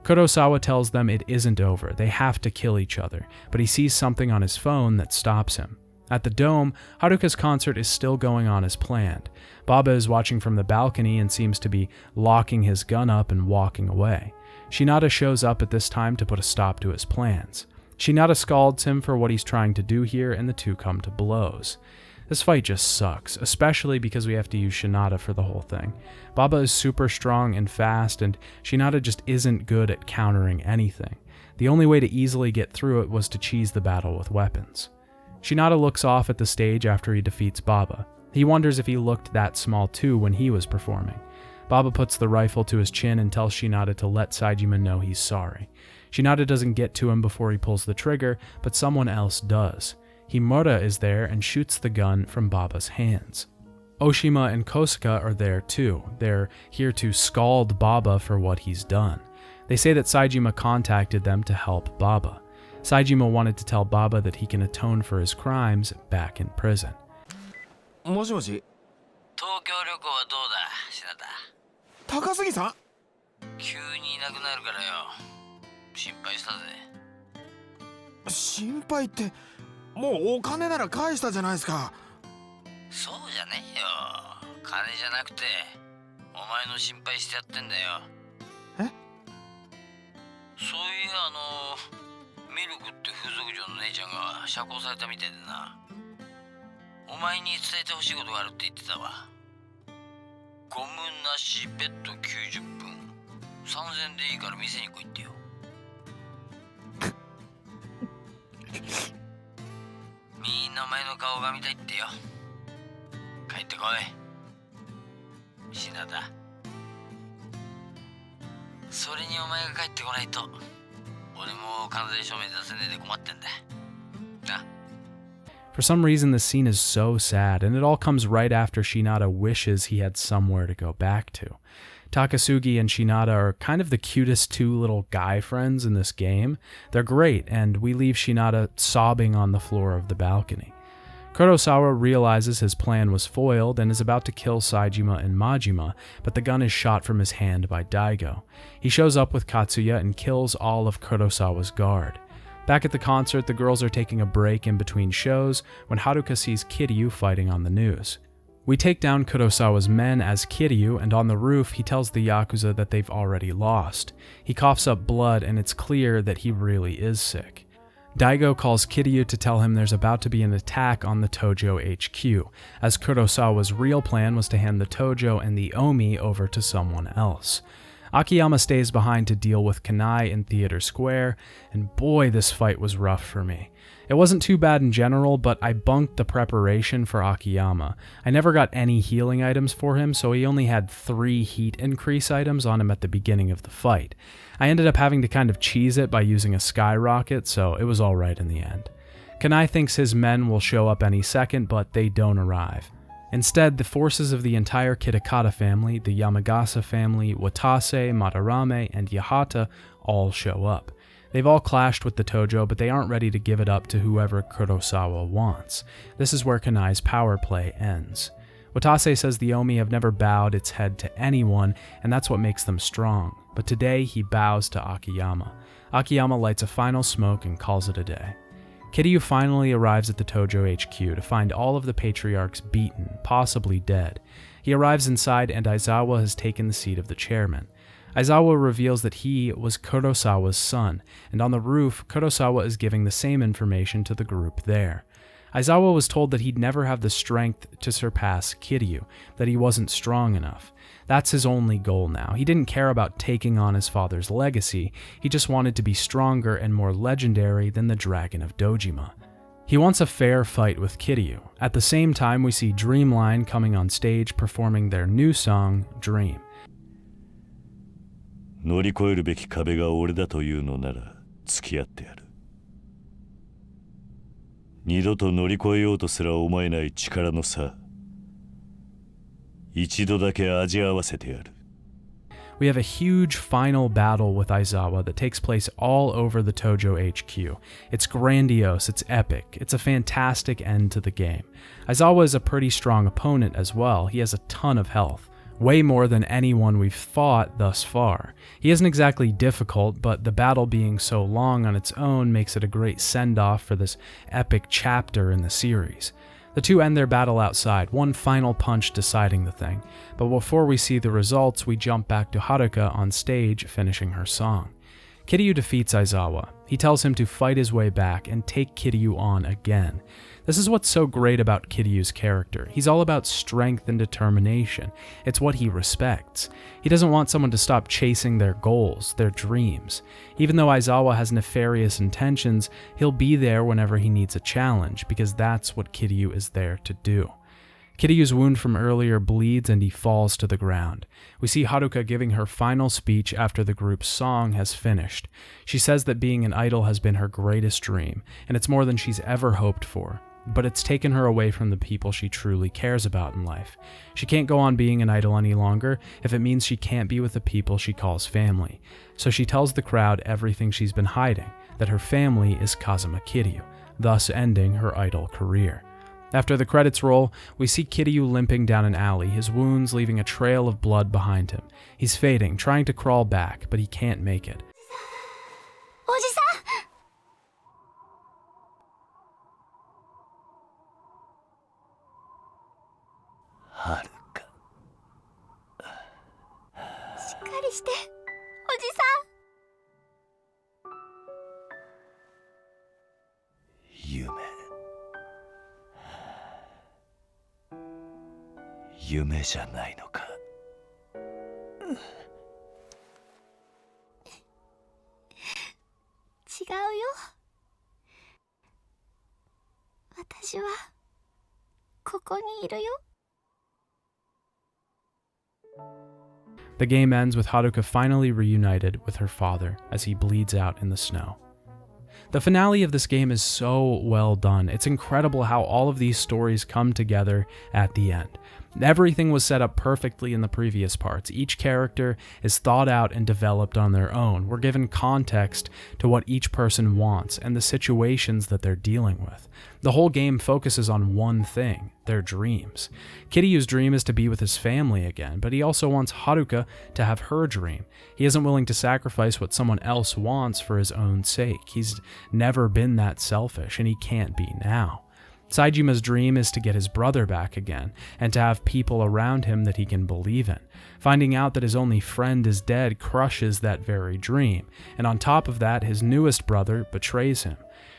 Kurosawa tells them it isn't over, they have to kill each other, but he sees something on his phone that stops him. At the dome, Haruka's concert is still going on as planned. Baba is watching from the balcony and seems to be locking his gun up and walking away. Shinada shows up at this time to put a stop to his plans. Shinada scalds him for what he's trying to do here, and the two come to blows. This fight just sucks, especially because we have to use Shinada for the whole thing. Baba is super strong and fast, and Shinada just isn't good at countering anything. The only way to easily get through it was to cheese the battle with weapons. Shinada looks off at the stage after he defeats Baba. He wonders if he looked that small too when he was performing. Baba puts the rifle to his chin and tells Shinada to let Saejima know he's sorry. Shinada doesn't get to him before he pulls the trigger, but someone else does. Himura is there and shoots the gun from Baba's hands. Oshima and Kosuka are there too. They're here to scald Baba for what he's done. They say that Saejima contacted them to help Baba. Saejima wanted to tell Baba that he can atone for his crimes back in prison. もしもし。東京旅行はどうだ、品田。高杉さん。急にいなくなるからよ。心配したぜ。心配って、もうお金なら返したじゃないですか。そうじゃねえよ。金じゃなくて、お前の心配してやってんだよ。え？そういやミルクって風俗嬢の姉ちゃんが釈放されたみたいでな。お前に伝えてほしいことがあるって言ってたわ。ゴムなしベッド90分3000でいいから店に来いってよ。みんなお前の顔が見たいってよ。帰ってこい品田。それにお前が帰ってこないと俺も完全証明出せねえで困ってんだな。For some reason, this scene is so sad, and it all comes right after Shinada wishes he had somewhere to go back to. Takasugi and Shinada are kind of the cutest two little guy friends in this game. They're great, and we leave Shinada sobbing on the floor of the balcony. Kurosawa realizes his plan was foiled and is about to kill Saejima and Majima, but the gun is shot from his hand by Daigo. He shows up with Katsuya and kills all of Kurosawa's guard. Back at the concert, the girls are taking a break in between shows when Haruka sees Kiryu fighting on the news. We take down Kurosawa's men as Kiryu, and on the roof he tells the Yakuza that they've already lost. He coughs up blood, and it's clear that he really is sick. Daigo calls Kiryu to tell him there's about to be an attack on the Tojo HQ, as Kurosawa's real plan was to hand the Tojo and the Omi over to someone else. Akiyama stays behind to deal with Kanai in Theater Square, and boy, this fight was rough for me. It wasn't too bad in general, but I bunked the preparation for Akiyama. I never got any healing items for him, so he only had 3 heat increase items on him at the beginning of the fight. I ended up having to kind of cheese it by using a skyrocket, so it was alright in the end. Kanai thinks his men will show up any second, but they don't arrive. Instead, the forces of the entire Kitakata family, the Yamagasa family, Watase, Madarame, and Yahata all show up. They've all clashed with the Tojo, but they aren't ready to give it up to whoever Kurosawa wants. This is where Kanai's power play ends. Watase says the Omi have never bowed its head to anyone, and that's what makes them strong. But today, he bows to Akiyama. Akiyama lights a final smoke and calls it a day. Kiryu finally arrives at the Tojo HQ to find all of the patriarchs beaten, possibly dead. He arrives inside and Aizawa has taken the seat of the chairman. Aizawa reveals that he was Kurosawa's son, and on the roof, Kurosawa is giving the same information to the group there. Aizawa was told that he'd never have the strength to surpass Kiryu, that he wasn't strong enough. That's his only goal now. He didn't care about taking on his father's legacy, he just wanted to be stronger and more legendary than the Dragon of Dojima. He wants a fair fight with Kiryu. At the same time, we see Dreamline coming on stage performing their new song, Dream. 乗り越えるべき壁が俺だというのなら付き合ってやる。二度と乗り越えようとすら思えない力の差、一度だけ味合わせてやる。We have a huge final battle with Aizawa that takes place all over the Tojo HQ. It's grandiose, it's epic, it's a fantastic end to the game. Aizawa is a pretty strong opponent as well. He has a ton of health. Way more than anyone we've fought thus far. He isn't exactly difficult, but the battle being so long on its own makes it a great send-off for this epic chapter in the series. The two end their battle outside, one final punch deciding the thing, but before we see the results, we jump back to Haruka on stage finishing her song. Kiryu defeats Aizawa. He tells him to fight his way back and take Kiryu on again. This is what's so great about Kiryu's character. He's all about strength and determination. It's what he respects. He doesn't want someone to stop chasing their goals, their dreams. Even though Aizawa has nefarious intentions, he'll be there whenever he needs a challenge, because that's what Kiryu is there to do. Kiryu's wound from earlier bleeds and he falls to the ground. We see Haruka giving her final speech after the group's song has finished. She says that being an idol has been her greatest dream, and it's more than she's ever hoped for. But it's taken her away from the people she truly cares about in life. She can't go on being an idol any longer if it means she can't be with the people she calls family. So she tells the crowd everything she's been hiding, that her family is Kazama Kiryu, thus ending her idol career. After the credits roll, we see Kiryu limping down an alley, his wounds leaving a trail of blood behind him. He's fading, trying to crawl back, but he can't make it. Oji-san! はるか。しっかりして、おじさん。夢じゃないのか。違うよ。私はここにいるよ。The game ends with Haruka finally reunited with her father as he bleeds out in the snow. The finale of this game is so well done. It's incredible how all of these stories come together at the end. Everything was set up perfectly in the previous parts. Each character is thought out and developed on their own. We're given context to what each person wants and the situations that they're dealing with. The whole game focuses on one thing, their dreams. Kiryu's dream is to be with his family again, but he also wants Haruka to have her dream. He isn't willing to sacrifice what someone else wants for his own sake. He's never been that selfish, and he can't be now. Saejima's dream is to get his brother back again, and to have people around him that he can believe in. Finding out that his only friend is dead crushes that very dream, and on top of that, his newest brother betrays him.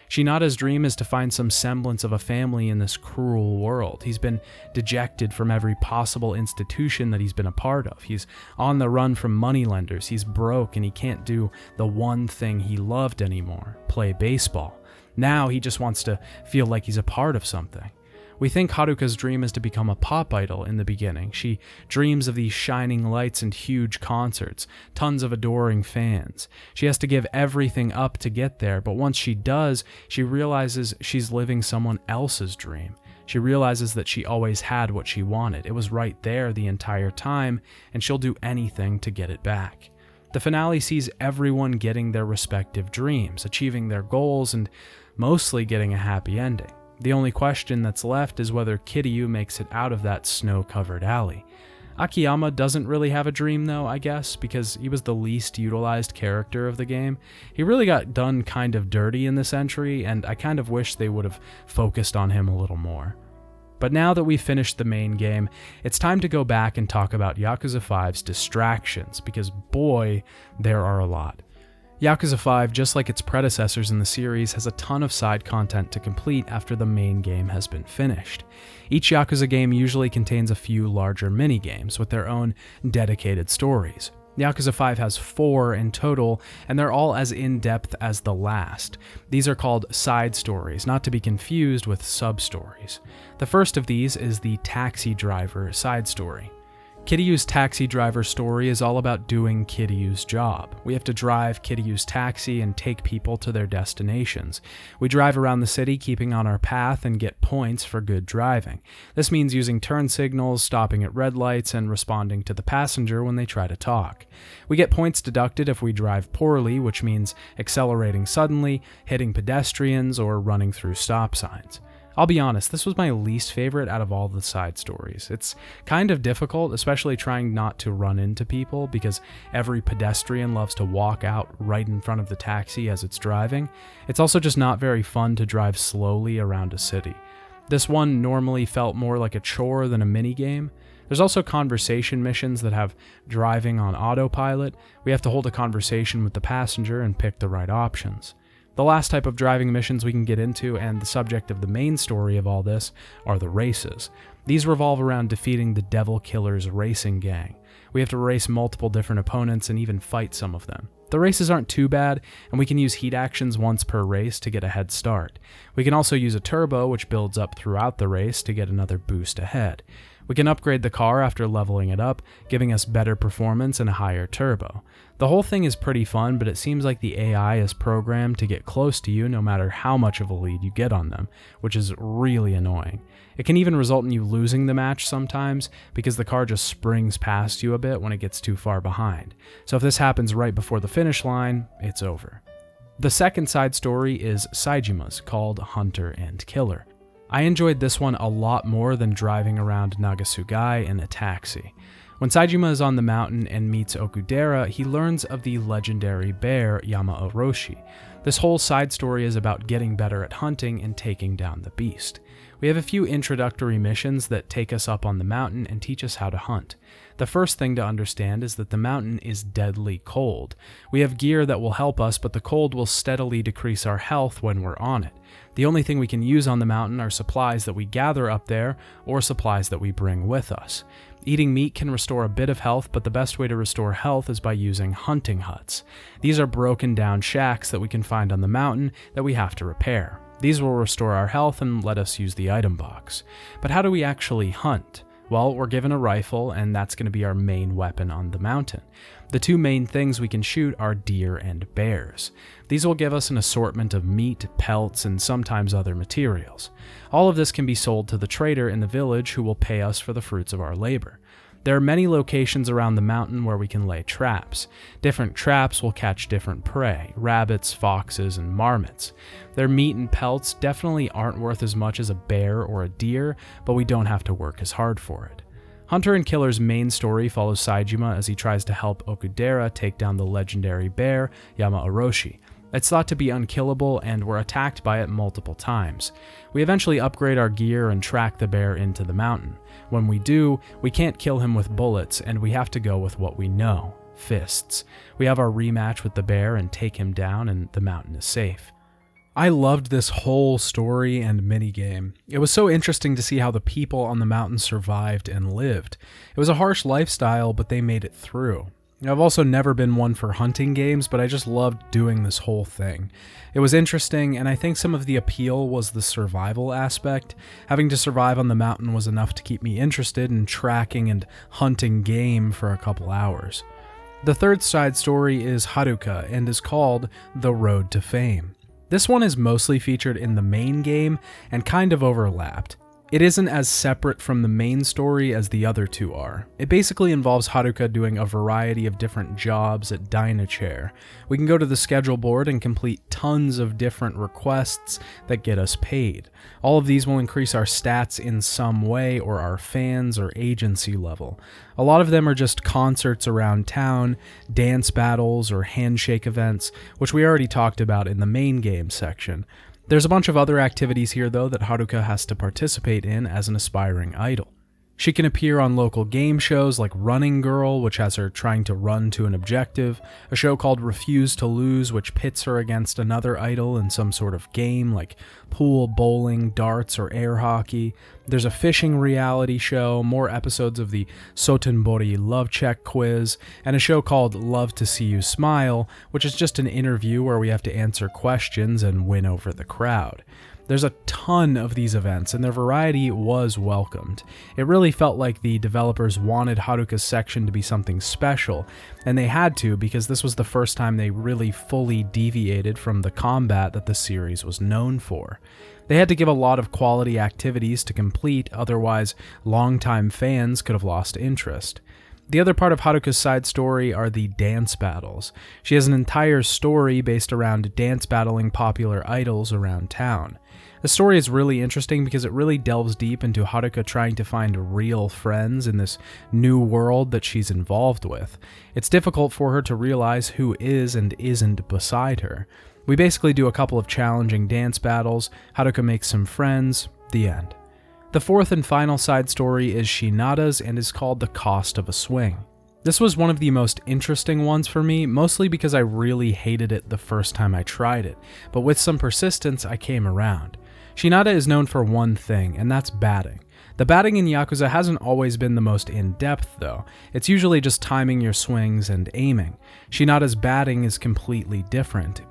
Shinada's dream is to find some semblance of a family in this cruel world. He's been dejected from every possible institution that he's been a part of. He's on the run from moneylenders, he's broke, and he can't do the one thing he loved anymore, play baseball. Now he just wants to feel like he's a part of something. We think Haruka's dream is to become a pop idol in the beginning. She dreams of these shining lights and huge concerts, tons of adoring fans. She has to give everything up to get there, but once she does, she realizes she's living someone else's dream. She realizes that she always had what she wanted. It was right there the entire time, and she'll do anything to get it back. The finale sees everyone getting their respective dreams, achieving their goals, and mostly getting a happy ending. The only question that's left is whether Kiryu makes it out of that snow-covered alley. Akiyama doesn't really have a dream though, I guess, because he was the least utilized character of the game. He really got done kind of dirty in this entry, and I kind of wish they would have focused on him a little more. But now that we've finished the main game, it's time to go back and talk about Yakuza 5's distractions, because boy, there are a lot. Yakuza 5, just like its predecessors in the series, has a ton of side content to complete after the main game has been finished. Each Yakuza game usually contains a few larger mini-games with their own dedicated stories. Yakuza 5 has 4 in total, and they're all as in-depth as the last. These are called side stories, not to be confused with sub-stories. The first of these is the Taxi Driver side story. Kiryu's taxi driver story is all about doing Kiryu's job. We have to drive Kiryu's taxi and take people to their destinations. We drive around the city keeping on our path and get points for good driving. This means using turn signals, stopping at red lights, and responding to the passenger when they try to talk. We get points deducted if we drive poorly, which means accelerating suddenly, hitting pedestrians, or running through stop signs. I'll be honest, this was my least favorite out of all the side stories. It's kind of difficult, especially trying not to run into people, because every pedestrian loves to walk out right in front of the taxi as it's driving. It's also just not very fun to drive slowly around a city. This one normally felt more like a chore than a minigame. There's also conversation missions that have driving on autopilot. We have to hold a conversation with the passenger and pick the right options. The last type of driving missions we can get into, and the subject of the main story of all this, are the races. These revolve around defeating the Devil Killer's racing gang. We have to race multiple different opponents and even fight some of them. The races aren't too bad, and we can use heat actions once per race to get a head start. We can also use a turbo, which builds up throughout the race to get another boost ahead. We can upgrade the car after leveling it up, giving us better performance and a higher turbo. The whole thing is pretty fun, but it seems like the AI is programmed to get close to you no matter how much of a lead you get on them, which is really annoying. It can even result in you losing the match sometimes, because the car just springs past you a bit when it gets too far behind. So if this happens right before the finish line, it's over. The second side story is Saejima's, called Hunter and Killer. I enjoyed this one a lot more than driving around Nagasugai in a taxi. When Saejima is on the mountain and meets Okudera, he learns of the legendary bear Yama Orochi. This whole side story is about getting better at hunting and taking down the beast. We have a few introductory missions that take us up on the mountain and teach us how to hunt. The first thing to understand is that the mountain is deadly cold. We have gear that will help us, but the cold will steadily decrease our health when we're on it. The only thing we can use on the mountain are supplies that we gather up there or supplies that we bring with us. Eating meat can restore a bit of health, but the best way to restore health is by using hunting huts. These are broken down shacks that we can find on the mountain that we have to repair. These will restore our health and let us use the item box. But how do we actually hunt? Well, we're given a rifle, and that's going to be our main weapon on the mountain. The two main things we can shoot are deer and bears. These will give us an assortment of meat, pelts, and sometimes other materials. All of this can be sold to the trader in the village, who will pay us for the fruits of our labor. There are many locations around the mountain where we can lay traps. Different traps will catch different prey: rabbits, foxes, and marmots. Their meat and pelts definitely aren't worth as much as a bear or a deer, but we don't have to work as hard for it. Hunter and Killer's main story follows Saejima as he tries to help Okudera take down the legendary bear, Yama Orochi. It's thought to be unkillable, and we're attacked by it multiple times. We eventually upgrade our gear and track the bear into the mountain. When we do, we can't kill him with bullets, and we have to go with what we know: fists. We have our rematch with the bear and take him down, and the mountain is safe. I loved this whole story and minigame. It was so interesting to see how the people on the mountain survived and lived. It was a harsh lifestyle, but they made it through. I've also never been one for hunting games, but I just loved doing this whole thing. It was interesting, and I think some of the appeal was the survival aspect. Having to survive on the mountain was enough to keep me interested in tracking and hunting game for a couple hours. The third side story is Haruka and is called The Road to Fame. This one is mostly featured in the main game and kind of overlapped. It isn't as separate from the main story as the other two are. It basically involves Haruka doing a variety of different jobs at Dynachair. We can go to the schedule board and complete tons of different requests that get us paid. All of these will increase our stats in some way, or our fans or agency level. A lot of them are just concerts around town, dance battles, or handshake events, which we already talked about in the main game section. There's a bunch of other activities here, though, that Haruka has to participate in as an aspiring idol. She can appear on local game shows like Running Girl, which has her trying to run to an objective, a show called Refuse to Lose, which pits her against another idol in some sort of game like pool, bowling, darts, or air hockey. There's a fishing reality show, more episodes of the Sotenbori Love Check quiz, and a show called Love to See You Smile, which is just an interview where we have to answer questions and win over the crowd. There's a ton of these events, and their variety was welcomed. It really felt like the developers wanted Haruka's section to be something special, and they had to because this was the first time they really fully deviated from the combat that the series was known for. They had to give a lot of quality activities to complete, otherwise longtime fans could have lost interest. The other part of Haruka's side story are the dance battles. She has an entire story based around dance battling popular idols around town. The story is really interesting because it really delves deep into Haruka trying to find real friends in this new world that she's involved with. It's difficult for her to realize who is and isn't beside her. We basically do a couple of challenging dance battles, Haruka makes some friends, the end. The fourth and final side story is Shinada's and is called The Cost of a Swing. This was one of the most interesting ones for me, mostly because I really hated it the first time I tried it, but with some persistence I came around. Shinada is known for one thing, and that's batting. The batting in Yakuza hasn't always been the most in-depth though. It's usually just timing your swings and aiming. Shinada's batting is completely different.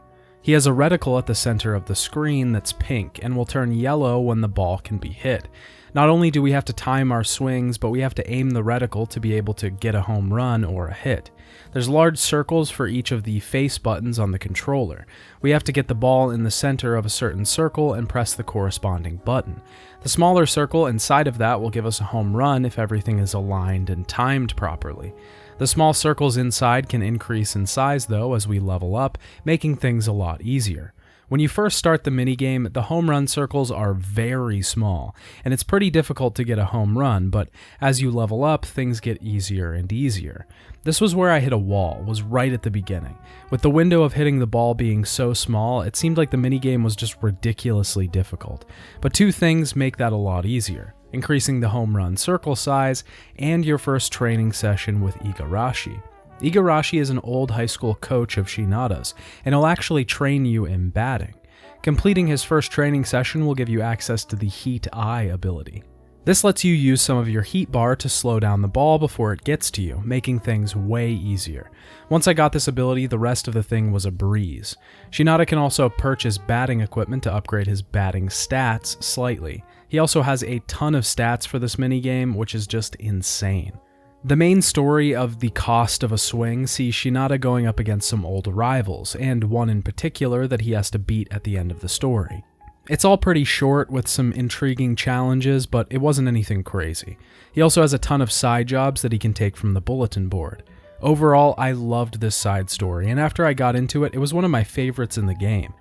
He has a reticle at the center of the screen that's pink and will turn yellow when the ball can be hit. Not only do we have to time our swings, but we have to aim the reticle to be able to get a home run or a hit. There's large circles for each of the face buttons on the controller. We have to get the ball in the center of a certain circle and press the corresponding button. The smaller circle inside of that will give us a home run if everything is aligned and timed properly. The small circles inside can increase in size though as we level up, making things a lot easier. When you first start the minigame, the home run circles are very small, and it's pretty difficult to get a home run, but as you level up, things get easier and easier. This was where I hit a wall, was right at the beginning. With the window of hitting the ball being so small, it seemed like the minigame was just ridiculously difficult. But two things make that a lot easier: increasing the home run circle size, and your first training session with Igarashi. Igarashi is an old high school coach of Shinada's, and he'll actually train you in batting. Completing his first training session will give you access to the Heat Eye ability. This lets you use some of your heat bar to slow down the ball before it gets to you, making things way easier. Once I got this ability, the rest of the thing was a breeze. Shinada can also purchase batting equipment to upgrade his batting stats slightly. He also has a ton of stats for this minigame, which is just insane. The main story of The Cost of a Swing sees Shinada going up against some old rivals, and one in particular that he has to beat at the end of the story. It's all pretty short with some intriguing challenges, but it wasn't anything crazy. He also has a ton of side jobs that he can take from the bulletin board. Overall, I loved this side story, and after I got into it, it was one of my favorites in the game.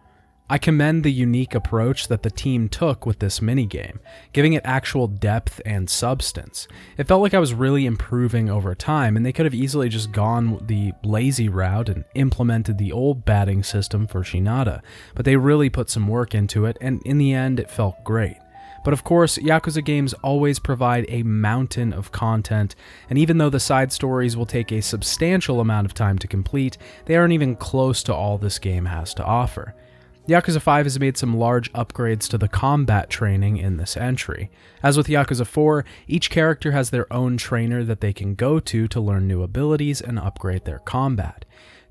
I commend the unique approach that the team took with this minigame, giving it actual depth and substance. It felt like I was really improving over time, and they could have easily just gone the lazy route and implemented the old batting system for Shinada, but they really put some work into it, and in the end it felt great. But of course, Yakuza games always provide a mountain of content, and even though the side stories will take a substantial amount of time to complete, they aren't even close to all this game has to offer. Yakuza 5 has made some large upgrades to the combat training in this entry. As with Yakuza 4, each character has their own trainer that they can go to learn new abilities and upgrade their combat.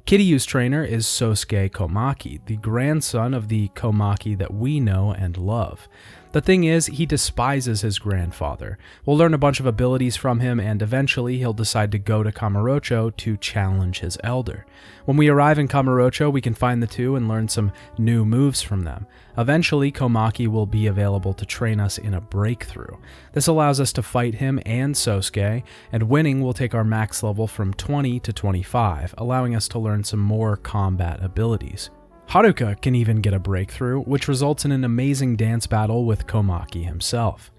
Kiryu's trainer is Sosuke Komaki, the grandson of the Komaki that we know and love. The thing is, he despises his grandfather. We'll learn a bunch of abilities from him, and eventually he'll decide to go to Kamurocho to challenge his elder. When we arrive in Kamurocho, we can find the two and learn some new moves from them. Eventually, Komaki will be available to train us in a breakthrough. This allows us to fight him and Sosuke, and winning will take our max level from 20 to 25, allowing us to learn some more combat abilities. Haruka can even get a breakthrough, which results in an amazing dance battle with Komaki himself.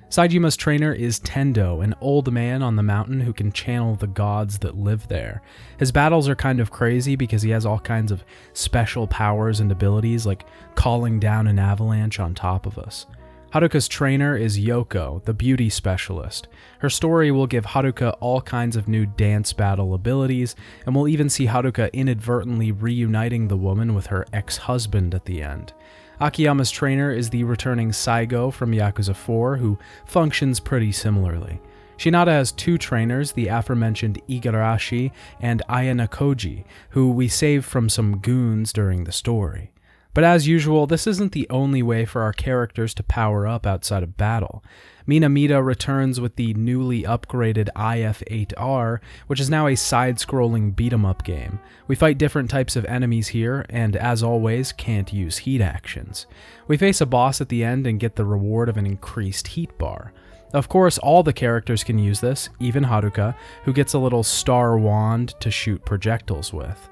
Saejima's trainer is Tendo, an old man on the mountain who can channel the gods that live there. His battles are kind of crazy because he has all kinds of special powers and abilities, like calling down an avalanche on top of us. Haruka's trainer is Yoko, the beauty specialist. Her story will give Haruka all kinds of new dance battle abilities, and we'll even see Haruka inadvertently reuniting the woman with her ex-husband at the end. Akiyama's trainer is the returning Saigo from Yakuza 4, who functions pretty similarly. Shinada has two trainers, the aforementioned Igarashi and Ayana Koji, who we save from some goons during the story. But as usual, this isn't the only way for our characters to power up outside of battle. Minamida returns with the newly upgraded IF-8R, which is now a side-scrolling beat-em-up game. We fight different types of enemies here, and as always, can't use heat actions. We face a boss at the end and get the reward of an increased heat bar. Of course, all the characters can use this, even Haruka, who gets a little star wand to shoot projectiles with.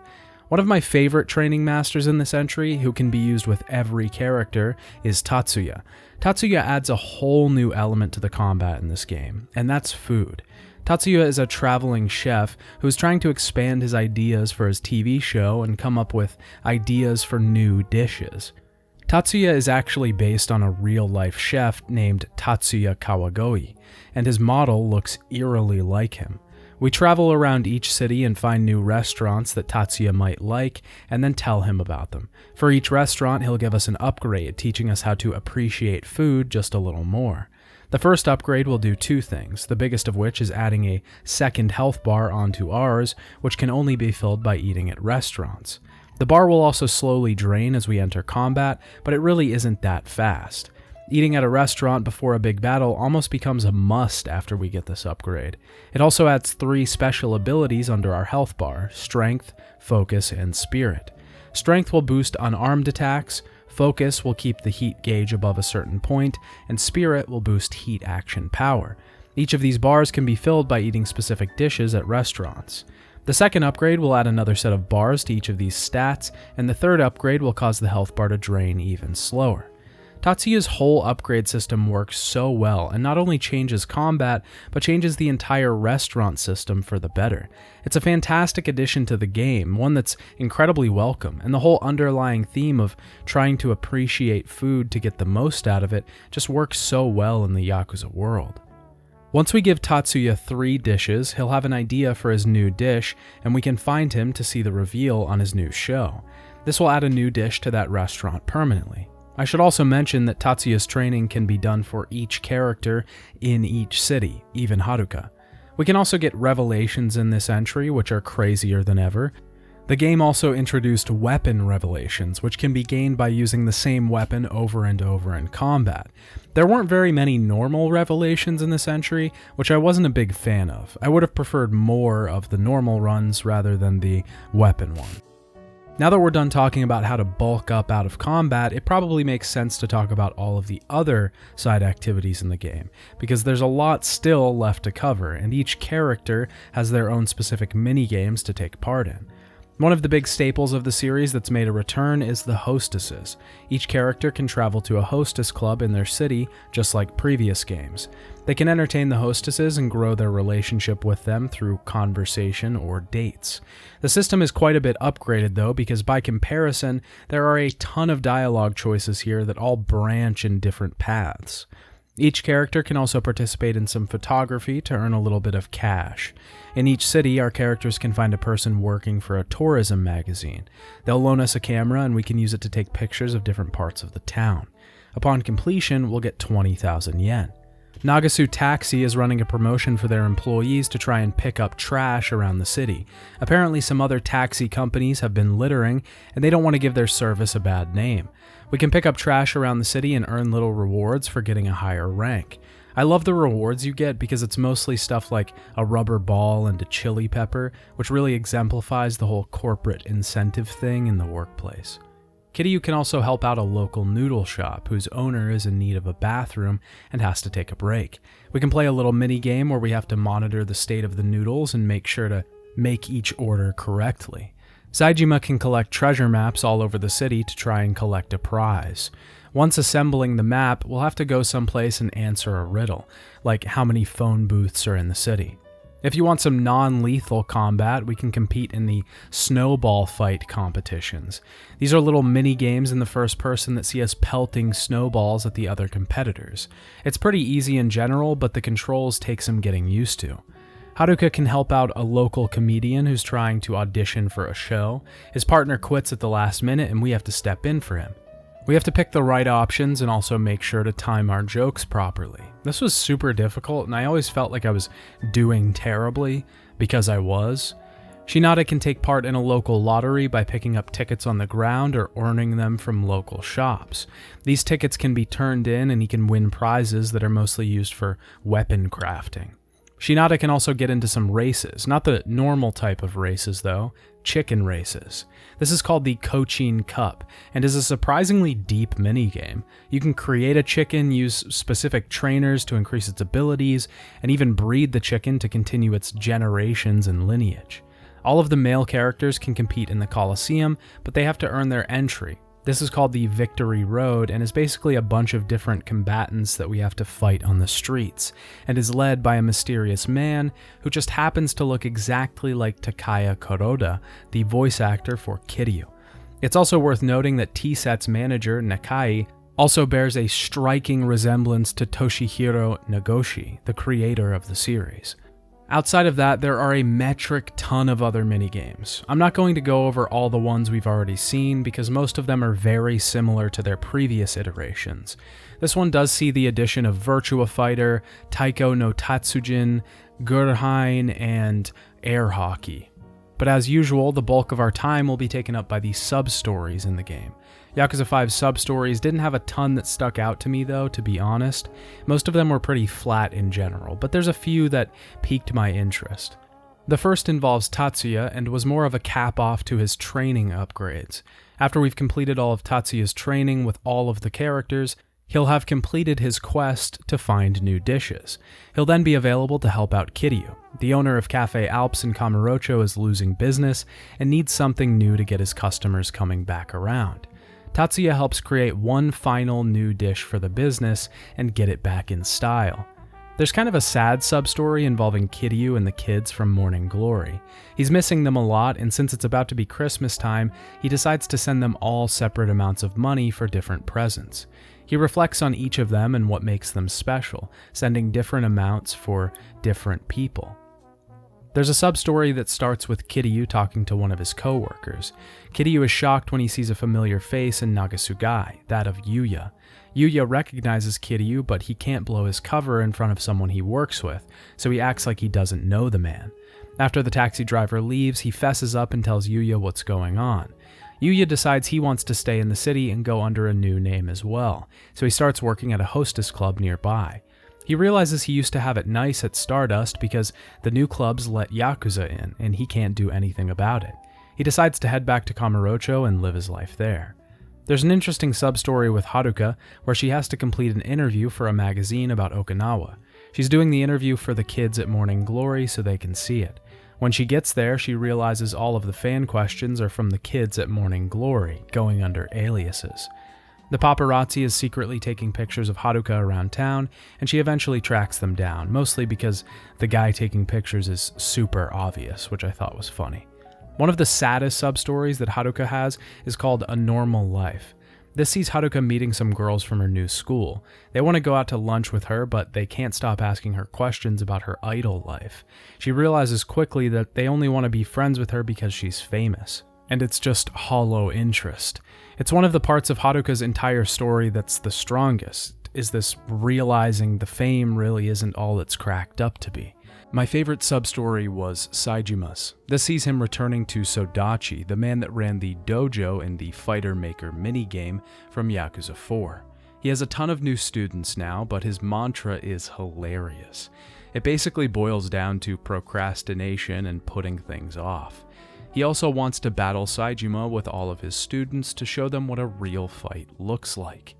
One of my favorite training masters in this entry, who can be used with every character, is Tatsuya. Tatsuya adds a whole new element to the combat in this game, and that's food. Tatsuya is a traveling chef who is trying to expand his ideas for his TV show and come up with ideas for new dishes. Tatsuya is actually based on a real-life chef named Tatsuya Kawagoi, and his model looks eerily like him. We travel around each city and find new restaurants that Tatsuya might like, and then tell him about them. For each restaurant, he'll give us an upgrade, teaching us how to appreciate food just a little more. The first upgrade will do two things, the biggest of which is adding a second health bar onto ours, which can only be filled by eating at restaurants. The bar will also slowly drain as we enter combat, but it really isn't that fast. Eating at a restaurant before a big battle almost becomes a must after we get this upgrade. It also adds 3 special abilities under our health bar: Strength, Focus, and Spirit. Strength will boost unarmed attacks, Focus will keep the heat gauge above a certain point, and Spirit will boost heat action power. Each of these bars can be filled by eating specific dishes at restaurants. The second upgrade will add another set of bars to each of these stats, and the third upgrade will cause the health bar to drain even slower. Tatsuya's whole upgrade system works so well and not only changes combat, but changes the entire restaurant system for the better. It's a fantastic addition to the game, one that's incredibly welcome, and the whole underlying theme of trying to appreciate food to get the most out of it just works so well in the Yakuza world. Once we give Tatsuya 3 dishes, he'll have an idea for his new dish, and we can find him to see the reveal on his new show. This will add a new dish to that restaurant permanently. I should also mention that Tatsuya's training can be done for each character in each city, even Haruka. We can also get revelations in this entry, which are crazier than ever. The game also introduced weapon revelations, which can be gained by using the same weapon over and over in combat. There weren't very many normal revelations in this entry, which I wasn't a big fan of. I would have preferred more of the normal runs rather than the weapon one. Now that we're done talking about how to bulk up out of combat, it probably makes sense to talk about all of the other side activities in the game, because there's a lot still left to cover, and each character has their own specific mini-games to take part in. One of the big staples of the series that's made a return is the hostesses. Each character can travel to a hostess club in their city, just like previous games. They can entertain the hostesses and grow their relationship with them through conversation or dates. The system is quite a bit upgraded though, because by comparison, there are a ton of dialogue choices here that all branch in different paths. Each character can also participate in some photography to earn a little bit of cash. In each city, our characters can find a person working for a tourism magazine. They'll loan us a camera and we can use it to take pictures of different parts of the town. Upon completion, we'll get 20,000 yen. Nagasu Taxi is running a promotion for their employees to try and pick up trash around the city. Apparently some other taxi companies have been littering, and they don't want to give their service a bad name. We can pick up trash around the city and earn little rewards for getting a higher rank. I love the rewards you get because it's mostly stuff like a rubber ball and a chili pepper, which really exemplifies the whole corporate incentive thing in the workplace. Kiryu can also help out a local noodle shop whose owner is in need of a bathroom and has to take a break. We can play a little mini game where we have to monitor the state of the noodles and make sure to make each order correctly. Saejima can collect treasure maps all over the city to try and collect a prize. Once assembling the map, we'll have to go someplace and answer a riddle, like how many phone booths are in the city. If you want some non-lethal combat, we can compete in the snowball fight competitions. These are little mini-games in the first person that see us pelting snowballs at the other competitors. It's pretty easy in general, but the controls take some getting used to. Haruka can help out a local comedian who's trying to audition for a show. His partner quits at the last minute and we have to step in for him. We have to pick the right options and also make sure to time our jokes properly. This was super difficult, and I always felt like I was doing terribly because I was. Shinada can take part in a local lottery by picking up tickets on the ground or earning them from local shops. These tickets can be turned in and he can win prizes that are mostly used for weapon crafting. Shinada can also get into some races, not the normal type of races though, chicken races. This is called the Cochin Cup, and is a surprisingly deep minigame. You can create a chicken, use specific trainers to increase its abilities, and even breed the chicken to continue its generations and lineage. All of the male characters can compete in the Colosseum, but they have to earn their entry. This is called the Victory Road and is basically a bunch of different combatants that we have to fight on the streets, and is led by a mysterious man who just happens to look exactly like Takaya Kuroda, the voice actor for Kiryu. It's also worth noting that T-Set's manager, Nakai, also bears a striking resemblance to Toshihiro Nagoshi, the creator of the series. Outside of that, there are a metric ton of other minigames. I'm not going to go over all the ones we've already seen because most of them are very similar to their previous iterations. This one does see the addition of Virtua Fighter, Taiko no Tatsujin, Gurhain, and Air Hockey. But as usual, the bulk of our time will be taken up by the sub-stories in the game. Yakuza 5's sub-stories didn't have a ton that stuck out to me though, to be honest. Most of them were pretty flat in general, but there's a few that piqued my interest. The first involves Tatsuya and was more of a cap-off to his training upgrades. After we've completed all of Tatsuya's training with all of the characters, he'll have completed his quest to find new dishes. He'll then be available to help out Kiryu. The owner of Cafe Alps in Kamurocho is losing business and needs something new to get his customers coming back around. Tatsuya helps create one final new dish for the business and get it back in style. There's kind of a sad sub-story involving Kiryu and the kids from Morning Glory. He's missing them a lot, and since it's about to be Christmas time, he decides to send them all separate amounts of money for different presents. He reflects on each of them and what makes them special, sending different amounts for different people. There's a sub-story that starts with Kiryu talking to one of his co-workers. Kiryu is shocked when he sees a familiar face in Nagasugai, that of Yuya. Yuya recognizes Kiryu, but he can't blow his cover in front of someone he works with, so he acts like he doesn't know the man. After the taxi driver leaves, he fesses up and tells Yuya what's going on. Yuya decides he wants to stay in the city and go under a new name as well, so he starts working at a hostess club nearby. He realizes he used to have it nice at Stardust because the new clubs let Yakuza in, and he can't do anything about it. He decides to head back to Kamurocho and live his life there. There's an interesting sub-story with Haruka where she has to complete an interview for a magazine about Okinawa. She's doing the interview for the kids at Morning Glory so they can see it. When she gets there, she realizes all of the fan questions are from the kids at Morning Glory, going under aliases. The paparazzi is secretly taking pictures of Haruka around town, and she eventually tracks them down, mostly because the guy taking pictures is super obvious, which I thought was funny. One of the saddest sub-stories that Haruka has is called A Normal Life. This sees Haruka meeting some girls from her new school. They want to go out to lunch with her, but they can't stop asking her questions about her idol life. She realizes quickly that they only want to be friends with her because she's famous, and it's just hollow interest. It's one of the parts of Haruka's entire story that's the strongest. is this realizing the fame really isn't all it's cracked up to be. My favorite substory was Saejima's. This sees him returning to Sodachi, the man that ran the dojo in the Fighter Maker minigame from Yakuza 4. He has a ton of new students now, but his mantra is hilarious. It basically boils down to procrastination and putting things off. He also wants to battle Saejima with all of his students to show them what a real fight looks like.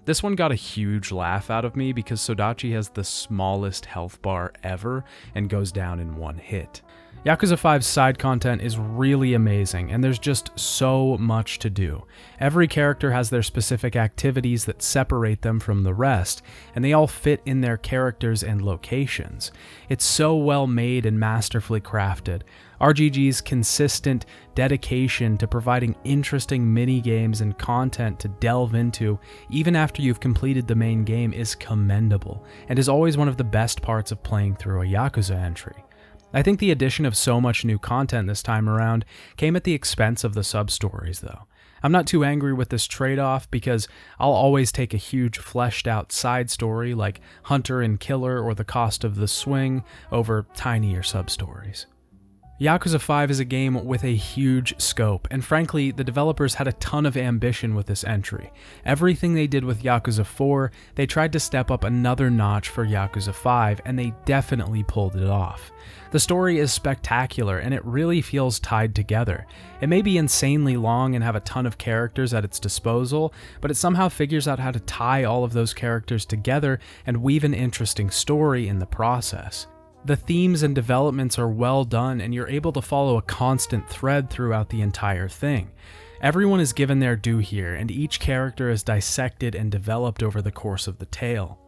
This one got a huge laugh out of me because Sodachi has the smallest health bar ever and goes down in one hit. Yakuza 5's side content is really amazing, and there's just so much to do. Every character has their specific activities that separate them from the rest, and they all fit in their characters and locations. It's so well made and masterfully crafted. RGG's consistent dedication to providing interesting mini-games and content to delve into, even after you've completed the main game, is commendable, and is always one of the best parts of playing through a Yakuza entry. I think the addition of so much new content this time around came at the expense of the sub-stories, though. I'm not too angry with this trade-off because I'll always take a huge fleshed-out side story like Hunter and Killer or The Cost of the Swing over tinier sub-stories. Yakuza 5 is a game with a huge scope, and frankly, the developers had a ton of ambition with this entry. Everything they did with Yakuza 4, they tried to step up another notch for Yakuza 5, and they definitely pulled it off. The story is spectacular, and it really feels tied together. It may be insanely long and have a ton of characters at its disposal, but it somehow figures out how to tie all of those characters together and weave an interesting story in the process. The themes and developments are well done, and you're able to follow a constant thread throughout the entire thing. Everyone is given their due here, and each character is dissected and developed over the course of the tale.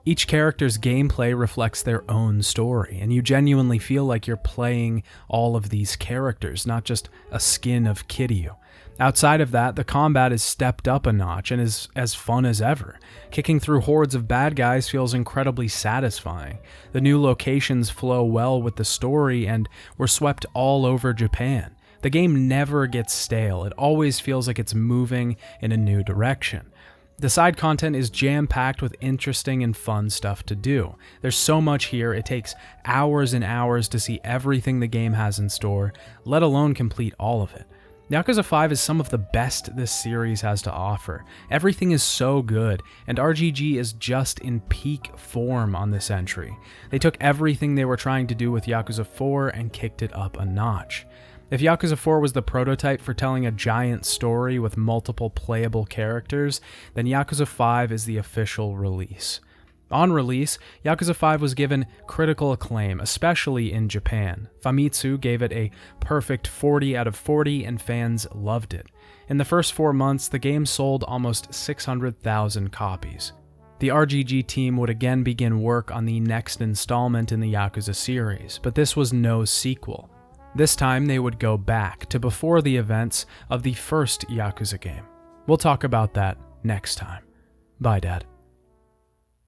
Each character's gameplay reflects their own story, and you genuinely feel like you're playing all of these characters, not just a skin of Kiryu. Outside of that, the combat is stepped up a notch and is as fun as ever. Kicking through hordes of bad guys feels incredibly satisfying. The new locations flow well with the story, and we're swept all over Japan. The game never gets stale, it always feels like it's moving in a new direction. The side content is jam-packed with interesting and fun stuff to do. There's so much here, it takes hours and hours to see everything the game has in store, let alone complete all of it. Yakuza 5 is some of the best this series has to offer. Everything is so good, and RGG is just in peak form on this entry. They took everything they were trying to do with Yakuza 4 and kicked it up a notch. If Yakuza 4 was the prototype for telling a giant story with multiple playable characters, then Yakuza 5 is the official release. On release, Yakuza 5 was given critical acclaim, especially in Japan. Famitsu gave it a perfect 40 out of 40, and fans loved it. In the first 4 months, the game sold almost 600,000 copies. The RGG team would again begin work on the next installment in the Yakuza series, but this was no sequel. This time they would go back to before the events of the first Yakuza game. We'll talk about that next time. Bye, Dad.